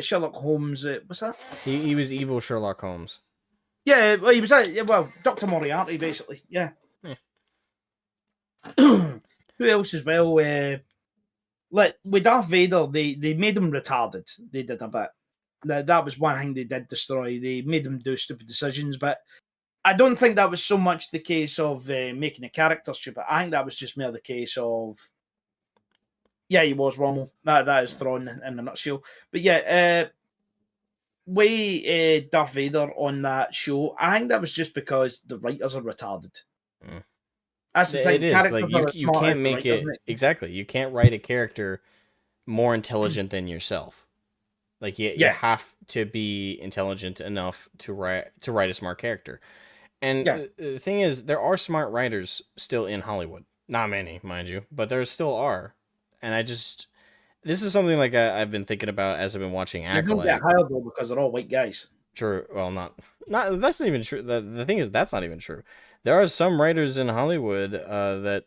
Speaker 2: Sherlock Holmes. What's that?
Speaker 1: He was evil Sherlock Holmes.
Speaker 2: Yeah, well, he was Dr. Moriarty basically. Yeah.
Speaker 1: Yeah.
Speaker 2: Who else as well? Like with Darth Vader, they made him retarded. They did a bit. That was one thing they did destroy. They made him do stupid decisions, but I don't think that was so much the case of making a character stupid. I think that was just more the case of, yeah, he was wrong. That is Thrawn in a nutshell. But yeah, Darth Vader on that show, I think that was just because the writers are retarded.
Speaker 1: Mm.
Speaker 2: That's the thing.
Speaker 1: It is like you can't make it exactly. You can't write a character more intelligent than yourself. Like you have to be intelligent enough to write a smart character. And the thing is, there are smart writers still in Hollywood. Not many, mind you, but there still are. And this is something like I've been thinking about as I've been watching Acolyte.
Speaker 2: They don't get hired though because they're all white guys.
Speaker 1: True. Well, not that's not even true. The thing is, that's not even true. There are some writers in Hollywood that.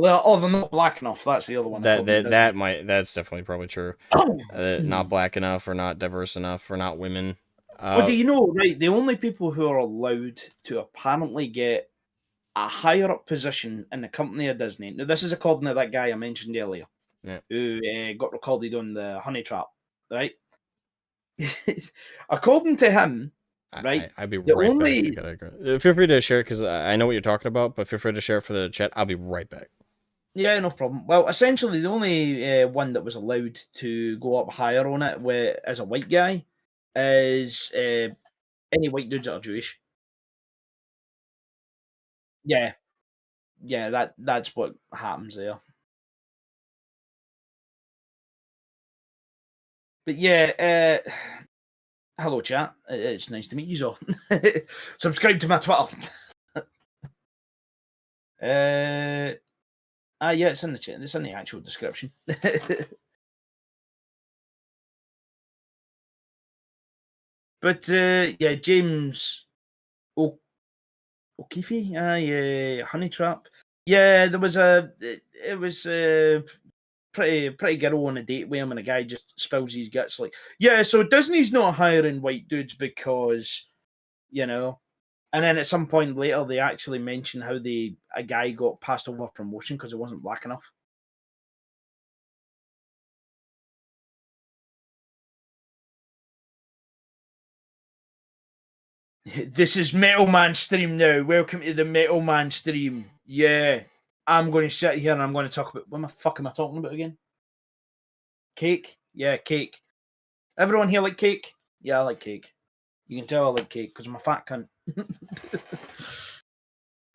Speaker 2: They're not black enough. That's the other one.
Speaker 1: That's definitely probably true. Not black enough, or not diverse enough, or not women.
Speaker 2: Well, do you know, right? The only people who are allowed to apparently get a higher up position in the company of Disney. Now, this is according to that guy I mentioned earlier, who got recorded on the Honey Trap, right? According to him, right?
Speaker 1: I'd be right back. Feel free to share because I know what you're talking about, but feel free to share it for the chat. I'll be right back.
Speaker 2: Yeah, no problem. Well, essentially, the only one that was allowed to go up higher on it as a white guy is any white dudes that are Jewish. Yeah, that's what happens there. But yeah, hello chat. It's nice to meet you all. Subscribe to my Twitter. Yeah, it's in the chat. It's in the actual description. But yeah, James O'Keefe, Honey Trap. Yeah, it was pretty girl on a date with him, and a guy just spills his guts like, yeah, so Disney's not hiring white dudes because, you know. And then at some point later, they actually mention how a guy got passed over promotion because it wasn't black enough. This is Metal Man stream now. Welcome to the Metal Man stream. Yeah, I'm going to sit here and I'm going to talk about, what the fuck am I talking about again? Cake? Yeah, cake. Everyone here like cake? Yeah, I like cake. You can tell I like cake because I'm a fat cunt.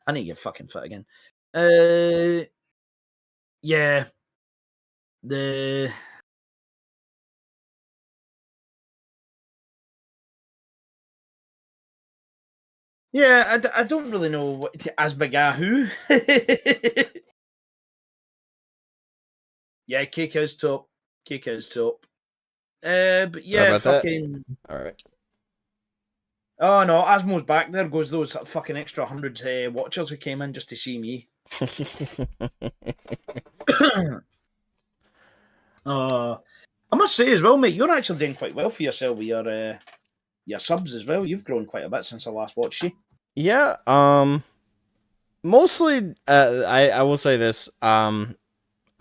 Speaker 2: I need to get fucking fit again. Yeah. Yeah, I don't really know what Asmogan. Yeah, cake is top. Cake is top. But yeah, fucking.
Speaker 1: All right.
Speaker 2: Oh no, Asmo's back. There goes those fucking extra 100 watchers who came in just to see me. I must say as well, mate, you're actually doing quite well for yourself with your subs as well. You've grown quite a bit since I last watched you.
Speaker 1: Yeah. Mostly, I will say this.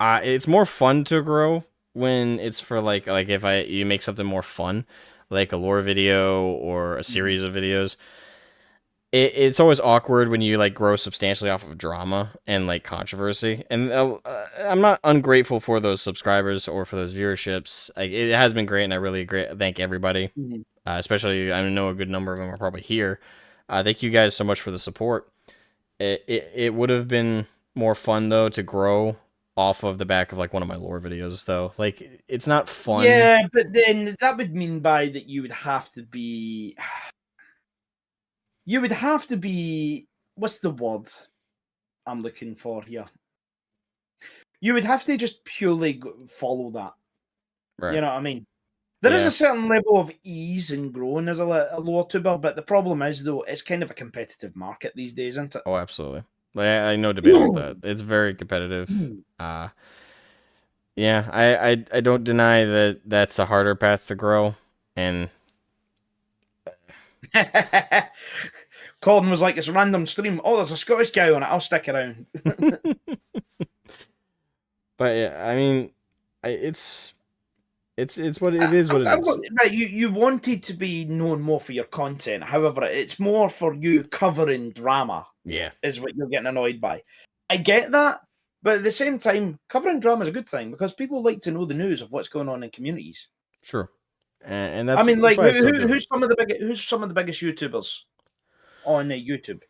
Speaker 1: It's more fun to grow when it's for like if you make something more fun, like a lore video or a series of videos. it's always awkward when you like grow substantially off of drama and like controversy. And I'm not ungrateful for those subscribers or for those viewerships. Like, it has been great, and I really thank everybody.
Speaker 2: Mhm.
Speaker 1: Especially, I know a good number of them are probably here. Thank you guys so much for the support. It would have been more fun though to grow off of the back of like one of my lore videos though. Like, it's not fun.
Speaker 2: Yeah, but then that would mean by that you would have to be. You would have to be. What's the word I'm looking for here? You would have to just purely follow that.
Speaker 1: Right.
Speaker 2: You know what I mean? There is
Speaker 1: Yeah.
Speaker 2: a certain level of ease in growing as a lore tuber, but the problem is though it's kind of a competitive market these days, isn't it?
Speaker 1: Oh, absolutely. Like, I no debate about that. It's very competitive. Yeah, I don't deny that that's a harder path to grow, and
Speaker 2: Colin was like, "It's a random stream. Oh, there's a Scottish guy on it. I'll stick around."
Speaker 1: but yeah, I mean, it's what it is. What it is.
Speaker 2: Right, you wanted to be known more for your content. However, it's more for you covering drama.
Speaker 1: Yeah,
Speaker 2: Is what you're getting annoyed by. I get that, but at the same time, covering drama is a good thing because people like to know the news of what's going on in communities.
Speaker 1: true, and
Speaker 2: I mean,
Speaker 1: that's
Speaker 2: like,
Speaker 1: why I still do it.
Speaker 2: who's some of the biggest YouTubers on YouTube?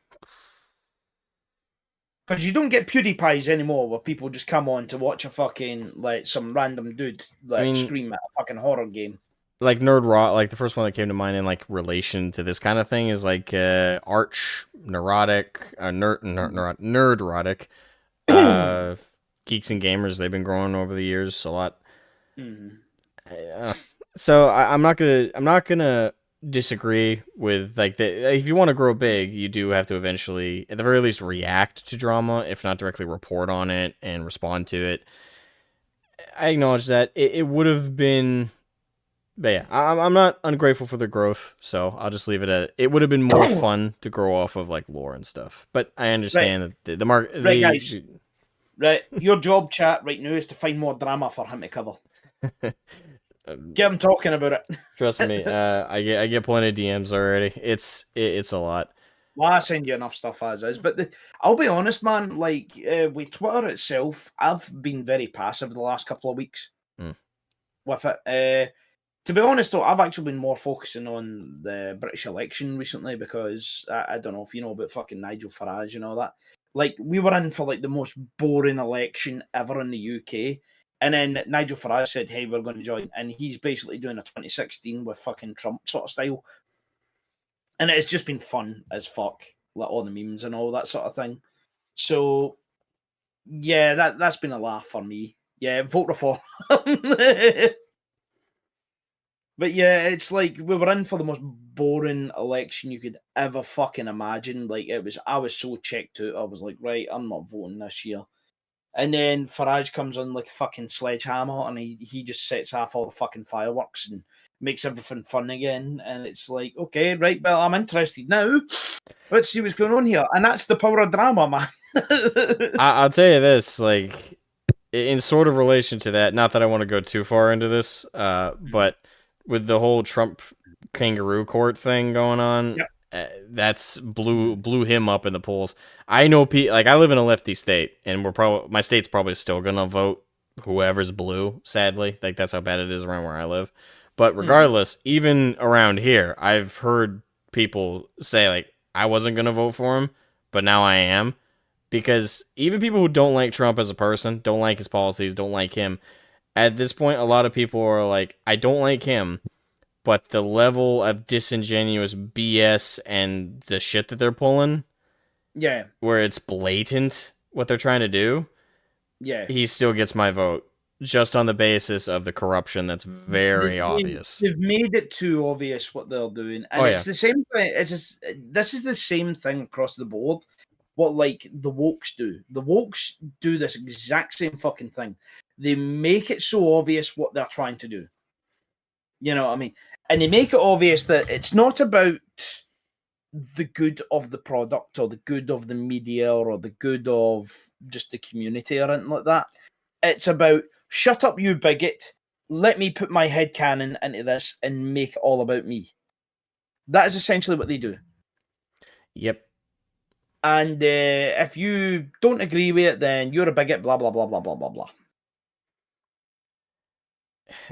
Speaker 2: Because you don't get PewDiePies anymore, where people just come on to watch a fucking like some random dude
Speaker 1: I
Speaker 2: like
Speaker 1: mean,
Speaker 2: scream at a fucking horror game.
Speaker 1: like Nerd Rot, like the first one that came to mind in like relation to this kind of thing is like Arch Neurotic, Nerdrotic, Geeks and Gamers. They've been growing over the years a lot.
Speaker 2: Mhm.
Speaker 1: So I'm not gonna disagree with like the if you want to grow big, you do have to eventually, at the very least, react to drama, if not directly report on it and respond to it. I acknowledge that it would have been, but yeah, I'm not ungrateful for the growth, so I'll just leave it at it would have been more fun to grow off of like lore and stuff. But I
Speaker 2: Right,
Speaker 1: understand that the market,
Speaker 2: right, guys. Right, your job chat right now is to find more drama for him to cover. Get him talking about it.
Speaker 1: trust me, I get plenty of DMs already. It's a lot.
Speaker 2: Well, I send you enough stuff as is, but I'll be honest, man. Like with Twitter itself, I've been very passive the last couple of weeks
Speaker 1: Mm.
Speaker 2: with it. To be honest, though, I've actually been more focusing on the British election recently because I don't know if you know about fucking Nigel Farage and all that. Like, we were in for like the most boring election ever in the UK. And then Nigel Farage said, "Hey, we're going to join." And he's basically doing a 2016 with fucking Trump sort of style. And it's just been fun as fuck, like all the memes and all that sort of thing. So, yeah, that's been a laugh for me. Yeah, vote reform. But yeah, it's like we were in for the most boring election you could ever fucking imagine. Like, I was so checked out. I was like, right, I'm not voting this year. And then Farage comes on like a fucking sledgehammer, and he just sets off all the fucking fireworks and makes everything fun again. And it's like, okay, right, well, I'm interested now. Let's see what's going on here. And that's the power of drama, man.
Speaker 1: I'll tell you this, like, in sort of relation to that, not that I want to go too far into this, but with the whole Trump kangaroo court thing going on,
Speaker 2: Yep.
Speaker 1: that's blew him up in the polls. I know, like, I live in a lefty state, and my state's probably still gonna vote whoever's blue. Sadly, like, that's how bad it is around where I live. But regardless, even around here, I've heard people say like I wasn't gonna vote for him, but now I am. Because even people who don't like Trump as a person, don't like his policies, don't like him, at this point, a lot of people are like, I don't like him, but the level of disingenuous BS and the shit that they're pulling,
Speaker 2: Yeah,
Speaker 1: where it's blatant what they're trying to do,
Speaker 2: yeah.
Speaker 1: he still gets my vote. Just on the basis of the corruption that's very obvious.
Speaker 2: They've made it too obvious what they're doing, and
Speaker 1: Oh,
Speaker 2: it's
Speaker 1: yeah.
Speaker 2: the same thing. This is the same thing across the board. What like the wokes do? The wokes do this exact same fucking thing. They make it so obvious what they're trying to do. You know what I mean? And they make it obvious that it's not about the good of the product or the good of the media or the good of just the community or anything like that. It's about shut up, you bigot. Let me put my head cannon into this and make it all about me. That is essentially what they do.
Speaker 1: Yep.
Speaker 2: And if you don't agree with it, then you're a bigot, blah, blah, blah, blah, blah, blah, blah.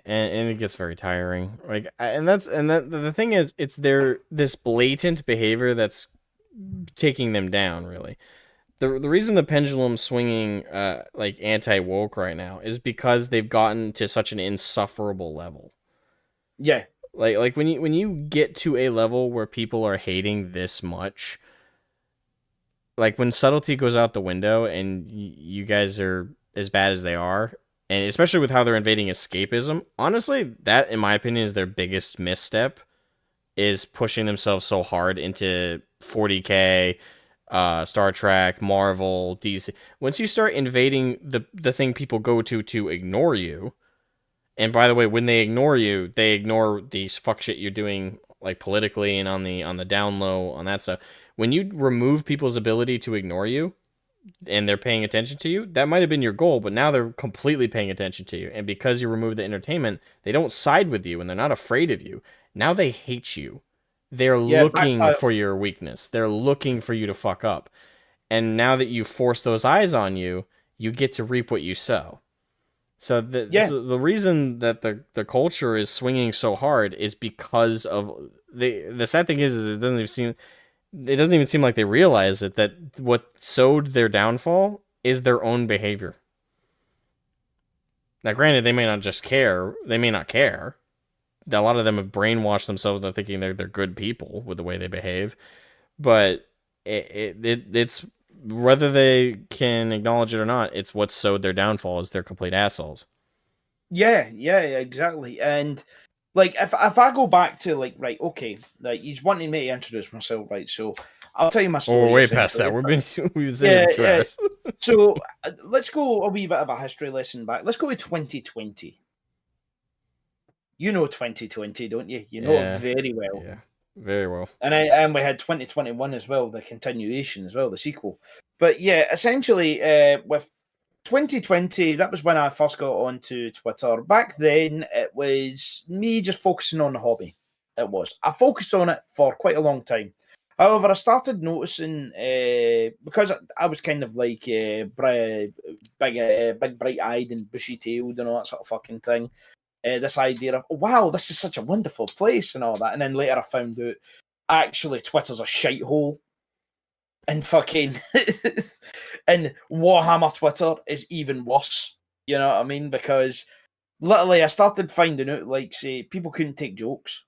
Speaker 1: And it gets very tiring. The thing is, it's this blatant behavior that's taking them down. Really, the reason the pendulum's swinging like anti woke right now is because they've gotten to such an insufferable level.
Speaker 2: Yeah.
Speaker 1: Like when you get to a level where people are hating this much, like when subtlety goes out the window and you guys are as bad as they are, and especially with how they're invading escapism, honestly, that in my opinion is their biggest misstep, is pushing themselves so hard into 40K, Star Trek, Marvel, DC. Once you start invading the thing people go to ignore you, and by the way, when they ignore you, they ignore these fuck shit you're doing like politically and on the down low on that stuff. When you remove people's ability to ignore you and they're paying attention to you, that might have been your goal, but now they're completely paying attention to you. And because you remove the entertainment, they don't side with you and they're not afraid of you. Now they hate you. They're
Speaker 2: Yeah.
Speaker 1: looking for your weakness. They're looking for you to fuck up. And now that you force those eyes on you, you get to reap what you sow. So the reason that the culture is swinging so hard is because of the sad thing is it doesn't even seem like they realize it, that what sowed their downfall is their own behavior. Now, granted, they may not just care. They may not care. A lot of them have brainwashed themselves into thinking they're good people with the way they behave. But it's whether they can acknowledge it or not, it's what sowed their downfall is they're complete assholes.
Speaker 2: Yeah, exactly. And like if I go back to like, right, okay, like he's wanting me to introduce myself, right? So I'll tell you my
Speaker 1: Oh, we're
Speaker 2: story.
Speaker 1: way past that. We've been saying it for 2 hours.
Speaker 2: So let's go a wee bit of a history lesson back. Let's go to 2020. You know 2020, don't you? You know it very well.
Speaker 1: Yeah, very well.
Speaker 2: And we had 2021 as well, the continuation as well, the sequel. But yeah, essentially, with 2020, that was when I first got onto Twitter. Back then, it was me just focusing on the hobby. It was. I focused on it for quite a long time. However, I started noticing because I was kind of like big, bright-eyed and bushy-tailed and all that sort of fucking thing. This idea of, oh, wow, this is such a wonderful place and all that. And then later I found out actually Twitter's a shithole. And fucking and Warhammer Twitter is even worse. You know what I mean? Because literally I started finding out, like, say, people couldn't take jokes.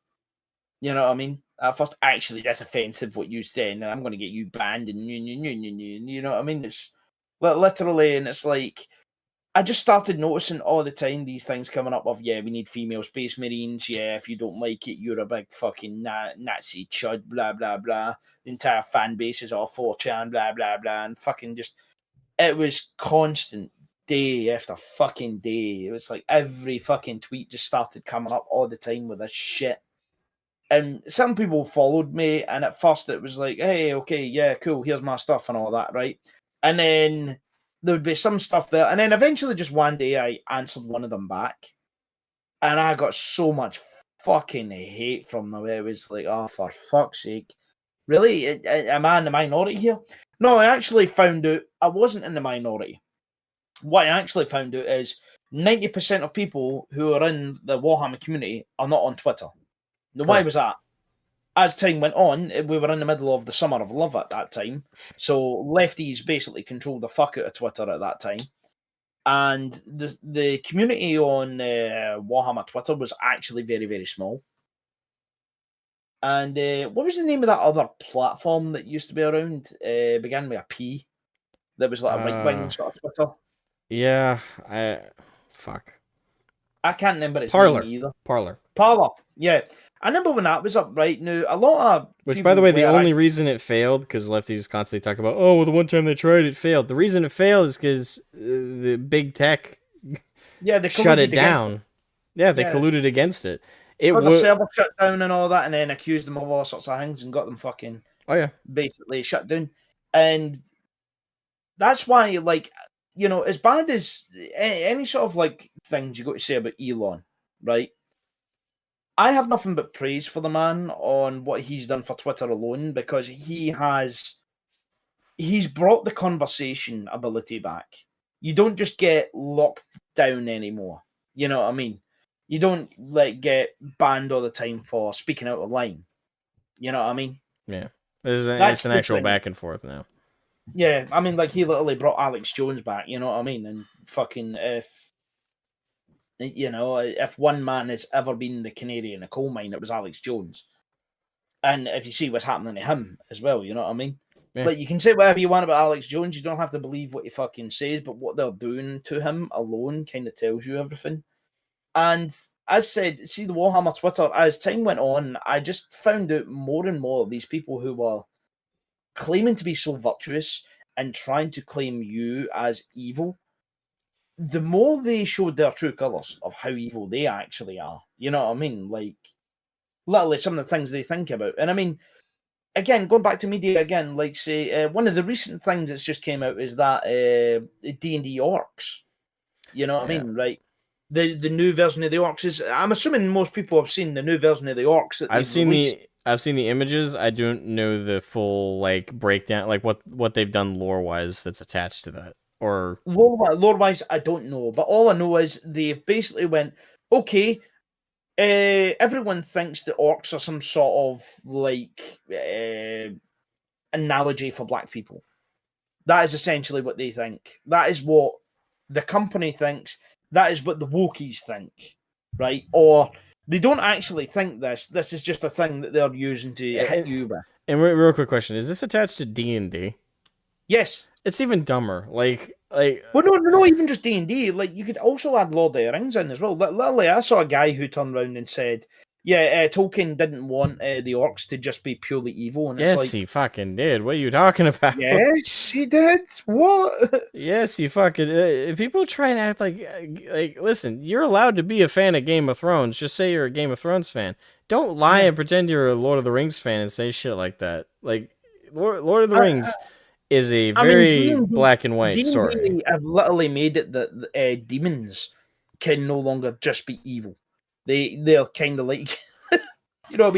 Speaker 2: You know what I mean? At first, actually, that's offensive what you say, and I'm going to get you banned, and you know what I mean? It's literally, and it's like, I just started noticing all the time these things coming up of, yeah, we need female space marines. Yeah, if you don't like it, you're a big fucking Nazi chud, blah, blah, blah. The entire fan base is all 4chan, blah, blah, blah. And fucking just, it was constant day after fucking day. It was like every fucking tweet just started coming up all the time with this shit. And some people followed me, and at first it was like, hey, okay, yeah, cool, here's my stuff and all that, right? And then there would be some stuff there, and then eventually just one day I answered one of them back, and I got so much fucking hate from them. It was like, oh, for fuck's sake. Really? Am I in the minority here? No, I actually found out I wasn't in the minority. What I actually found out is 90% of people who are in the Warhammer community are not on Twitter. Now, why was that? As time went on, we were in the middle of the summer of love at that time. So lefties basically controlled the fuck out of Twitter at that time. And the community on Warhammer Twitter was actually very, very small. And what was the name of that other platform that used to be around? Began with a P. That was like a right wing sort of Twitter.
Speaker 1: Yeah,
Speaker 2: I can't remember its
Speaker 1: Parler.
Speaker 2: name either.
Speaker 1: Parler.
Speaker 2: Yeah. I remember when that was up right now. A lot of
Speaker 1: which, by the way, the only reason it failed, because lefties constantly talk about, oh, well, the one time they tried it failed. The reason it failed is because the big tech
Speaker 2: they
Speaker 1: shut it down. They colluded against it. It
Speaker 2: got the server shut down and all that, and then accused them of all sorts of things and got them fucking basically shut down. And that's why, like, you know, as bad as any sort of like things you got to say about Elon, right? I have nothing but praise for the man on what he's done for Twitter alone, because he's brought the conversation ability back. You don't just get locked down anymore. You know what I mean? You don't get banned all the time for speaking out of line. You know what I mean?
Speaker 1: Yeah,
Speaker 2: That's
Speaker 1: it's an
Speaker 2: the
Speaker 1: actual
Speaker 2: thing.
Speaker 1: back and forth now.
Speaker 2: Yeah, I mean, he literally brought Alex Jones back. You know what I mean? And fucking if one man has ever been the canary in a coal mine, it was Alex Jones. And if you see what's happening to him as well, you know what I mean?
Speaker 1: Yeah.
Speaker 2: Like, you can say whatever you want about Alex Jones, you don't have to believe what he fucking says, but what they're doing to him alone kind of tells you everything. And as said, see the Warhammer Twitter, as time went on, I just found out more and more of these people who were claiming to be so virtuous and trying to claim you as evil. The more they showed their true colours of how evil they actually are, you know what I mean? Like, literally some of the things they think about. And I mean, again, going back to media again, like say one of the recent things that's just came out is that D&D orcs. You know what I mean, right? The new version of the orcs is. I'm assuming most people have seen the new version of the orcs that they've released.
Speaker 1: I've seen the images. I don't know the full breakdown, what they've done lore wise that's attached to that. Or
Speaker 2: lore wise, I don't know, but all I know is they've basically went, okay, everyone thinks the orcs are some sort of analogy for black people. That is essentially what they think. That is what the company thinks. That is what the wokies think, right? Or they don't actually think this. This is just a thing that they're using to hit you with.
Speaker 1: And real quick question: is this attached to D&D?
Speaker 2: Yes.
Speaker 1: It's even dumber.
Speaker 2: Well, no, even just D&D. Like, you could also add Lord of the Rings in as well. Literally, I saw a guy who turned around and said, "Yeah, Tolkien didn't want the orcs to just be purely evil." And
Speaker 1: yes,
Speaker 2: it's like,
Speaker 1: he fucking did. What are you talking about?
Speaker 2: Yes, he did. What?
Speaker 1: Yes, he fucking. People try and act like, listen, you're allowed to be a fan of Game of Thrones. Just say you're a Game of Thrones fan. Don't lie and pretend you're a Lord of the Rings fan and say shit like that. Like, Lord of the Rings is a very black and white story.
Speaker 2: I've literally made it that demons can no longer just be evil. They're kind of like, you know what I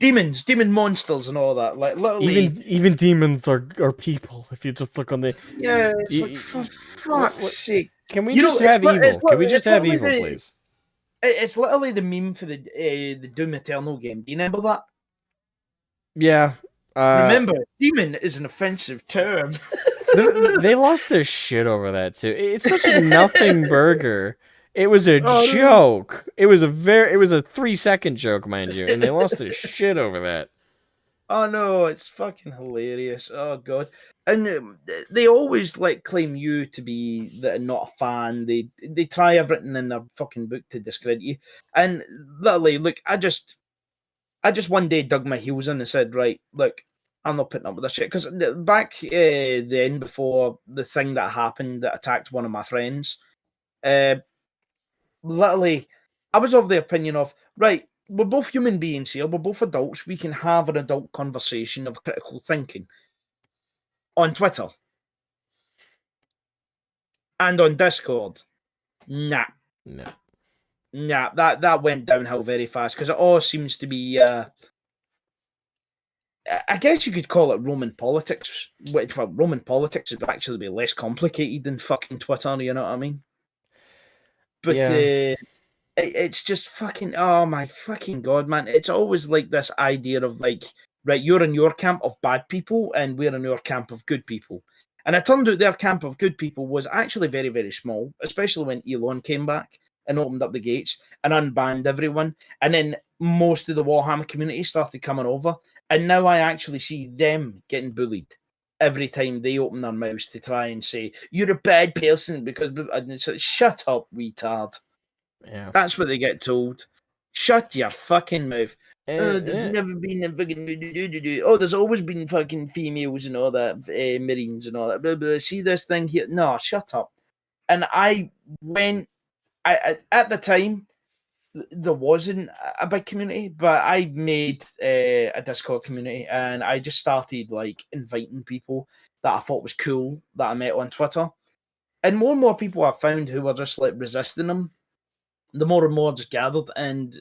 Speaker 2: mean? Demon monsters and all that. Like, literally,
Speaker 1: even demons are people. If you just look on the
Speaker 2: it's like, for fuck's sake.
Speaker 1: Can we just have evil? Can we just have evil, please?
Speaker 2: It's literally the meme for the Doom Eternal game. Do you remember that?
Speaker 1: Yeah.
Speaker 2: Remember, demon is an offensive term.
Speaker 1: They lost their shit over that too. It's such a nothing burger. It was a joke. It was a 3-second joke, mind you, and they lost their shit over that.
Speaker 2: Oh no, it's fucking hilarious. Oh god. And they always claim you to be not a fan. They try everything in their fucking book to discredit you. And literally, look, I just one day dug my heels in and said, right, look, I'm not putting up with this shit. Because back then, before the thing that happened that attacked one of my friends, literally, I was of the opinion of, right, we're both human beings here. We're both adults. We can have an adult conversation of critical thinking on Twitter and on Discord. Nah. That went downhill very fast because it all seems to be, I guess you could call it Roman politics. Well, Roman politics would actually be less complicated than fucking Twitter, you know what I mean? But it's just fucking, oh my fucking god, man. It's always like this idea of right, you're in your camp of bad people and we're in our camp of good people. And it turned out their camp of good people was actually very, very small, especially when Elon came back and opened up the gates and unbanned everyone. And then most of the Warhammer community started coming over. And now I actually see them getting bullied every time they open their mouths to try and say, you're a bad person because... And it's like, shut up, retard.
Speaker 1: Yeah.
Speaker 2: That's what they get told. Shut your fucking mouth. There's never been a fucking... Oh, there's always been fucking females and all that, Marines and all that. Blah, blah. See this thing here? No, shut up. And I went... at the time, there wasn't a big community, but I made a Discord community and I just started inviting people that I thought was cool that I met on Twitter. And more people I found who were just resisting them. The more and more just gathered, and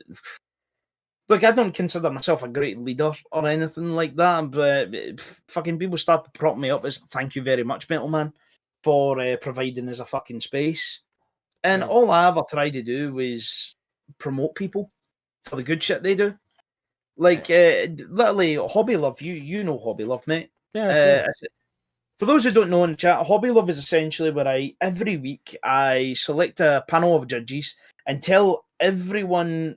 Speaker 2: look, I don't consider myself a great leader or anything like that, but fucking people start to prop me up as thank you very much, Metal Man, for providing us a fucking space. And
Speaker 1: Mm.
Speaker 2: all I ever tried to do was promote people for the good shit they do. Like, literally, Hobby Love, you know Hobby Love, mate.
Speaker 1: Yeah, absolutely.
Speaker 2: For those who don't know in the chat, Hobby Love is essentially where every week, I select a panel of judges and tell everyone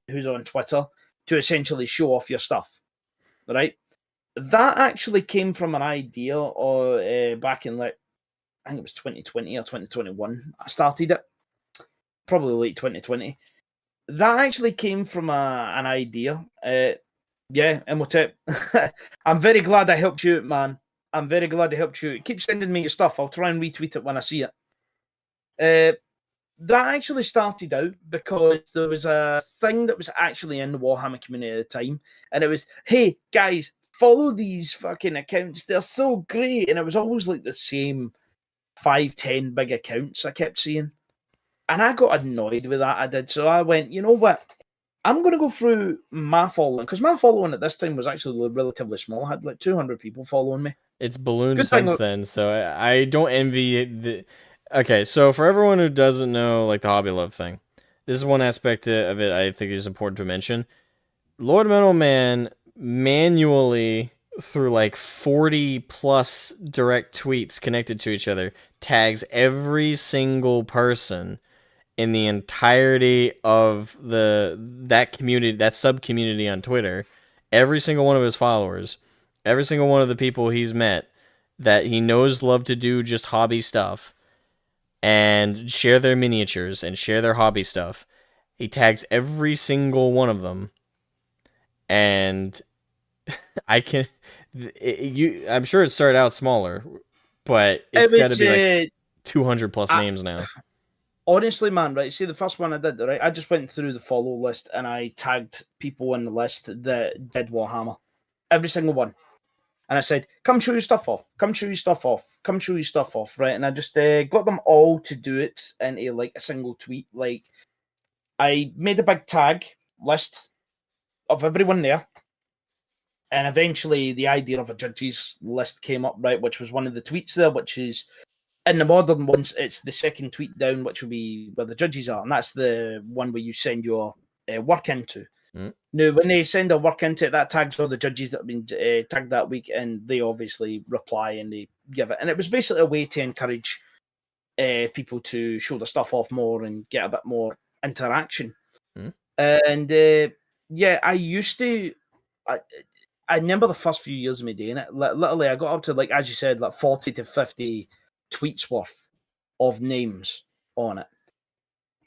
Speaker 2: who's on Twitter to essentially show off your stuff, right? That actually came from an idea back in, like, I think it was 2020 or 2021. I started it, probably late 2020. That actually came from an idea. Yeah, Imhotep. I'm very glad I helped you, man. I'm very glad I helped you. Keep sending me your stuff. I'll try and retweet it when I see it. That actually started out because there was a thing that was actually in the Warhammer community at the time, and it was, hey, guys, follow these fucking accounts. They're so great. And it was always like the same 5, 10 big accounts I kept seeing. And I got annoyed with that. I did. So I went, you know what? I'm going to go through my following, because my following at this time was actually relatively small. I had like 200 people following me.
Speaker 1: It's ballooned
Speaker 2: Good thing.
Speaker 1: since then, so I don't envy the. Okay, so for everyone who doesn't know, like the Hobby Love thing, this is one aspect of it I think is important to mention. LordMetalMan manually, through like 40 plus direct tweets connected to each other, tags every single person in the entirety of that community, that sub community on Twitter, every single one of his followers, every single one of the people he's met that he knows love to do just hobby stuff and share their miniatures and share their hobby stuff. He tags every single one of them, and I can. I'm sure it started out smaller, but it's got to be like 200 plus names now.
Speaker 2: Honestly, man, right? See, the first one I did, right? I just went through the follow list and I tagged people in the list that did Warhammer, every single one. And I said, come show your stuff off. Come show your stuff off. Come show your stuff off, right? And I just got them all to do it into like a single tweet. Like, I made a big tag list of everyone there. And eventually the idea of a judges list came up, right? Which was one of the tweets there, which is in the modern ones, it's the second tweet down, which will be where the judges are. And that's the one where you send your work into. Now, when they send a work into it, that tags all the judges that have been tagged that week, and they obviously reply and they give it. And it was basically a way to encourage people to show their stuff off more and get a bit more interaction. And yeah, I used to. I remember the first few years of me doing it. Literally, I got up to, like, as you said, like 40 to 50 tweets worth of names on it.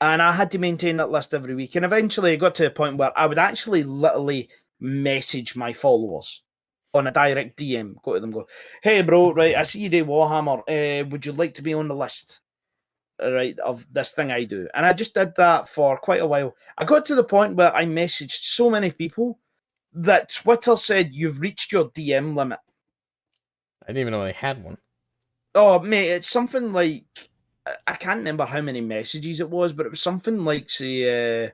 Speaker 2: And I had to maintain that list every week. And eventually it got to a point where I would actually literally message my followers on a direct DM, go to them, go, hey, bro, right, I see you do Warhammer. Would you like to be on the list, right, of this thing I do? And I just did that for quite a while. I got to the point where I messaged so many people that Twitter said, you've reached your DM limit.
Speaker 1: I didn't even know they had one.
Speaker 2: Oh, mate, it's something like, I can't remember how many messages it was, but it was something like, say,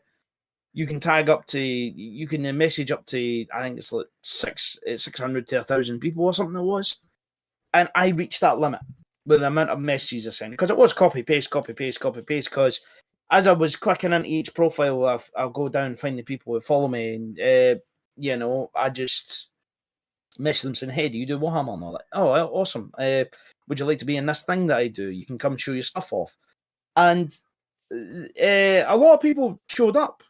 Speaker 2: you can tag up to, you can message up to, I think it's like 600 to 1,000 people or something it was. And I reached that limit with the amount of messages I sent, because it was copy, paste, copy, paste, copy, paste, because as I was clicking into each profile, I'll go down and find the people who follow me, and, you know, I just message them saying, hey, do you do Warhammer? And all that. Oh, awesome. Would you like to be in this thing that I do? You can come show your stuff off. And a lot of people showed up.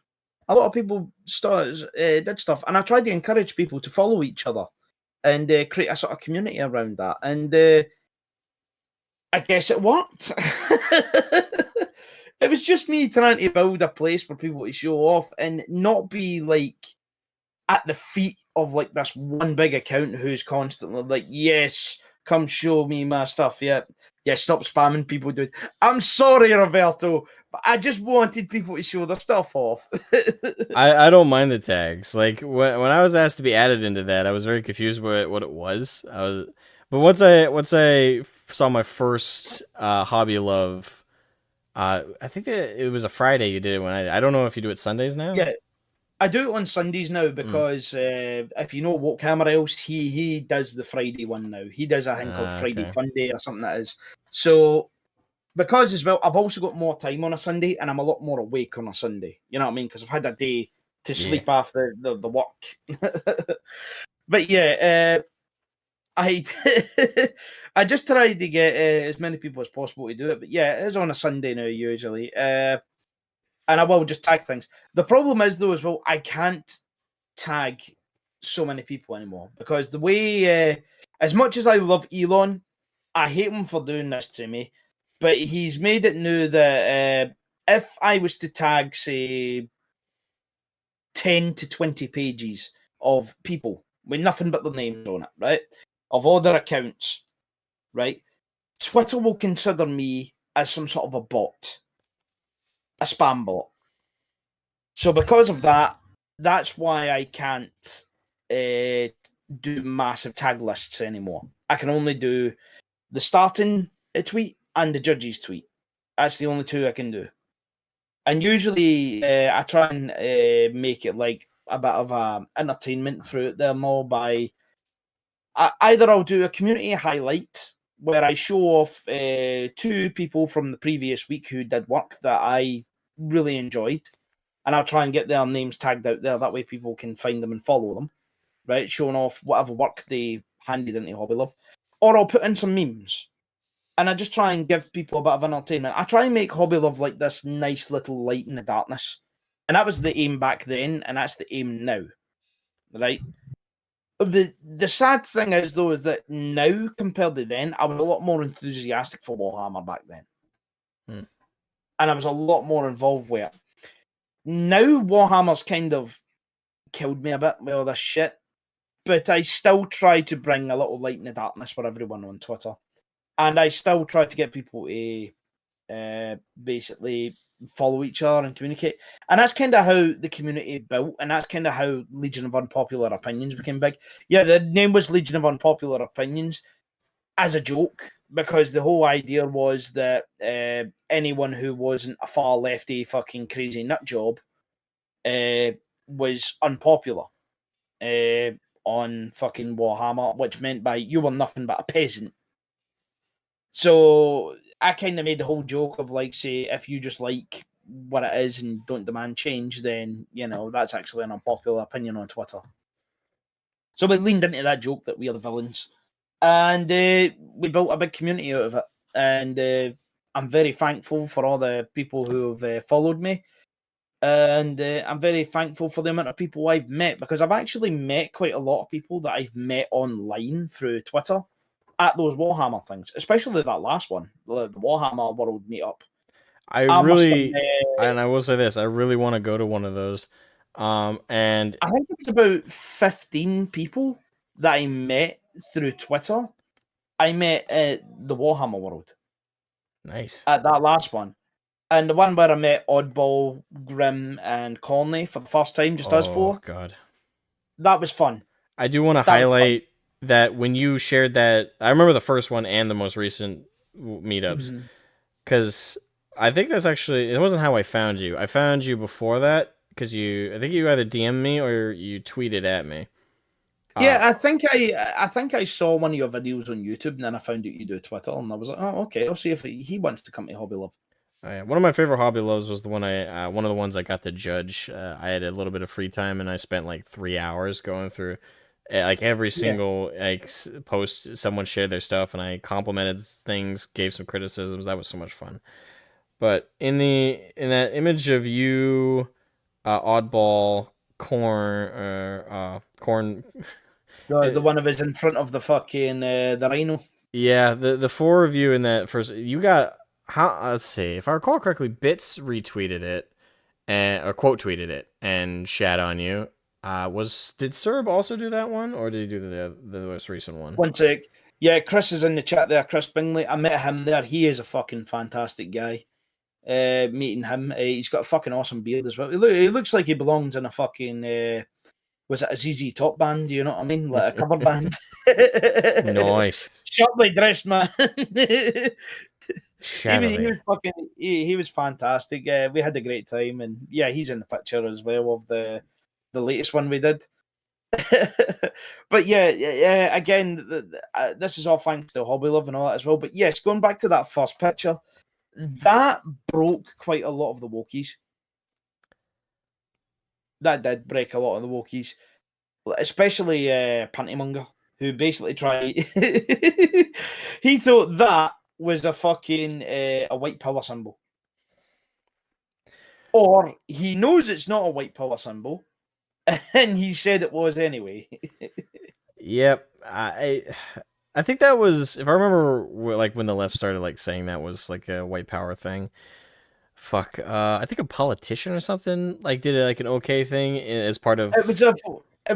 Speaker 2: A lot of people did stuff. And I tried to encourage people to follow each other and create a sort of community around that. And I guess it worked. It was just me trying to build a place for people to show off and not be like at the feet of like this one big account who's constantly like, yes, come show me my stuff. Yeah, stop spamming people, dude. I'm sorry, Roberto, but I just wanted people to show their stuff off.
Speaker 1: I don't mind the tags. Like when I was asked to be added into that, I was very confused by what it was. But once I saw my first Hobby Love, I think that it was a Friday you did it when I don't know if you do it Sundays now.
Speaker 2: Yeah. I do it on Sundays now because if you know Warhammer else, he does the Friday one now. He does a thing called Friday
Speaker 1: Okay.
Speaker 2: Fun Day or something that is. So because as well, I've also got more time on a Sunday and I'm a lot more awake on a Sunday. You know what I mean? Because I've had a day to sleep after the work. But yeah, I I just tried to get as many people as possible to do it. But yeah, it is on a Sunday now usually. And I will just tag things. The problem is though as well, I can't tag so many people anymore because the way, as much as I love Elon, I hate him for doing this to me. But he's made it now that if I was to tag, say, 10 to 20 pages of people with nothing but their names on it, right? Of all their accounts, right? Twitter will consider me as some sort of a bot, a spam bot. So because of that, that's why I can't do massive tag lists anymore. I can only do the starting tweet and the judge's tweet. That's the only two I can do. And usually I try and make it like a bit of a entertainment through it there more by either I'll do a community highlight where I show off 2 people from the previous week who did work that I really enjoyed, and I'll try and get their names tagged out there. That way people can find them and follow them, right? Showing off whatever work they handed into Hobby Love. Or I'll put in some memes. And I just try and give people a bit of entertainment. I try and make Hobby Love like this nice little light in the darkness. And that was the aim back then, and that's the aim now. Right? The sad thing is, though, is that now, compared to then, I was a lot more enthusiastic for Warhammer back then. And I was a lot more involved with it. Now, Warhammer's kind of killed me a bit with all this shit. But I still try to bring a little light in the darkness for everyone on Twitter. And I still try to get people to basically follow each other and communicate. And that's kind of how the community built, and that's kind of how Legion of Unpopular Opinions became big. Yeah, the name was Legion of Unpopular Opinions as a joke, because the whole idea was that anyone who wasn't a far lefty fucking crazy nut job was unpopular on fucking Warhammer, which meant by you were nothing but a peasant. So I kind of made the whole joke of like, say, if you just like what it is and don't demand change, then, you know, that's actually an unpopular opinion on Twitter. So we leaned into that joke that we are the villains. And we built a big community out of it. And I'm very thankful for all the people who have followed me. And I'm very thankful for the amount of people I've met, because I've actually met quite a lot of people that I've met online through Twitter at those Warhammer things, especially that last one, the Warhammer World Meetup.
Speaker 1: And I will say this, I really want to go to one of those. And
Speaker 2: I think it's about 15 people that I met through Twitter. I met at the Warhammer World.
Speaker 1: Nice.
Speaker 2: At that last one. And the one where I met Oddball, Grim, and Conley for the first time, just us 4.
Speaker 1: Oh, God.
Speaker 2: That was fun.
Speaker 1: I do want to highlight that when you shared that, I remember the first one and the most recent meetups, because I think that's actually, it wasn't how I found you. I found you before that, because I think you either DM'd me or you tweeted at me.
Speaker 2: Yeah, I think I saw one of your videos on YouTube, and then I found out you do Twitter, and I was like, oh, okay, I'll see if he wants to come to Hobby Love.
Speaker 1: One of my favorite Hobby Loves was one of the ones I got to judge. I had a little bit of free time, and I spent like 3 hours going through like every single post. Someone shared their stuff, and I complimented things, gave some criticisms. That was so much fun. But in that image of you, Oddball, Corn.
Speaker 2: The one of us in front of the fucking the rhino.
Speaker 1: Yeah, the 4 of you in that first. You got let's see, if I recall correctly, Bits retweeted it or quote tweeted it and shat on you. Did Serb also do that one, or did he do the most recent one?
Speaker 2: One sec. Yeah, Chris is in the chat there. Chris Bingley. I met him there. He is a fucking fantastic guy. Meeting him, he's got a fucking awesome beard as well. He looks like he belongs in a fucking was it a ZZ Top band? You know what I mean, like a cover band.
Speaker 1: Nice,
Speaker 2: sharply dressed man.
Speaker 1: he
Speaker 2: was fantastic. We had a great time, and yeah, he's in the picture as well of the the latest one we did. But yeah, again, this is all thanks to Hobby Love and all that as well. But yes, going back to that first picture, that broke quite a lot of the Wokies. That did break a lot of the Wokies, especially Pantymonger, who basically tried. He thought that was a fucking a white power symbol, or he knows it's not a white power symbol, and he said it was anyway.
Speaker 1: Yep. I think that was, if I remember, like when the left started like saying that was like a white power thing. Fuck. I think a politician or something like did like an okay thing as part of.
Speaker 2: It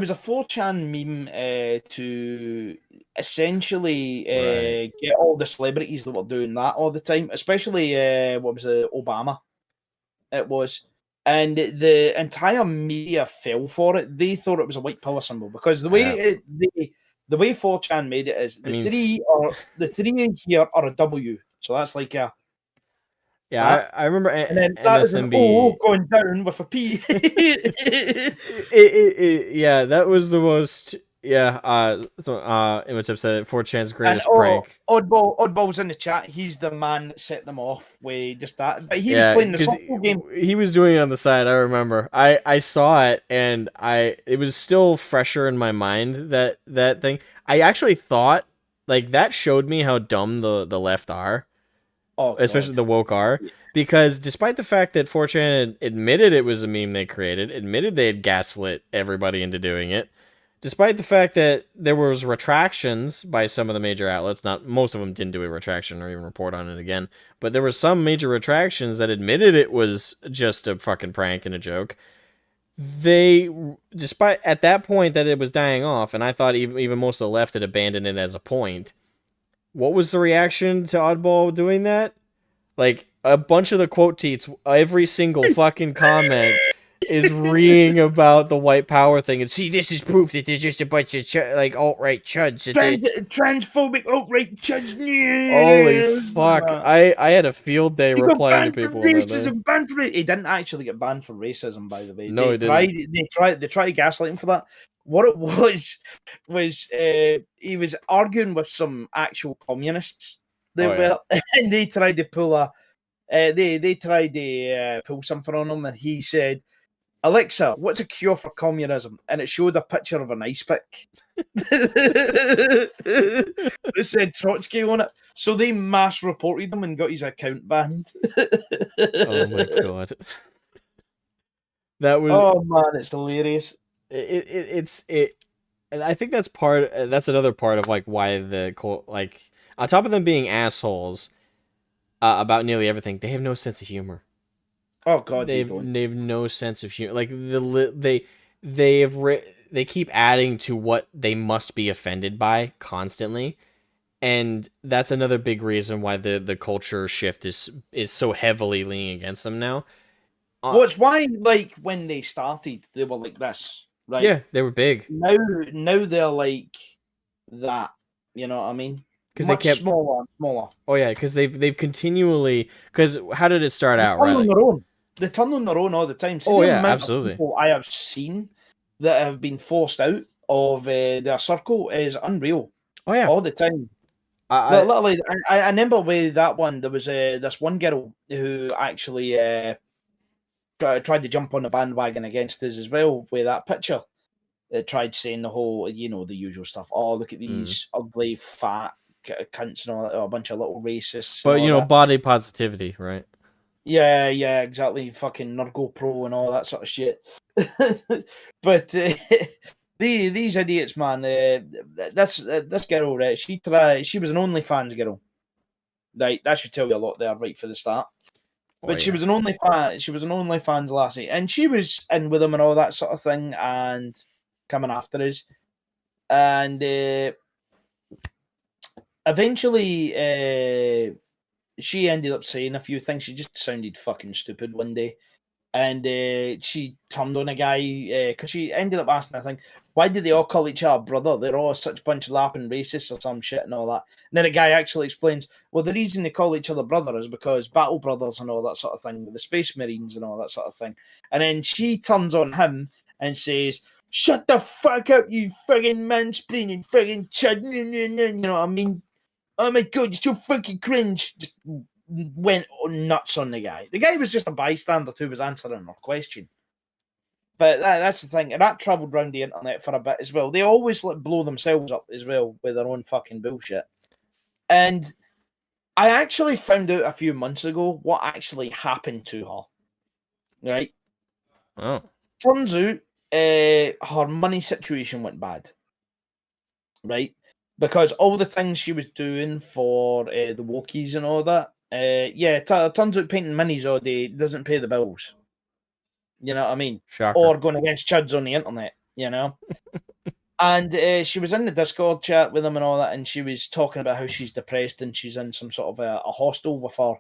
Speaker 2: was a 4chan meme to essentially
Speaker 1: Right.
Speaker 2: get all the celebrities that were doing that all the time, especially what was it, Obama. It was, and the entire media fell for it. They thought it was a white power symbol because the way the way 4chan made it is
Speaker 1: I mean, s-
Speaker 2: the three here are a W, so that's like a that,
Speaker 1: yeah, I remember
Speaker 2: and then that is an O
Speaker 1: MSMB.
Speaker 2: going down with a P.
Speaker 1: Yeah, that was the most. Yeah, in which I've said 4chan's
Speaker 2: And
Speaker 1: greatest prank.
Speaker 2: Oddball's in the chat. He's the man that set them off with just that. But he was
Speaker 1: Yeah,
Speaker 2: playing the
Speaker 1: because
Speaker 2: softball game.
Speaker 1: he was doing it on the side. I remember. I saw it, and it was still fresher in my mind that thing. I actually thought like that showed me how dumb the left are,
Speaker 2: Oh
Speaker 1: especially
Speaker 2: god.
Speaker 1: the woke are. Because despite the fact that 4chan admitted it was a meme they created, admitted they had gaslit everybody into doing it, despite the fact that there was retractions by some of the major outlets, not most of them didn't do a retraction or even report on it again, but there were some major retractions that admitted it was just a fucking prank and a joke. They, despite at that point that it was dying off, and I thought even most of the left had abandoned it as a point. What was the reaction to Oddball doing that? Like a bunch of the quote tweets, every single fucking comment is reeing about the white power thing, and see, this is proof that they're just a bunch of like alt-right chuds. That they,
Speaker 2: Transphobic outright judge.
Speaker 1: holy fuck! I had a field day
Speaker 2: He got
Speaker 1: replying to
Speaker 2: banned for
Speaker 1: people about that.
Speaker 2: racism. Banned for it. He didn't actually get banned for racism, by the way.
Speaker 1: No, he didn't.
Speaker 2: They tried to gaslight him for that. What it was he was arguing with some actual communists. They
Speaker 1: Oh yeah.
Speaker 2: were, and they tried to pull a they tried to pull something on him, and he said, "Alexa, what's a cure for communism?" And it showed a picture of an ice pick. It said Trotsky on it, so they mass reported him and got his account banned.
Speaker 1: Oh my god. That was
Speaker 2: Oh man, it's hilarious.
Speaker 1: it's and I think that's another part of like why like on top of them being assholes about nearly everything, they have no sense of humor.
Speaker 2: Oh god, they don't.
Speaker 1: They have no sense of humor. Like they keep adding to what they must be offended by constantly, and that's another big reason why the culture shift is so heavily leaning against them now.
Speaker 2: Well, it's why, like, when they started, they were like this, right?
Speaker 1: Yeah, they were big.
Speaker 2: Now they're like that. You know what I mean?
Speaker 1: Because they
Speaker 2: Much
Speaker 1: kept
Speaker 2: smaller and smaller.
Speaker 1: Oh yeah, because they've continually, because how did it start
Speaker 2: They
Speaker 1: out,
Speaker 2: turn
Speaker 1: right?
Speaker 2: on
Speaker 1: Like,
Speaker 2: their own. They turn on their own all the time. See
Speaker 1: oh
Speaker 2: the
Speaker 1: yeah,
Speaker 2: amount of
Speaker 1: absolutely.
Speaker 2: people I have seen that have been forced out of their circle is unreal.
Speaker 1: Oh yeah,
Speaker 2: All the time. Literally, I remember with that one, there was this one girl who actually tried to jump on the bandwagon against us as well with that picture. Tried saying the whole, the usual stuff. Oh, look at these ugly, fat cunts and all that, a bunch of little racists.
Speaker 1: but
Speaker 2: And all that.
Speaker 1: body positivity, right?
Speaker 2: Yeah, exactly. Fucking Nurgle Pro and all that sort of shit. But these idiots, man. This girl, right? She was an OnlyFans girl. Right, that should tell you a lot there, right for the start. But she was an OnlyFans lassie, and she was in with them and all that sort of thing, and coming after us. And eventually, she ended up saying a few things. She just sounded fucking stupid one day. And she turned on a guy because she ended up asking, I think, why do they all call each other brother? They're all such a bunch of laughing racists or some shit and all that. And then a guy actually explains, well, the reason they call each other brother is because battle brothers and all that sort of thing, the Space Marines and all that sort of thing. And then she turns on him and says, "Shut the fuck up, you fucking mansplaining fucking chud." You know what I mean? Oh my god, you're so fucking cringe. Just went nuts on the guy. The guy was just a bystander who was answering her question. But that's the thing, and that travelled around the internet for a bit as well. They always blow themselves up as well with their own fucking bullshit. And I actually found out a few months ago what actually happened to her. Right?
Speaker 1: Oh.
Speaker 2: Turns out her money situation went bad. Right? Because all the things she was doing for the Wokies and all that, turns out painting minis all day doesn't pay the bills. You know what I mean?
Speaker 1: Shocker.
Speaker 2: Or going against Chuds on the internet, you know? And she was in the Discord chat with them and all that, and she was talking about how she's depressed and she's in some sort of a hostel with her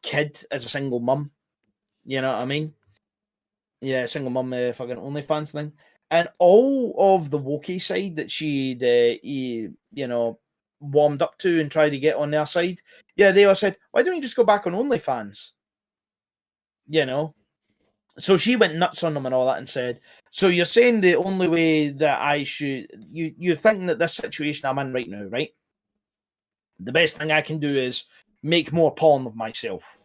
Speaker 2: kid as a single mum. You know what I mean? Yeah, single mum fucking OnlyFans thing. And all of the Wookiee side that she'd, warmed up to and tried to get on their side, yeah, they all said, why don't you just go back on OnlyFans? You know? So she went nuts on them and all that and said, so you're saying the only way that I should, you're thinking that this situation I'm in right now, right? The best thing I can do is make more porn of myself.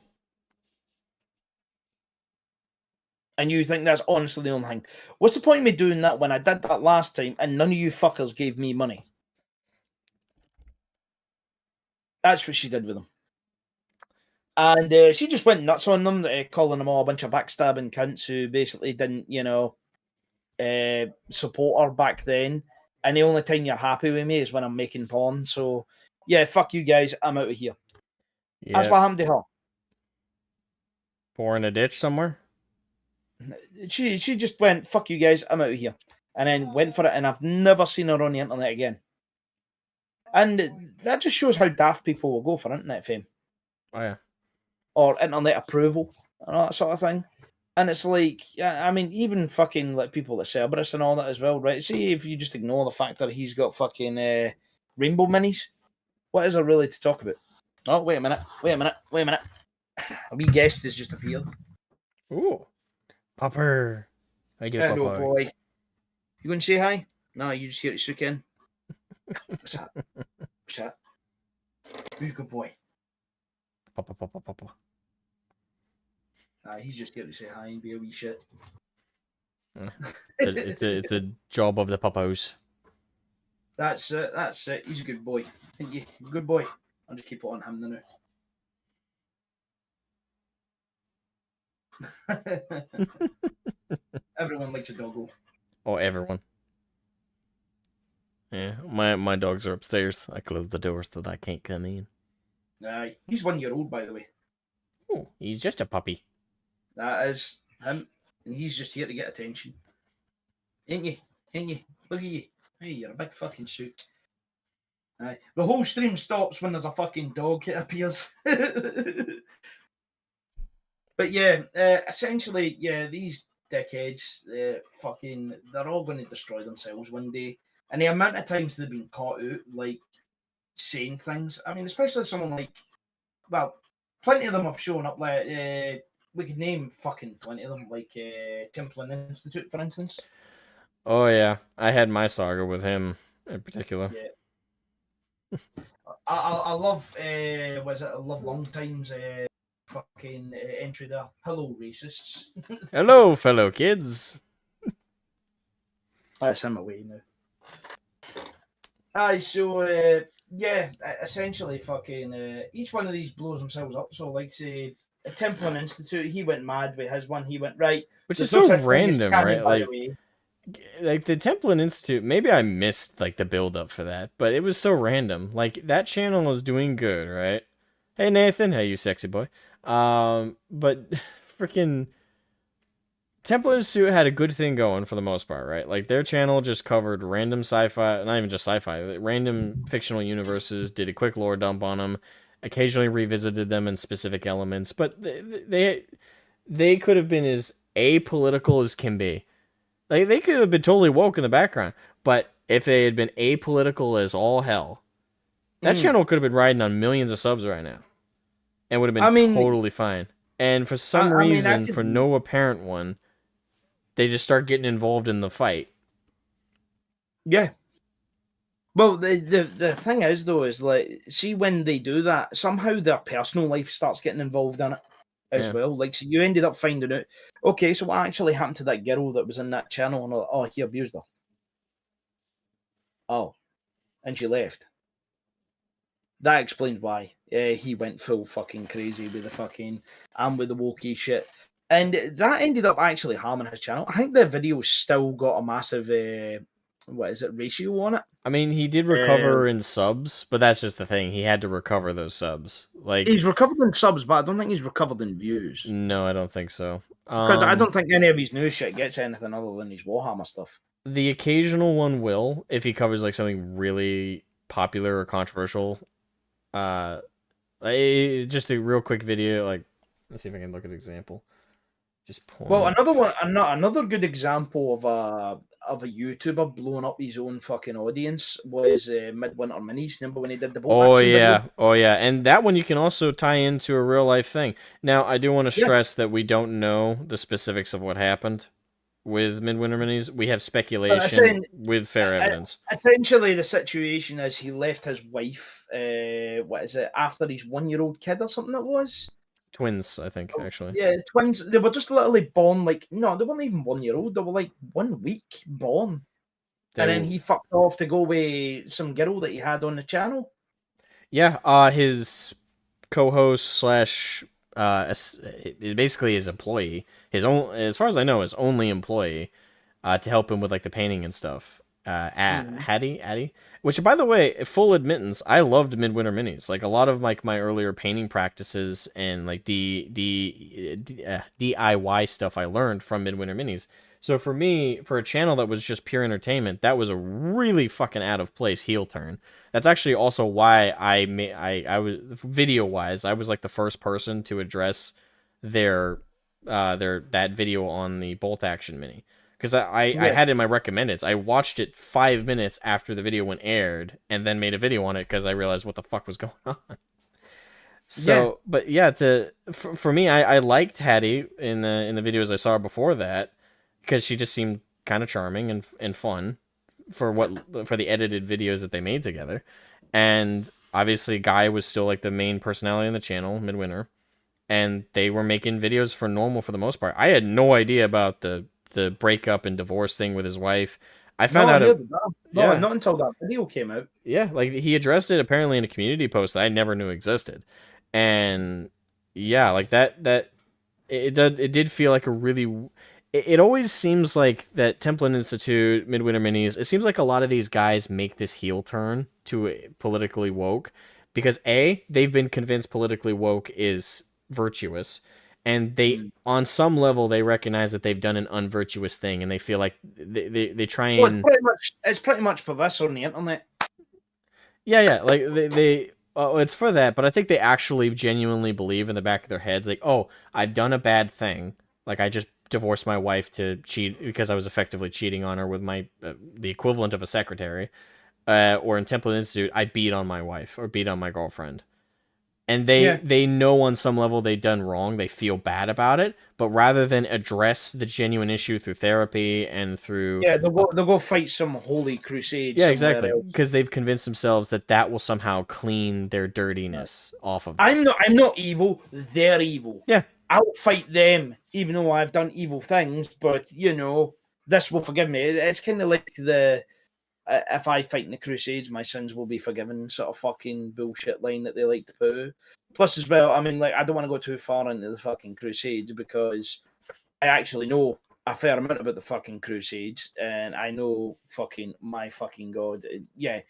Speaker 2: And you think that's honestly the only thing. What's the point of me doing that when I did that last time and none of you fuckers gave me money? That's what she did with them. And she just went nuts on them, calling them all a bunch of backstabbing cunts who basically didn't, support her back then. And the only time you're happy with me is when I'm making porn. So, yeah, fuck you guys. I'm out of here. Yep. That's what happened to her.
Speaker 1: Pour in a ditch somewhere?
Speaker 2: She just went, fuck you guys, I'm out of here. And then went for it, and I've never seen her on the internet again. And that just shows how daft people will go for internet fame.
Speaker 1: Oh, yeah.
Speaker 2: Or internet approval, and all that sort of thing. And it's like, I mean, even fucking like people like Cerberus and all that as well, right? See, if you just ignore the fact that he's got fucking rainbow minis, what is there really to talk about? Oh, wait a minute. A wee guest has just appeared.
Speaker 1: Ooh. Popper. How you doing,
Speaker 2: Hello,
Speaker 1: Popper?
Speaker 2: boy. You going to say hi? No, you just here to sook in. What's that? Who's a good boy?
Speaker 1: Papa.
Speaker 2: He's just here to say hi and be a wee shit.
Speaker 1: It's a job of the papas.
Speaker 2: That's it. He's a good boy. Thank you. Good boy. I'll just keep it on him now. Everyone likes a doggo.
Speaker 1: Oh, everyone. Yeah, my dogs are upstairs. I close the doors so that I can't come in.
Speaker 2: Aye, he's 1 year old, by the way.
Speaker 1: Oh, he's just a puppy.
Speaker 2: That is him, and he's just here to get attention. Ain't you? Look at you. Hey, you're a big fucking suit. Aye. The whole stream stops when there's a fucking dog that appears. But yeah, essentially, yeah, these dickheads, they're all going to destroy themselves one day. And the amount of times they've been caught out, like, saying things. I mean, especially someone like, well, plenty of them have shown up. Like, we could name fucking plenty of them, like Templin Institute, for instance.
Speaker 1: Oh yeah, I had my saga with him in particular.
Speaker 2: Yeah. I love, I love long times fucking entry there. Hello, racists.
Speaker 1: Hello, fellow kids.
Speaker 2: That's him away now. Aye, so yeah, essentially, fucking each one of these blows themselves up. So, like, say, a Templin Institute, he went mad with his one. He went right,
Speaker 1: which is so random, right? Like the Templin Institute. Maybe I missed like the build up for that, but it was so random. Like that channel was doing good, right? Hey Nathan, hey you sexy boy. But freaking Templin Institute had a good thing going for the most part, right? Like their channel just covered random sci-fi, not even just sci-fi, random fictional universes, did a quick lore dump on them, occasionally revisited them in specific elements, but they could have been as apolitical as can be. Like they could have been totally woke in the background, but if they had been apolitical as all hell, that channel could have been riding on millions of subs right now, and would have been totally fine. And for some reason, for no apparent one, They just start getting involved in the fight.
Speaker 2: Yeah. Well, the thing is though is like, see when they do that, somehow their personal life starts getting involved in it as well. Like, so you ended up finding out, okay, so what actually happened to that girl that was in that channel? And like, oh, he abused her. Oh, and she left. That explains why he went full fucking crazy with the fucking and with the wokey shit. And that ended up actually harming his channel. I think the video still got a massive what is it, ratio on it.
Speaker 1: I mean, he did recover in subs, but that's just the thing. He had to recover those subs. Like,
Speaker 2: he's recovered in subs, but I don't think he's recovered in views.
Speaker 1: No, I don't think so.
Speaker 2: Because I don't think any of his new shit gets anything other than his Warhammer stuff.
Speaker 1: The occasional one will, if he covers like something really popular or controversial. Just a real quick video. Like, let's see if I can look at an example. Just pull.
Speaker 2: Well, another good example of a YouTuber blowing up his own fucking audience was Midwinter Minis. Remember when he did the bolt action video?
Speaker 1: Oh yeah, and that one you can also tie into a real life thing. Now, I do want to stress that we don't know the specifics of what happened with Midwinter Minis. We have speculation with fair evidence.
Speaker 2: Essentially, the situation is he left his wife, after his 1-year-old kid or something it was?
Speaker 1: Twins, I think, actually.
Speaker 2: Yeah, twins. They were just literally born, like, no, they weren't even 1-year-old. They were like 1 week born. And then he fucked off to go with some girl that he had on the channel.
Speaker 1: Yeah, his co-host slash is basically his employee. His own, as far as I know, his only employee, to help him with like the painting and stuff. Addie, which, by the way, full admittance, I loved Midwinter Minis. Like, a lot of like my earlier painting practices and like DIY stuff I learned from Midwinter Minis. So for me, for a channel that was just pure entertainment, that was a really fucking out of place heel turn. That's actually also why I was, video wise, I was like the first person to address their that video on the bolt action mini. Because I had it in my recommendeds. I watched it 5 minutes after the video went aired, and then made a video on it because I realized what the fuck was going on. So, but yeah, for me, I liked Hattie in the videos I saw before that, because she just seemed kind of charming and fun for the edited videos that they made together. And obviously, Guy was still like the main personality on the channel, Midwinter, and they were making videos for normal for the most part. I had no idea about the breakup and divorce thing with his wife. I found out
Speaker 2: not until that video came out.
Speaker 1: Yeah, like he addressed it apparently in a community post that I never knew existed. And yeah, like that it did feel like a really, it always seems like that Templin Institute, Midwinter Minis, it seems like a lot of these guys make this heel turn to politically woke because they've been convinced politically woke is virtuous, and they on some level they recognize that they've done an unvirtuous thing, and they feel like they try and
Speaker 2: it's pretty much for this on the internet.
Speaker 1: Yeah, like they it's for that, but I think they actually genuinely believe in the back of their heads, like, oh, I've done a bad thing, like I just divorced my wife to cheat because I was effectively cheating on her with my the equivalent of a secretary, or in Temple Institute, I beat on my wife or beat on my girlfriend. And they know on some level they've done wrong. They feel bad about it, but rather than address the genuine issue through therapy and through
Speaker 2: they'll go fight some holy crusade.
Speaker 1: Yeah, exactly, because they've convinced themselves that will somehow clean their dirtiness off of them.
Speaker 2: I'm not evil. They're evil.
Speaker 1: Yeah,
Speaker 2: I'll fight them, even though I've done evil things. But this will forgive me. It's kind of like the if I fight in the Crusades, my sins will be forgiven sort of fucking bullshit line that they like to put. Plus, as well, I mean, like, I don't want to go too far into the fucking Crusades because I actually know a fair amount about the fucking Crusades, and I know my fucking God. Yeah.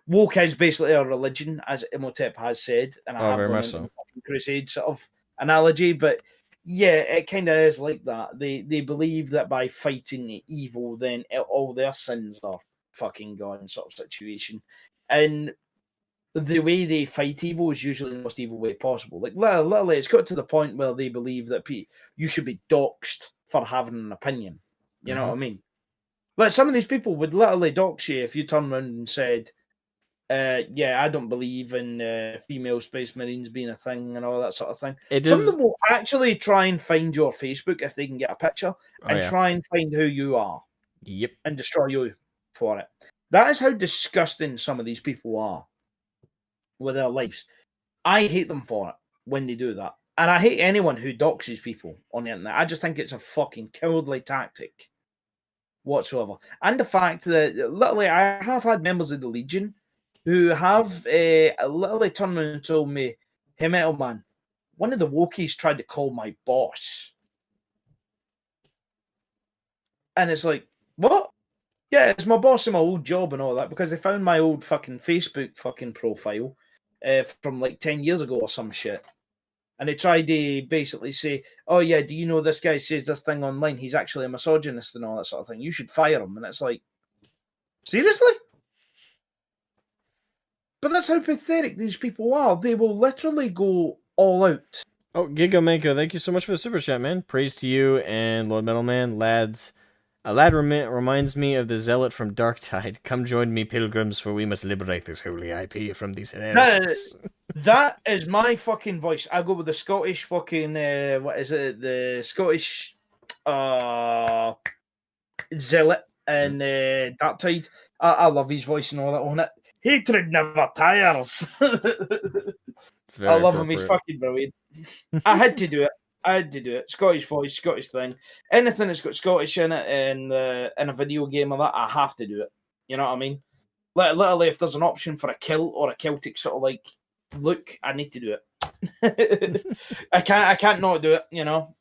Speaker 2: Woke is basically a religion, as Imhotep has said, and I have
Speaker 1: very
Speaker 2: gone
Speaker 1: much
Speaker 2: into
Speaker 1: so.
Speaker 2: the fucking Crusade sort of analogy, but yeah, it kind of is like that. They believe that by fighting evil, then all their sins are fucking gone, sort of situation. And the way they fight evil is usually the most evil way possible. Like, literally, it's got to the point where they believe that you should be doxxed for having an opinion. You know what I mean? Like, some of these people would literally dox you if you turn around and said, Yeah, I don't believe in female space marines being a thing and all that sort of thing.
Speaker 1: It
Speaker 2: Some of
Speaker 1: is.
Speaker 2: them will actually try and find your Facebook if they can get a picture
Speaker 1: Oh
Speaker 2: and
Speaker 1: yeah.
Speaker 2: try and find who you are
Speaker 1: Yep.
Speaker 2: and destroy you for it. That is how disgusting some of these people are with their lives. I hate them for it when they do that. And I hate anyone who doxes people on the internet. I just think it's a fucking cowardly tactic whatsoever. And the fact that literally I have had members of the Legion who have literally turned around and told me, "Hey, Metal Man, one of the Wokies tried to call my boss." And it's like, what? Yeah, it's my boss in my old job and all that because they found my old fucking Facebook fucking profile from like 10 years ago or some shit. And they tried to basically say, "Oh yeah, do you know this guy says this thing online? He's actually a misogynist and all that sort of thing. You should fire him." And it's like, seriously? But that's how pathetic these people are. They will literally go all out.
Speaker 1: Oh, Giga Manko, thank you so much for the super chat, man. Praise to you and Lord Metalman, lads. A lad reminds me of the zealot from Darktide. Come join me, pilgrims, for we must liberate this holy IP from these heretics.
Speaker 2: That is my fucking voice. I go with the Scottish fucking what is it? The Scottish zealot and Darktide. I love his voice and all that on it. Hatred never tires. I love him. He's fucking brilliant. I had to do it. I had to do it. Scottish voice, Scottish thing. Anything that's got Scottish in it in a video game or that, I have to do it. You know what I mean? Literally, if there's an option for a kilt or a Celtic sort of like look, I need to do it. I can't not do it. You know?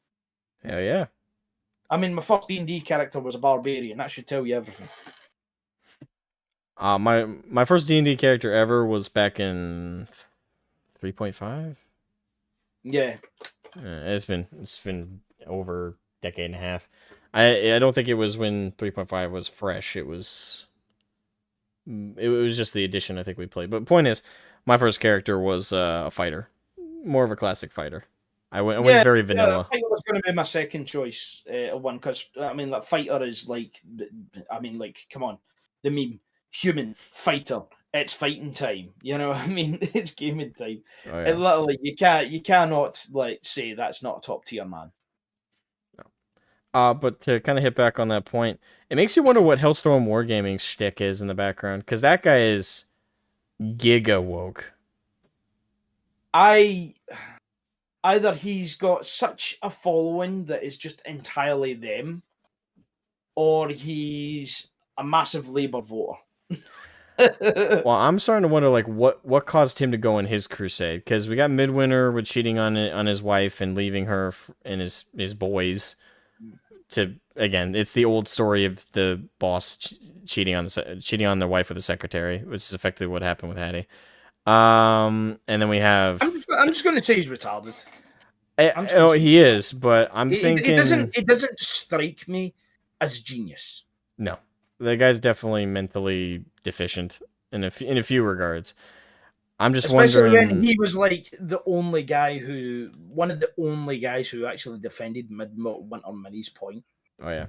Speaker 1: Hell yeah.
Speaker 2: I mean, my first D&D character was a barbarian. That should tell you everything.
Speaker 1: My first D&D character ever was back in 3.5.
Speaker 2: Yeah.
Speaker 1: It's been over a decade and a half. I don't think it was when 3.5 was fresh. It was just the edition I think we played. But point is, my first character was a fighter, more of a classic fighter. I went very vanilla.
Speaker 2: I think it was going to be my second choice one because I mean, like fighter is like, I mean, like, come on, the meme human fighter. It's fighting time. You know what I mean? It's gaming time.
Speaker 1: Oh, yeah.
Speaker 2: And literally, you cannot like say that's not a top tier man.
Speaker 1: But to kind of hit back on that point, it makes you wonder what Hellstorm Wargaming's shtick is in the background, because that guy is giga woke.
Speaker 2: Either he's got such a following that is just entirely them, or he's a massive Labour voter.
Speaker 1: Well, I'm starting to wonder, like, what caused him to go on his crusade? Because we got Midwinter with cheating on his wife and leaving her and his boys. To again, it's the old story of the boss cheating on their wife with the secretary, which is effectively what happened with Hattie. And then we have.
Speaker 2: I'm just going to say he's retarded.
Speaker 1: He is, but I'm thinking
Speaker 2: it doesn't strike me as genius.
Speaker 1: No, the guy's definitely mentally deficient in a few regards. I'm just
Speaker 2: especially
Speaker 1: wondering
Speaker 2: when he was like one of the only guys who actually defended Midwinter Minis point.
Speaker 1: Oh yeah.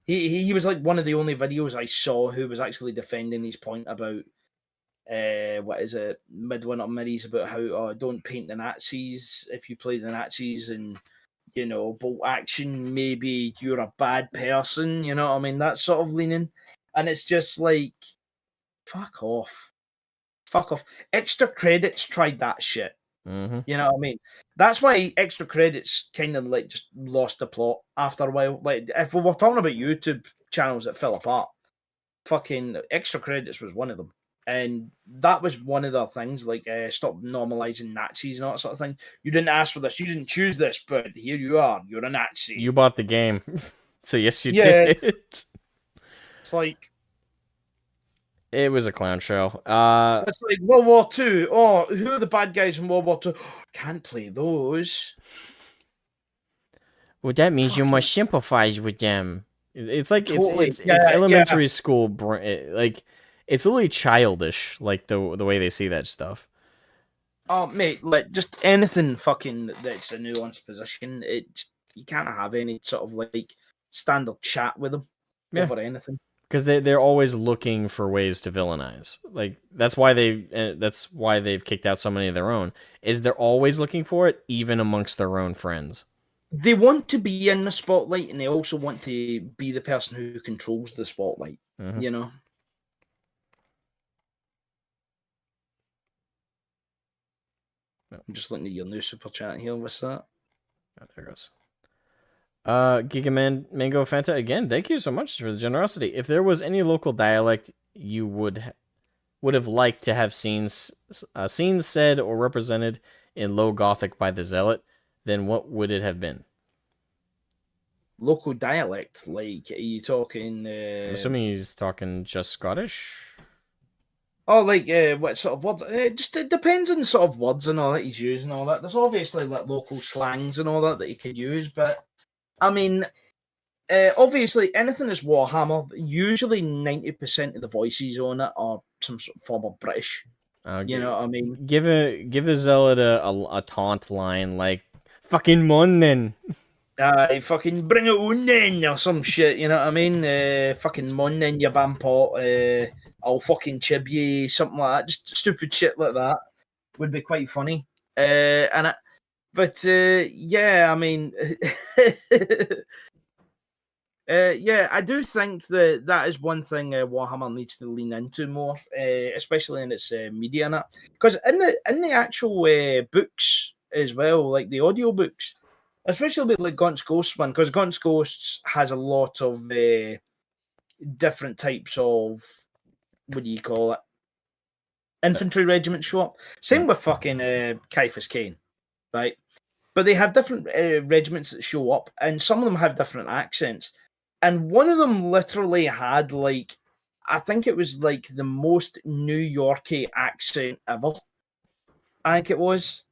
Speaker 2: He was like one of the only videos I saw who was actually defending his point about what is it, Midwinter Minis, about how don't paint the Nazis if you play the Nazis and you know bolt action, maybe you're a bad person, you know what I mean, that sort of leaning. And it's just like fuck off. Extra Credits tried that shit.
Speaker 1: Mm-hmm.
Speaker 2: You know what I mean? That's why Extra Credits kind of like just lost the plot after a while. Like if we were talking about YouTube channels that fell apart, fucking Extra Credits was one of them. And that was one of the things, like stop normalizing Nazis and all that sort of thing. You didn't ask for this, you didn't choose this, but here you are, you're a Nazi.
Speaker 1: You bought the game. So yes, you did.
Speaker 2: It's like
Speaker 1: it was a clown show.
Speaker 2: It's like World War II. Oh, who are the bad guys in World War II? Can't play those.
Speaker 1: Well, that means you must sympathize with them. It's like totally. it's elementary school. Like it's a little childish. Like the way they see that stuff.
Speaker 2: Oh, mate, like just anything fucking that's a nuanced position. You can't have any sort of like standard chat with them over anything.
Speaker 1: because they're always looking for ways to villainize. Like that's why they've kicked out so many of their own. Is they're always looking for it, even amongst their own friends.
Speaker 2: They want to be in the spotlight, and they also want to be the person who controls the spotlight.
Speaker 1: Mhm.
Speaker 2: You know. I'm just looking at your new super chat here. What's that?
Speaker 1: Oh, there goes. Gigaman Mango Fanta again. Thank you so much for the generosity. If there was any local dialect you would have liked to have seen said or represented in Low Gothic by the Zealot, then what would it have been?
Speaker 2: Local dialect, like, are you talking?
Speaker 1: I'm assuming he's talking just Scottish.
Speaker 2: Oh, like what sort of words? It depends on sort of words and all that he's using, and all that. There's obviously like local slangs and all that he can use, but I mean, obviously anything that's Warhammer, usually 90% of the voices on it are some sort of form of British. You know what I mean?
Speaker 1: Give the Zealot a taunt line like "fucking mon then."
Speaker 2: Fucking bring it on then, or some shit, you know what I mean? Fucking mon then, you bampot. I'll fucking chib ye, something like that. Just stupid shit like that would be quite funny. Yeah, I mean, yeah, I do think that is one thing Warhammer needs to lean into more, especially in its media and that. Because in the actual books as well, like the audio books, especially with like Gaunt's Ghosts one, because Gaunt's Ghosts has a lot of different types of, what do you call it, infantry regiments show up. Same with fucking Ciaphas Cain, right? But they have different regiments that show up, and some of them have different accents. And one of them literally had like, I think it was like the most New Yorky accent ever. I think it was.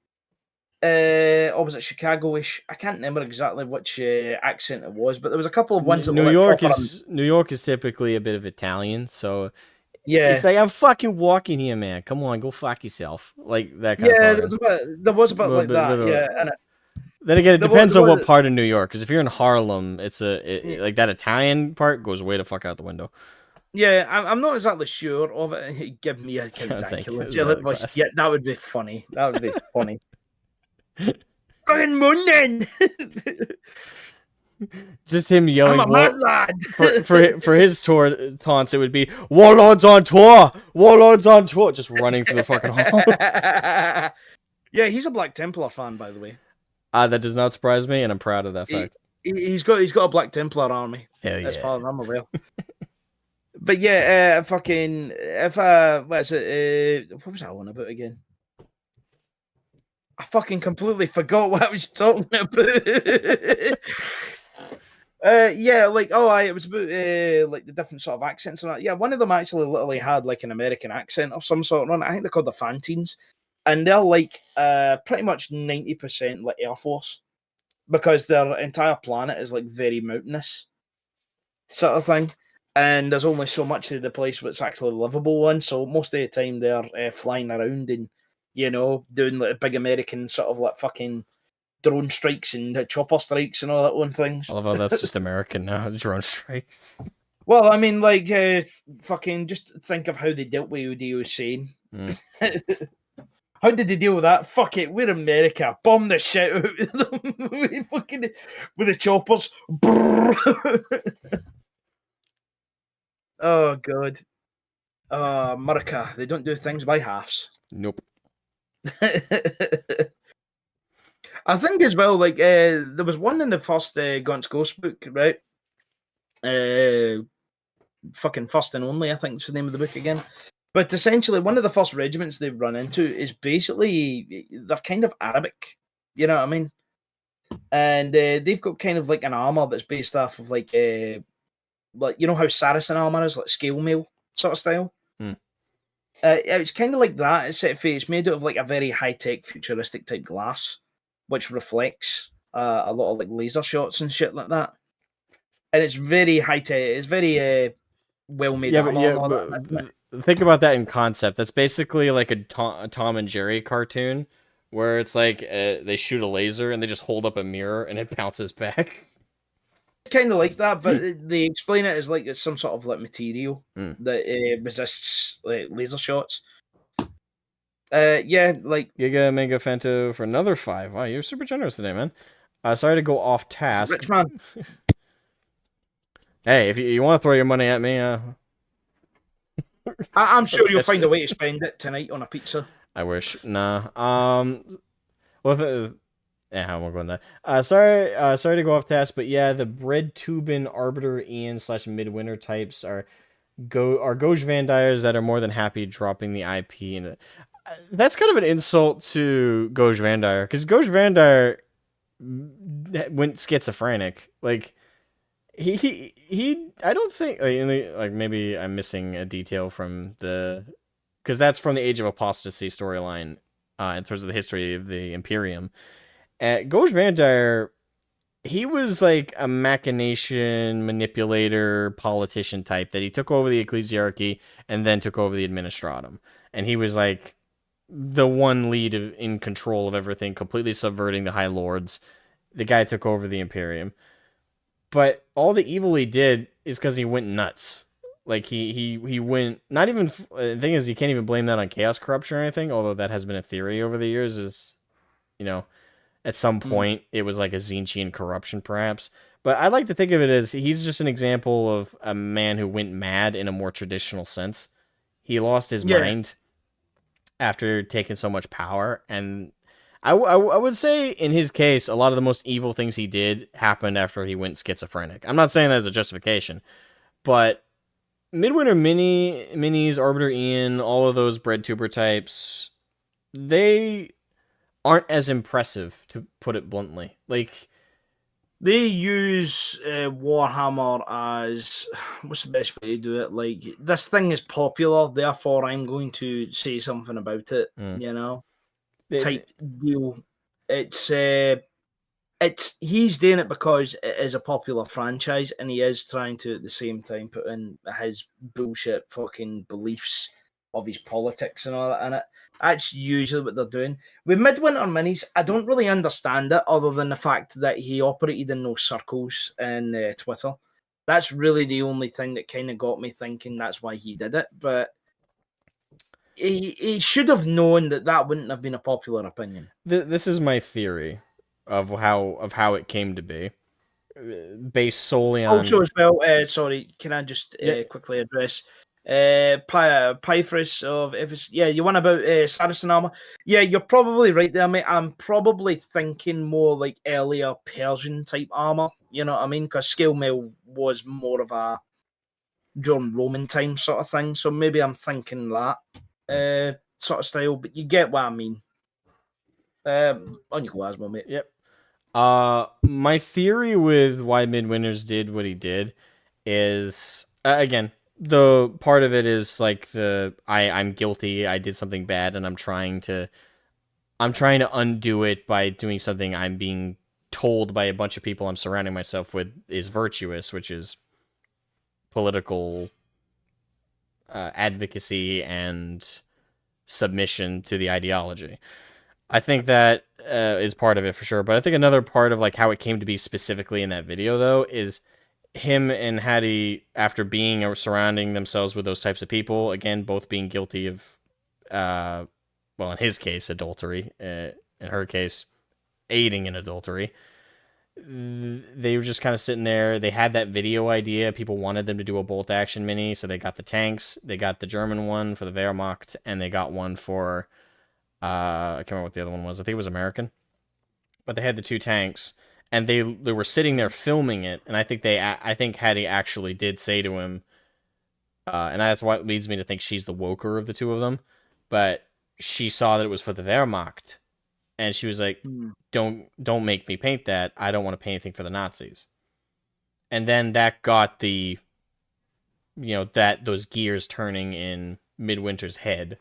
Speaker 2: Or was it Chicago-ish? I can't remember exactly which accent it was, but there was a couple of ones that were like proper.
Speaker 1: New York is typically a bit of Italian, so
Speaker 2: Yeah,
Speaker 1: it's like I'm fucking walking here, man. Come on, go fuck yourself, like that kind
Speaker 2: yeah,
Speaker 1: of talking.
Speaker 2: there was a bit like that. Yeah, and
Speaker 1: then again, it depends
Speaker 2: there
Speaker 1: on what
Speaker 2: was,
Speaker 1: part of New York. Because if you're in Harlem, like that Italian part goes way the fuck out the window.
Speaker 2: yeah, I'm not exactly sure of it. Give me a ridiculous voice. Yeah, that would be funny. That would be funny. Fucking moon then.
Speaker 1: Just him yelling.
Speaker 2: I'm a mad lad.
Speaker 1: for his taunts, it would be Warlords on tour, Warlords on tour, just running through the fucking hall.
Speaker 2: Yeah, he's a Black Templar fan, by the way.
Speaker 1: That does not surprise me, and I'm proud of that fact.
Speaker 2: He's got a Black Templar army.
Speaker 1: Hell yeah.
Speaker 2: As far as I'm aware. But yeah, fucking if what is it? What was I on about again? I fucking completely forgot what I was talking about. Yeah, like it was about like the different sort of accents and that. Yeah, one of them actually literally had like an American accent of some sort on it. I think they're called the Fantines, and they're like pretty much 90% like Air Force, because their entire planet is like very mountainous, sort of thing. And there's only so much of the place where it's actually livable one. So most of the time they're flying around and, you know, doing like big American sort of like fucking drone strikes and chopper strikes and all that one things.
Speaker 1: I love how that's just American now, drone strikes.
Speaker 2: Well, I mean, like, fucking just think of how they dealt with Udio Hussein. How did they deal with that? Fuck it, we're America. Bomb the shit out of them. Fucking with the choppers. Oh, God. America, they don't do things by halves.
Speaker 1: Nope.
Speaker 2: I think as well, like, there was one in the first Gaunt's Ghost book, right? Fucking First and Only, I think is the name of the book again. But essentially, one of the first regiments they run into is basically, they're kind of Arabic. You know what I mean? And they've got kind of like an armor that's based off of like you know how Saracen armor is, like scale mail sort of style? It's kind of like that. It's made out of like a very high-tech, futuristic type glass, which reflects a lot of like laser shots and shit like that. And it's very high-tech. It's very well made.
Speaker 1: Think about that in concept. That's basically like a Tom and Jerry cartoon, where it's like they shoot a laser and they just hold up a mirror and it bounces back.
Speaker 2: kind of like that, but they explain it as like it's some sort of like material that resists like laser shots. Yeah, like
Speaker 1: Giga Mega Fento for another 5. Wow, you're super generous today, man. Sorry to go off task.
Speaker 2: rich man.
Speaker 1: Hey, if you want to throw your money at me,
Speaker 2: I'm sure you'll find a way to spend it tonight on a pizza.
Speaker 1: I wish. Nah. Well, yeah, I won't go on that. Sorry to go off task, but yeah, the Bread Tubin Arbiter Ian / Midwinter types are Gauge Van Dyers that are more than happy dropping the IP, and that's kind of an insult to Gauge Van Dyer, because Gauge Van Dyer went schizophrenic. Like he I don't think like maybe I'm missing a detail from because that's from the Age of Apostasy storyline in terms of the history of the Imperium. Gauge Van Dyer, he was like a machination, manipulator, politician type that he took over the ecclesiarchy and then took over the administratum. And he was like the one lead in control of everything, completely subverting the High Lords. The guy took over the Imperium. But all the evil he did is because he went nuts. Like he went, not even, the thing is, you can't even blame that on chaos corruption or anything, although that has been a theory over the years, is, at some point it was like a Zinchian corruption perhaps. But I like to think of it as he's just an example of a man who went mad in a more traditional sense. He lost his mind after taking so much power, and I would say in his case, a lot of the most evil things he did happened after he went schizophrenic. I'm not saying that as a justification, but Midwinter Minis, Arbiter Ian, all of those bread tuber types, they aren't as impressive, to put it bluntly. Like,
Speaker 2: they use Warhammer as, what's the best way to do it? Like, this thing is popular, therefore I'm going to say something about it. Type deal. He's doing it because it is a popular franchise, and he is trying to at the same time put in his bullshit fucking beliefs of his politics and all that in it. That's usually what they're doing. With Midwinter Minis, I don't really understand it, other than the fact that he operated in those circles in Twitter. That's really the only thing that kind of got me thinking that's why he did it. But he should have known that wouldn't have been a popular opinion.
Speaker 1: This is my theory of how it came to be, based solely on.
Speaker 2: Also, as well, sorry, can I just quickly address Pythris of Ephesus? Yeah, you want about Saracen armor? Yeah, you're probably right there, mate. I'm probably thinking more like earlier Persian type armor. You know what I mean? Because scale mail was more of a during Roman time sort of thing. So maybe I'm thinking that sort of style. But you get what I mean. On you go, Asmo, mate.
Speaker 1: Yep. My theory with why Midwinters did what he did is, again, the part of it is like I'm guilty, I did something bad, and I'm trying to undo it by doing something I'm being told by a bunch of people I'm surrounding myself with is virtuous, which is political advocacy and submission to the ideology. I think that is part of it for sure. But I think another part of like how it came to be specifically in that video, though, is him and Hattie, after being or surrounding themselves with those types of people, again, both being guilty of, well, in his case, adultery. In her case, aiding in adultery. They were just kind of sitting there. They had that video idea. People wanted them to do a bolt action mini, so they got the tanks. They got the German one for the Wehrmacht, and they got one for... I can't remember what the other one was. I think it was American. But they had the 2 tanks, and they were sitting there filming it, and I think Hattie actually did say to him, and that's what leads me to think she's the woker of the 2 of them, but she saw that it was for the Wehrmacht, and she was like, don't make me paint that. I don't want to paint anything for the Nazis. And then that got those gears turning in Midwinter's head,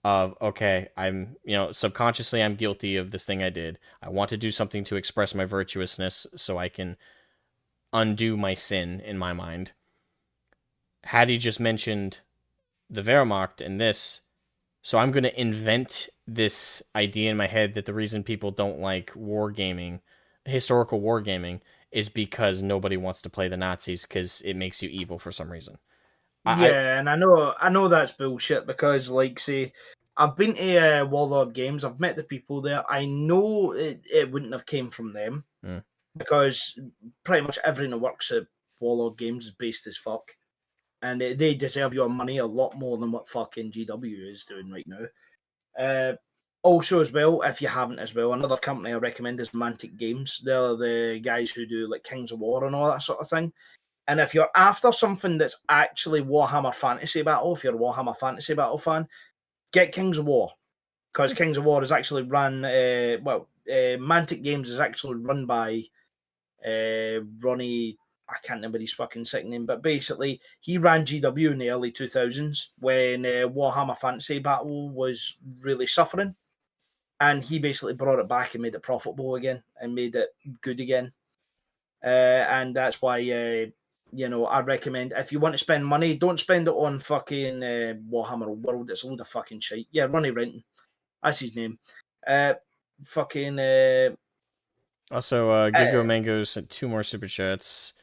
Speaker 1: of, okay, I'm, subconsciously I'm guilty of this thing I did. I want to do something to express my virtuousness so I can undo my sin in my mind. Hattie just mentioned the Wehrmacht and this, so I'm going to invent this idea in my head that the reason people don't like wargaming, historical wargaming, is because nobody wants to play the Nazis because it makes you evil for some reason.
Speaker 2: Yeah, and I know that's bullshit because, like, say, I've been to Warlord Games. I've met the people there. I know it wouldn't have came from them because pretty much everything that works at Warlord Games is based as fuck, and they deserve your money a lot more than what fucking GW is doing right now. Also, as well, if you haven't as well, another company I recommend is Mantic Games. They're the guys who do like Kings of War and all that sort of thing. And if you're after something that's actually Warhammer Fantasy Battle, if you're a Warhammer Fantasy Battle fan, get Kings of War. Because Kings of War is actually run, Mantic Games is actually run by Ronnie, I can't remember his fucking second name, but basically he ran GW in the early 2000s when Warhammer Fantasy Battle was really suffering. And he basically brought it back and made it profitable again and made it good again. And that's why I recommend if you want to spend money, don't spend it on fucking Warhammer World. It's a load of fucking shit. Yeah, Ronnie Renton. That's his name. Fucking.
Speaker 1: Also, Gigo Mango sent 2 more super chats.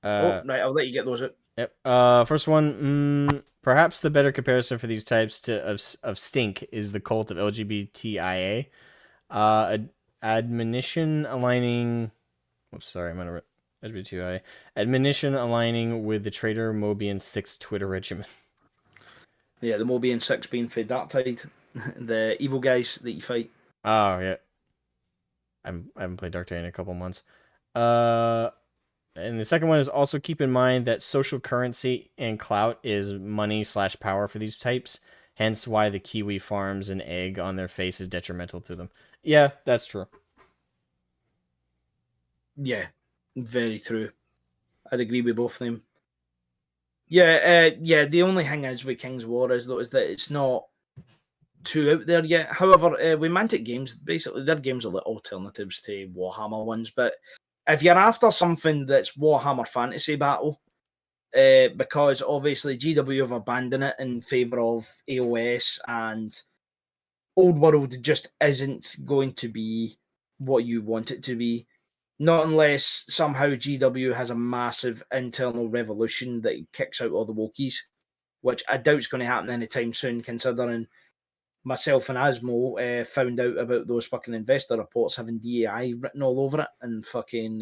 Speaker 2: Right, I'll let you get those out.
Speaker 1: Yep. First one. Perhaps the better comparison for these types of stink is the cult of LGBTIA. Admonition aligning. Oops, sorry, I'm gonna LGBTIA. Admonition aligning with the traitor Mobian 6 Twitter regimen.
Speaker 2: Yeah, the Mobian 6 being for Dark Tide, the evil guys that you fight.
Speaker 1: Oh yeah. I haven't played Dark Tide in a couple months. And the second one is also keep in mind that social currency and clout is money/power for these types. Hence why the kiwi farms an egg on their face is detrimental to them. Yeah, that's true.
Speaker 2: Yeah, very true. I'd agree with both of them. Yeah, the only thing is with King's War is that it's not too out there yet. However, with Mantic Games, basically their games are like alternatives to Warhammer ones. But if you're after something that's Warhammer Fantasy Battle, because obviously GW have abandoned it in favour of AOS, and Old World just isn't going to be what you want it to be. Not unless somehow GW has a massive internal revolution that kicks out all the Wokies, which I doubt is going to happen anytime soon, considering myself and Asmo found out about those fucking investor reports having DAI written all over it, and fucking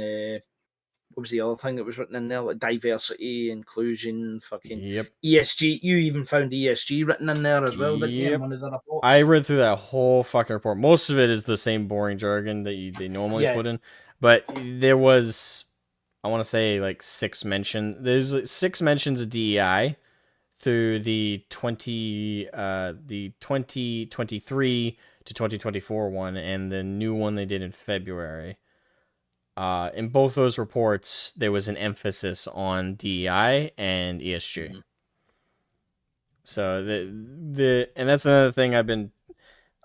Speaker 2: what was the other thing that was written in there? Like diversity, inclusion, fucking ESG. You even found ESG written in there as well, didn't you? In one of the reports.
Speaker 1: I read through that whole fucking report. Most of it is the same boring jargon that they normally put in, but there was, I want to say, like 6 mentions. There's like 6 mentions of DEI through the 2023 to 2024 one, and the new one they did in February. In both those reports, there was an emphasis on DEI and ESG. Mm-hmm. So and that's another thing I've been.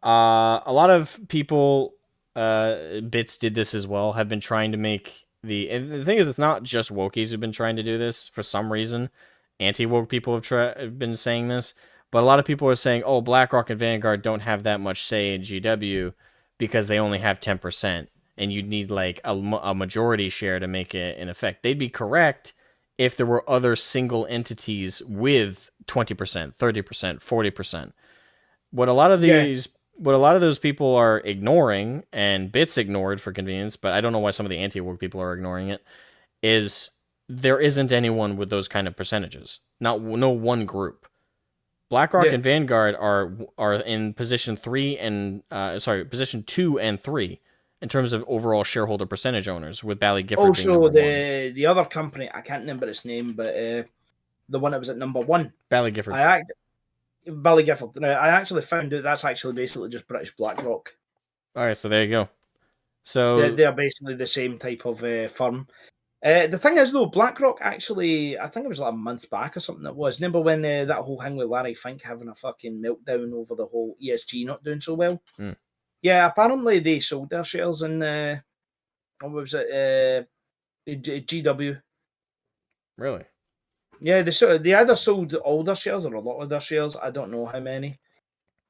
Speaker 1: A lot of people, Bits did this as well. Have been trying to make and the thing is, it's not just wokies who've been trying to do this for some reason. Anti-woke people have been saying this, but a lot of people are saying, "Oh, BlackRock and Vanguard don't have that much say in GW because they only have 10%, and you'd need like a majority share to make it in effect." They'd be correct if there were other single entities with 20%, 30%, 40%. What a lot of those people are ignoring, and Bits ignored for convenience, but I don't know why some of the anti-woke people are ignoring it, is there isn't anyone with those kind of percentages. No one group. BlackRock and Vanguard are in position 2 and 3 in terms of overall shareholder percentage owners, with Bally Gifford being number 1.
Speaker 2: The other company, I can't remember its name, but the one that was at number 1,
Speaker 1: Bally Gifford.
Speaker 2: Bally Gifford. Now, I actually found out that's actually basically just British BlackRock.
Speaker 1: All right, so there you go. So
Speaker 2: they're basically the same type of firm. The thing is, though, BlackRock actually, I think it was like a month back or something. It was. Remember when that whole thing with Larry Fink having a fucking meltdown over the whole ESG not doing so well?
Speaker 1: Mm.
Speaker 2: Yeah, apparently they sold their shares in what was it? GW.
Speaker 1: Really?
Speaker 2: Yeah, they either sold all their shares or a lot of their shares. I don't know how many.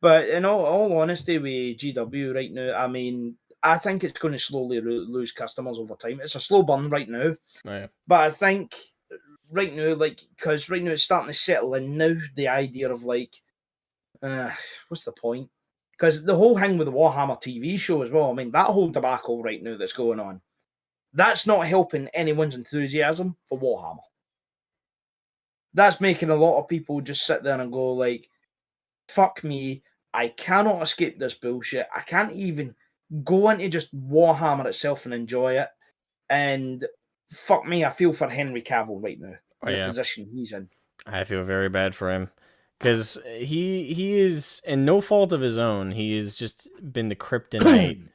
Speaker 2: But in all honesty, with GW right now, I mean, I think it's going to slowly lose customers over time. It's a slow burn right now,
Speaker 1: Oh, yeah.
Speaker 2: but I think right now, like, because right now it's starting to settle in now, the idea of like, what's the point? Because the whole thing with the Warhammer TV show as well, I mean, that whole debacle right now that's going on, that's not helping anyone's enthusiasm for Warhammer. That's making a lot of people just sit there and go like, fuck me, I cannot escape this bullshit. I can't even go into just Warhammer itself and enjoy it. And fuck me, I feel for Henry Cavill right now,
Speaker 1: Oh,
Speaker 2: the
Speaker 1: yeah.
Speaker 2: position he's in.
Speaker 1: I feel very bad for him because he is, and no fault of his own, he has just been the kryptonite.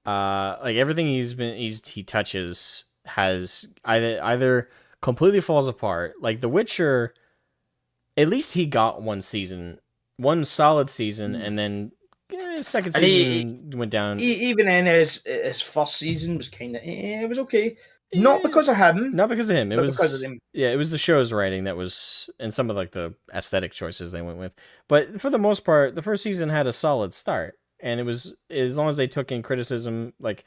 Speaker 1: Like everything he touches has either completely falls apart. Like The Witcher, at least he got one solid season, and then second
Speaker 2: And
Speaker 1: season went down.
Speaker 2: Even in his first season was kind of, it was okay.
Speaker 1: Yeah,
Speaker 2: Not because of him.
Speaker 1: Not because of him. It
Speaker 2: but
Speaker 1: was
Speaker 2: because of them.
Speaker 1: Yeah, it was the show's writing that was, and some of like the aesthetic choices they went with. But for the most part, the first season had a solid start, and it was, as long as they took in criticism, like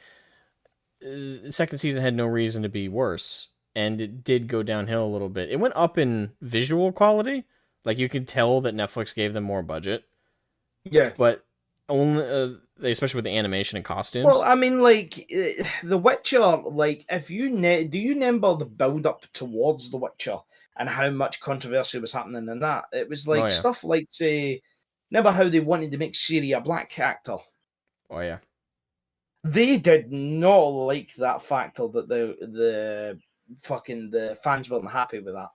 Speaker 1: the second season had no reason to be worse, and it did go downhill a little bit. It went up in visual quality, like you could tell that Netflix gave them more budget.
Speaker 2: Yeah,
Speaker 1: but only especially with the animation and costumes.
Speaker 2: Well, I mean, like The Witcher. Like, if you do you remember the build up towards The Witcher and how much controversy was happening in that? It was like stuff like, say, remember how they wanted to make Ciri a black actor?
Speaker 1: Oh yeah.
Speaker 2: They did not like that factor that the fans weren't happy with that.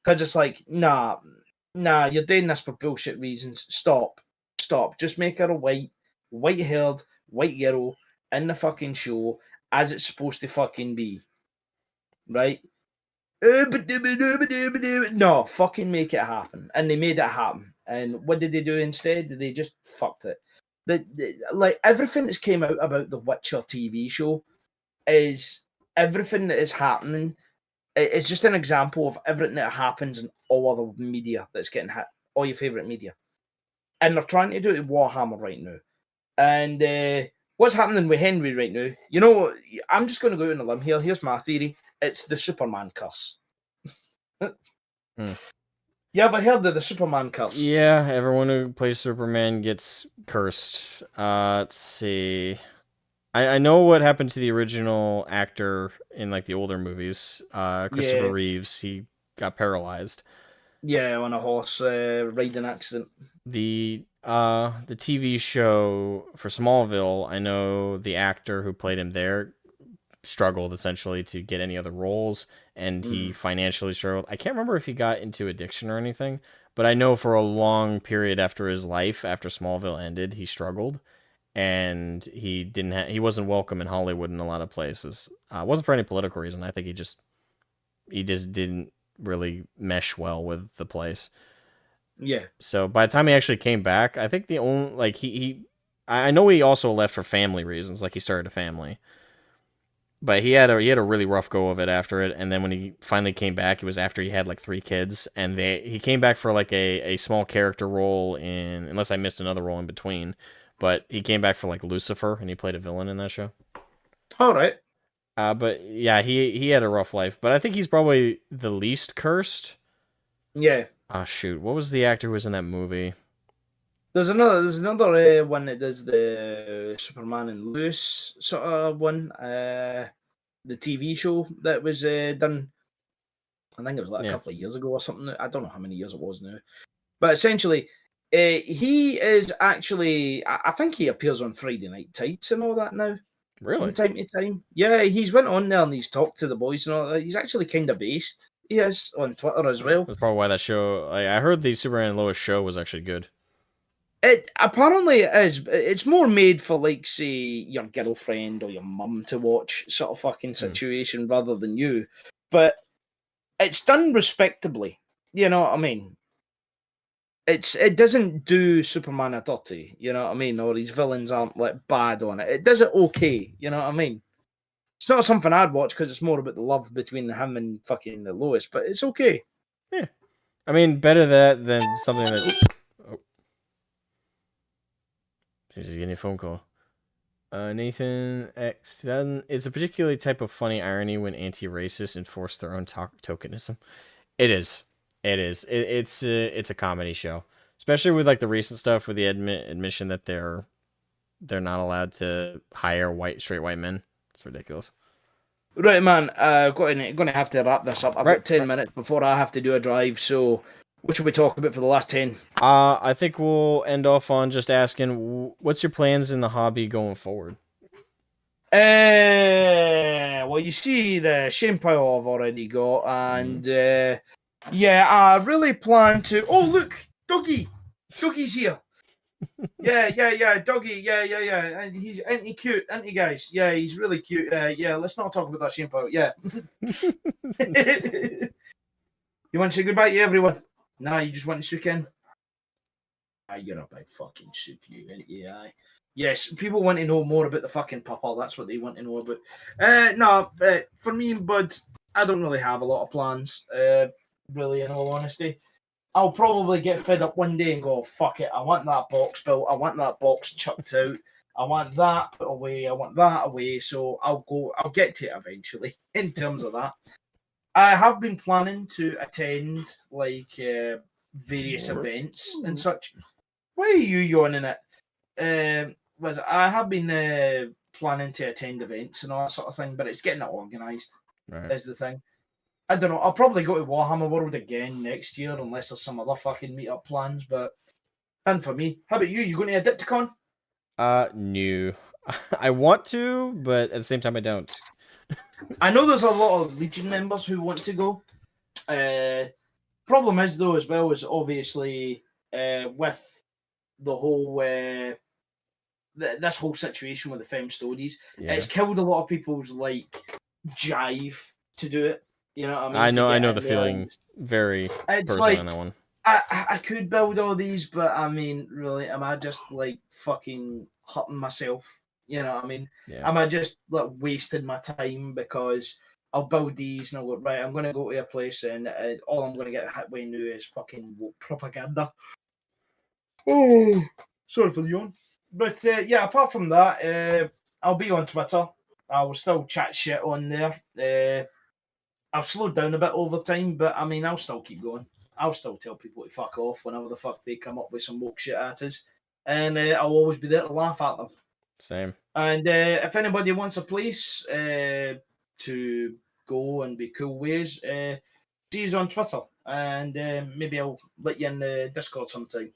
Speaker 2: Because it's like, nah, you're doing this for bullshit reasons. Stop. Just make her a white-haired, white girl in the fucking show as it's supposed to fucking be. Right? No, fucking make it happen. And they made it happen. And what did they do instead? They just fucked it. Like everything that's came out about the Witcher TV show is everything that is happening. It's just an example of everything that happens in all other media that's getting hit, all your favorite media, and they're trying to do it in Warhammer right now. And what's happening with Henry right now? You know, I'm just going to go out on a limb here. Here's my theory: it's the Superman curse. You ever heard of the Superman curse?
Speaker 1: Yeah, everyone who plays Superman gets cursed. Let's see. I know what happened to the original actor in like the older movies. Christopher Reeves, he got paralyzed.
Speaker 2: Yeah, on a horse riding accident.
Speaker 1: The TV show for Smallville, I know the actor who played him there struggled essentially to get any other roles, and he financially struggled. I can't remember if he got into addiction or anything, but I know for a long period after his life, after Smallville ended, he struggled, and he wasn't welcome in Hollywood in a lot of places. It wasn't for any political reason. I think he just didn't really mesh well with the place.
Speaker 2: Yeah.
Speaker 1: So by the time he actually came back, I think the only, like, I know he also left for family reasons, like he started a family. But he had a really rough go of it after it, and then when he finally came back, it was after he had like 3 kids, and he came back for like a small character role in, unless I missed another role in between, but he came back for like Lucifer, and he played a villain in that show.
Speaker 2: All right.
Speaker 1: But yeah, he had a rough life, but I think he's probably the least cursed.
Speaker 2: Yeah.
Speaker 1: Oh shoot, what was the actor who was in that movie?
Speaker 2: There's another one that does the Superman and Lois sort of one. The TV show that was done. I think it was like a couple of years ago or something. I don't know how many years it was now. But essentially, he is actually. I think he appears on Friday Night Tights and all that now.
Speaker 1: Really?
Speaker 2: From time to time. Yeah, he's went on there and he's talked to the boys and all that. He's actually kind of based. He is on Twitter as well.
Speaker 1: That's probably why that show. I heard the Superman and Lois show was actually good.
Speaker 2: It apparently it is. It's more made for, like, say, your girlfriend or your mum to watch, sort of fucking situation, rather than you. But it's done respectably. You know what I mean? It doesn't do Superman a dirty. You know what I mean? Or his villains aren't like bad on it. It does it okay. You know what I mean? It's not something I'd watch because it's more about the love between him and fucking the Lois. But it's okay.
Speaker 1: Yeah, I mean, better that than something that. She's getting a phone call. Nathan X. It's a particularly type of funny irony when anti-racists enforce their own tokenism. It is. It is. It's a comedy show, especially with like the recent stuff with the admission that they're not allowed to hire straight white men. It's ridiculous.
Speaker 2: Right, man. Going to have to wrap this up. I've
Speaker 1: Right.
Speaker 2: got 10 minutes before I have to do a drive. So, what should we talk about for the last 10?
Speaker 1: I think we'll end off on just asking, what's your plans in the hobby going forward?
Speaker 2: Well, you see the shame pile I've already got, and yeah, I really plan to. Oh, look, Dougie's here. Yeah, Dougie, yeah, and ain't he cute, ain't he, guys? Yeah, he's really cute. Yeah, let's not talk about that shame pile. Yeah. You want to say goodbye to everyone? Nah, you just want to sook in. You're a big fucking sook, you, ain't you? Aye. Yes, people want to know more about the fucking papa. That's what they want to know about. No, for me and Bud, I don't really have a lot of plans. Really, in all honesty, I'll probably get fed up one day and go, fuck it. I want that box built. I want that box chucked out. I want that put away. I want that away. So I'll get to it eventually. In terms of that, I have been planning to attend like various events and such. Why are you yawning at? I have been planning to attend events and all that sort of thing, but it's getting it organised.
Speaker 1: Right.
Speaker 2: Is the thing. I don't know. I'll probably go to Warhammer World again next year unless there's some other fucking meet-up plans. But and for me, how about you? You going to Adepticon?
Speaker 1: No. I want to, but at the same time, I don't.
Speaker 2: I know there's a lot of Legion members who want to go. Problem is though, as well, is obviously with the whole this whole situation with the femme stories, it's killed a lot of people's like jive to do it. You know what I mean?
Speaker 1: I know the feeling very personally on that one.
Speaker 2: I could build all these, but I mean, really, am I just like fucking hurting myself? You know what I mean?
Speaker 1: Yeah.
Speaker 2: Am I just like wasting my time because I'll build these and I'll go, right, I'm going to go to a place and all I'm going to get hit with now is fucking propaganda. Oh, sorry for the yawn. But yeah, apart from that, I'll be on Twitter. I will still chat shit on there. I've slowed down a bit over time, but I mean, I'll still keep going. I'll still tell people to fuck off whenever the fuck they come up with some woke shit at us. And I'll always be there to laugh at them.
Speaker 1: Same.
Speaker 2: And if anybody wants a place to go and be cool ways, see us on Twitter. And maybe I'll let you in the Discord sometime.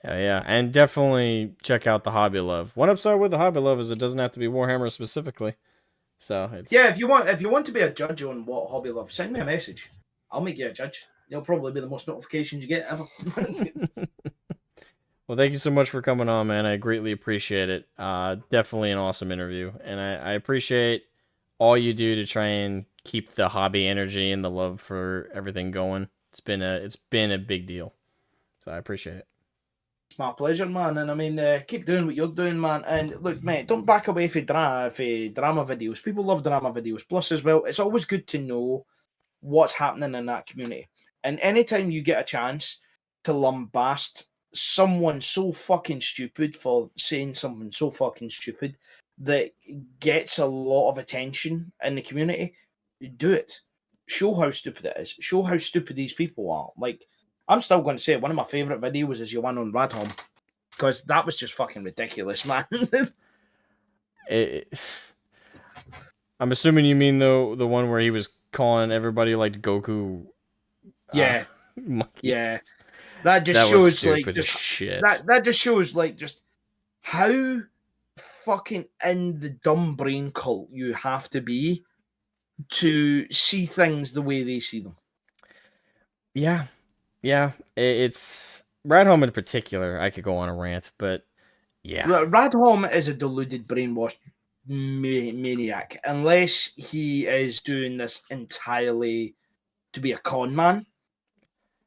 Speaker 1: Yeah, and definitely check out the Hobby Love. One upside with the Hobby Love is it doesn't have to be Warhammer specifically. So it's
Speaker 2: if you want to be a judge on what Hobby Love, send me a message. I'll make you a judge. You'll probably be the most notifications you get ever.
Speaker 1: Well, thank you so much for coming on, man. I greatly appreciate it. Definitely an awesome interview, and I appreciate all you do to try and keep the hobby energy and the love for everything going. It's been a big deal, so I appreciate it.
Speaker 2: It's my pleasure, man. And I mean, keep doing what you're doing, man. And look, mate, don't back away from drama videos. People love drama videos. Plus, as well, it's always good to know what's happening in that community. And anytime you get a chance to lambast someone so fucking stupid for saying something so fucking stupid that gets a lot of attention in the community, do it. Show how stupid it is. Show how stupid these people are. Like, I'm still going to say one of my favourite videos is your one on Radholm, because that was just fucking ridiculous, man.
Speaker 1: I'm assuming you mean the one where he was calling everybody like Goku.
Speaker 2: Yeah, yeah. That
Speaker 1: That
Speaker 2: shows
Speaker 1: like
Speaker 2: just
Speaker 1: shit.
Speaker 2: That just shows like just how fucking in the dumb brain cult you have to be to see things the way they see them.
Speaker 1: Yeah. It's Radholm in particular. I could go on a rant, but yeah,
Speaker 2: Radholm is a deluded, brainwashed maniac, unless he is doing this entirely to be a con man.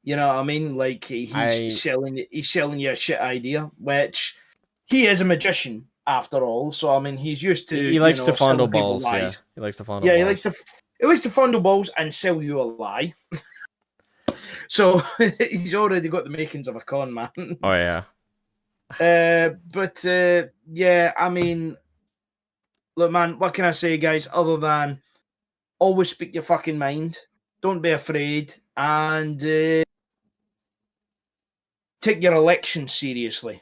Speaker 2: You know what I mean? Like he's selling you a shit idea, which he is a magician after all. So I mean, he's used to.
Speaker 1: He likes to fondle balls. Yeah, he likes to fondle.
Speaker 2: Yeah, balls. He likes to fondle balls and sell you a lie. So he's already got the makings of a con man.
Speaker 1: Oh yeah.
Speaker 2: Yeah, I mean, look, man, what can I say, guys? Other than always speak your fucking mind, don't be afraid, and take your elections seriously.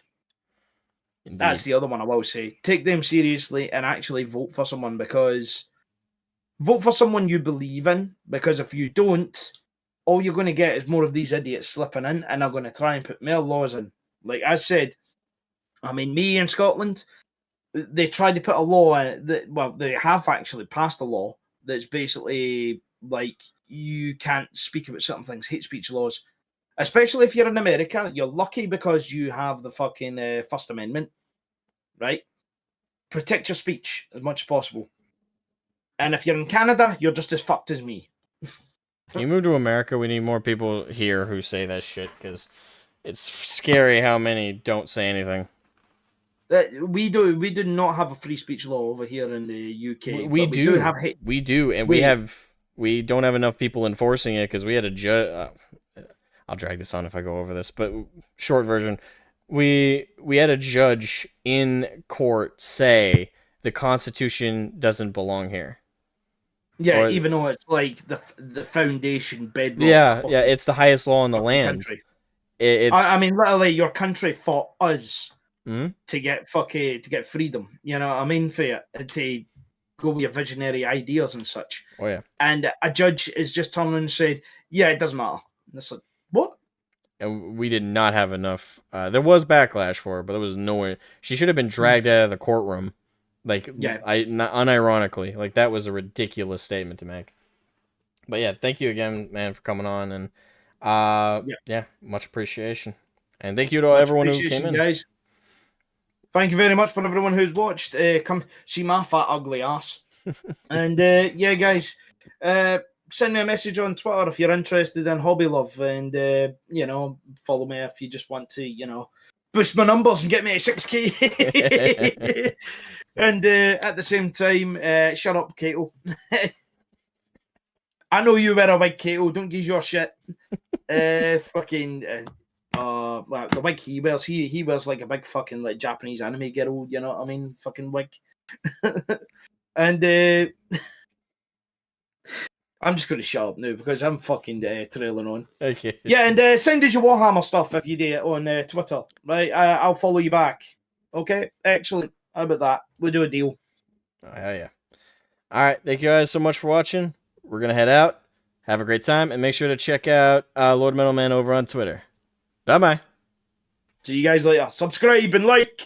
Speaker 2: That's
Speaker 1: Indeed.
Speaker 2: the other one I will say. Take them seriously and actually vote for someone, because vote for someone you believe in, because if you don't, all you're going to get is more of these idiots slipping in and are going to try and put more laws in. Like I said, I mean, me in Scotland, they tried to put a law in that, well, they have actually passed a law that's basically like you can't speak about certain things, hate speech laws. Especially if you're in America, you're lucky because you have the fucking First Amendment, right? Protect your speech as much as possible. And if you're in Canada, you're just as fucked as me.
Speaker 1: Can you move to America? We need more people here who say that shit, because it's scary how many don't say anything.
Speaker 2: We do not have a free speech law over here in the UK,
Speaker 1: We
Speaker 2: but we do have
Speaker 1: do. We do, and
Speaker 2: wait.
Speaker 1: we don't have enough people enforcing it, because we had a judge. I'll drag this on if I go over this, but short version, we had a judge in court say the Constitution doesn't belong here.
Speaker 2: Yeah,
Speaker 1: Or
Speaker 2: even though it's like the foundation bedrock
Speaker 1: yeah, it's the highest law in the
Speaker 2: of the
Speaker 1: land.
Speaker 2: country. I
Speaker 1: It's
Speaker 2: mean, literally, your country fought us
Speaker 1: hmm?
Speaker 2: to get freedom. You know what I mean? For it, to go with your visionary ideas and such.
Speaker 1: Oh yeah.
Speaker 2: And a judge is just turning and saying, "Yeah, it doesn't matter." And it's like, what?
Speaker 1: And we did not have enough. There was backlash for her, but there was nowhere. She should have been dragged out of the courtroom. Like,
Speaker 2: Yeah.
Speaker 1: unironically, like that was a ridiculous statement to make. But yeah, thank you again, man, for coming on, and
Speaker 2: Yeah.
Speaker 1: yeah, much appreciation, and thank you to
Speaker 2: Much
Speaker 1: everyone who came
Speaker 2: appreciation,
Speaker 1: in.
Speaker 2: guys. Thank you very much for everyone who's watched. Come see my fat ugly ass. And yeah, guys, send me a message on Twitter if you're interested in hobby love, and you know, follow me if you just want to, you know, boost my numbers and get me to 6K. And at the same time, shut up, Kato. I know you wear a wig, Kato. Don't give your shit. Fucking. Well, the wig he wears, he wears like a big fucking like Japanese anime girl. You know what I mean? Fucking wig. And I'm just going to shut up now because I'm fucking trailing on.
Speaker 1: Okay.
Speaker 2: Yeah, and send us your Warhammer stuff if you do it on Twitter, right? I'll follow you back. Okay, excellent. How about that? We'll do a deal.
Speaker 1: Oh, hell yeah. All right, thank you guys so much for watching. We're gonna head out. Have a great time, and make sure to check out LordMetalMan over on Twitter. Bye bye.
Speaker 2: See you guys later. Subscribe and like.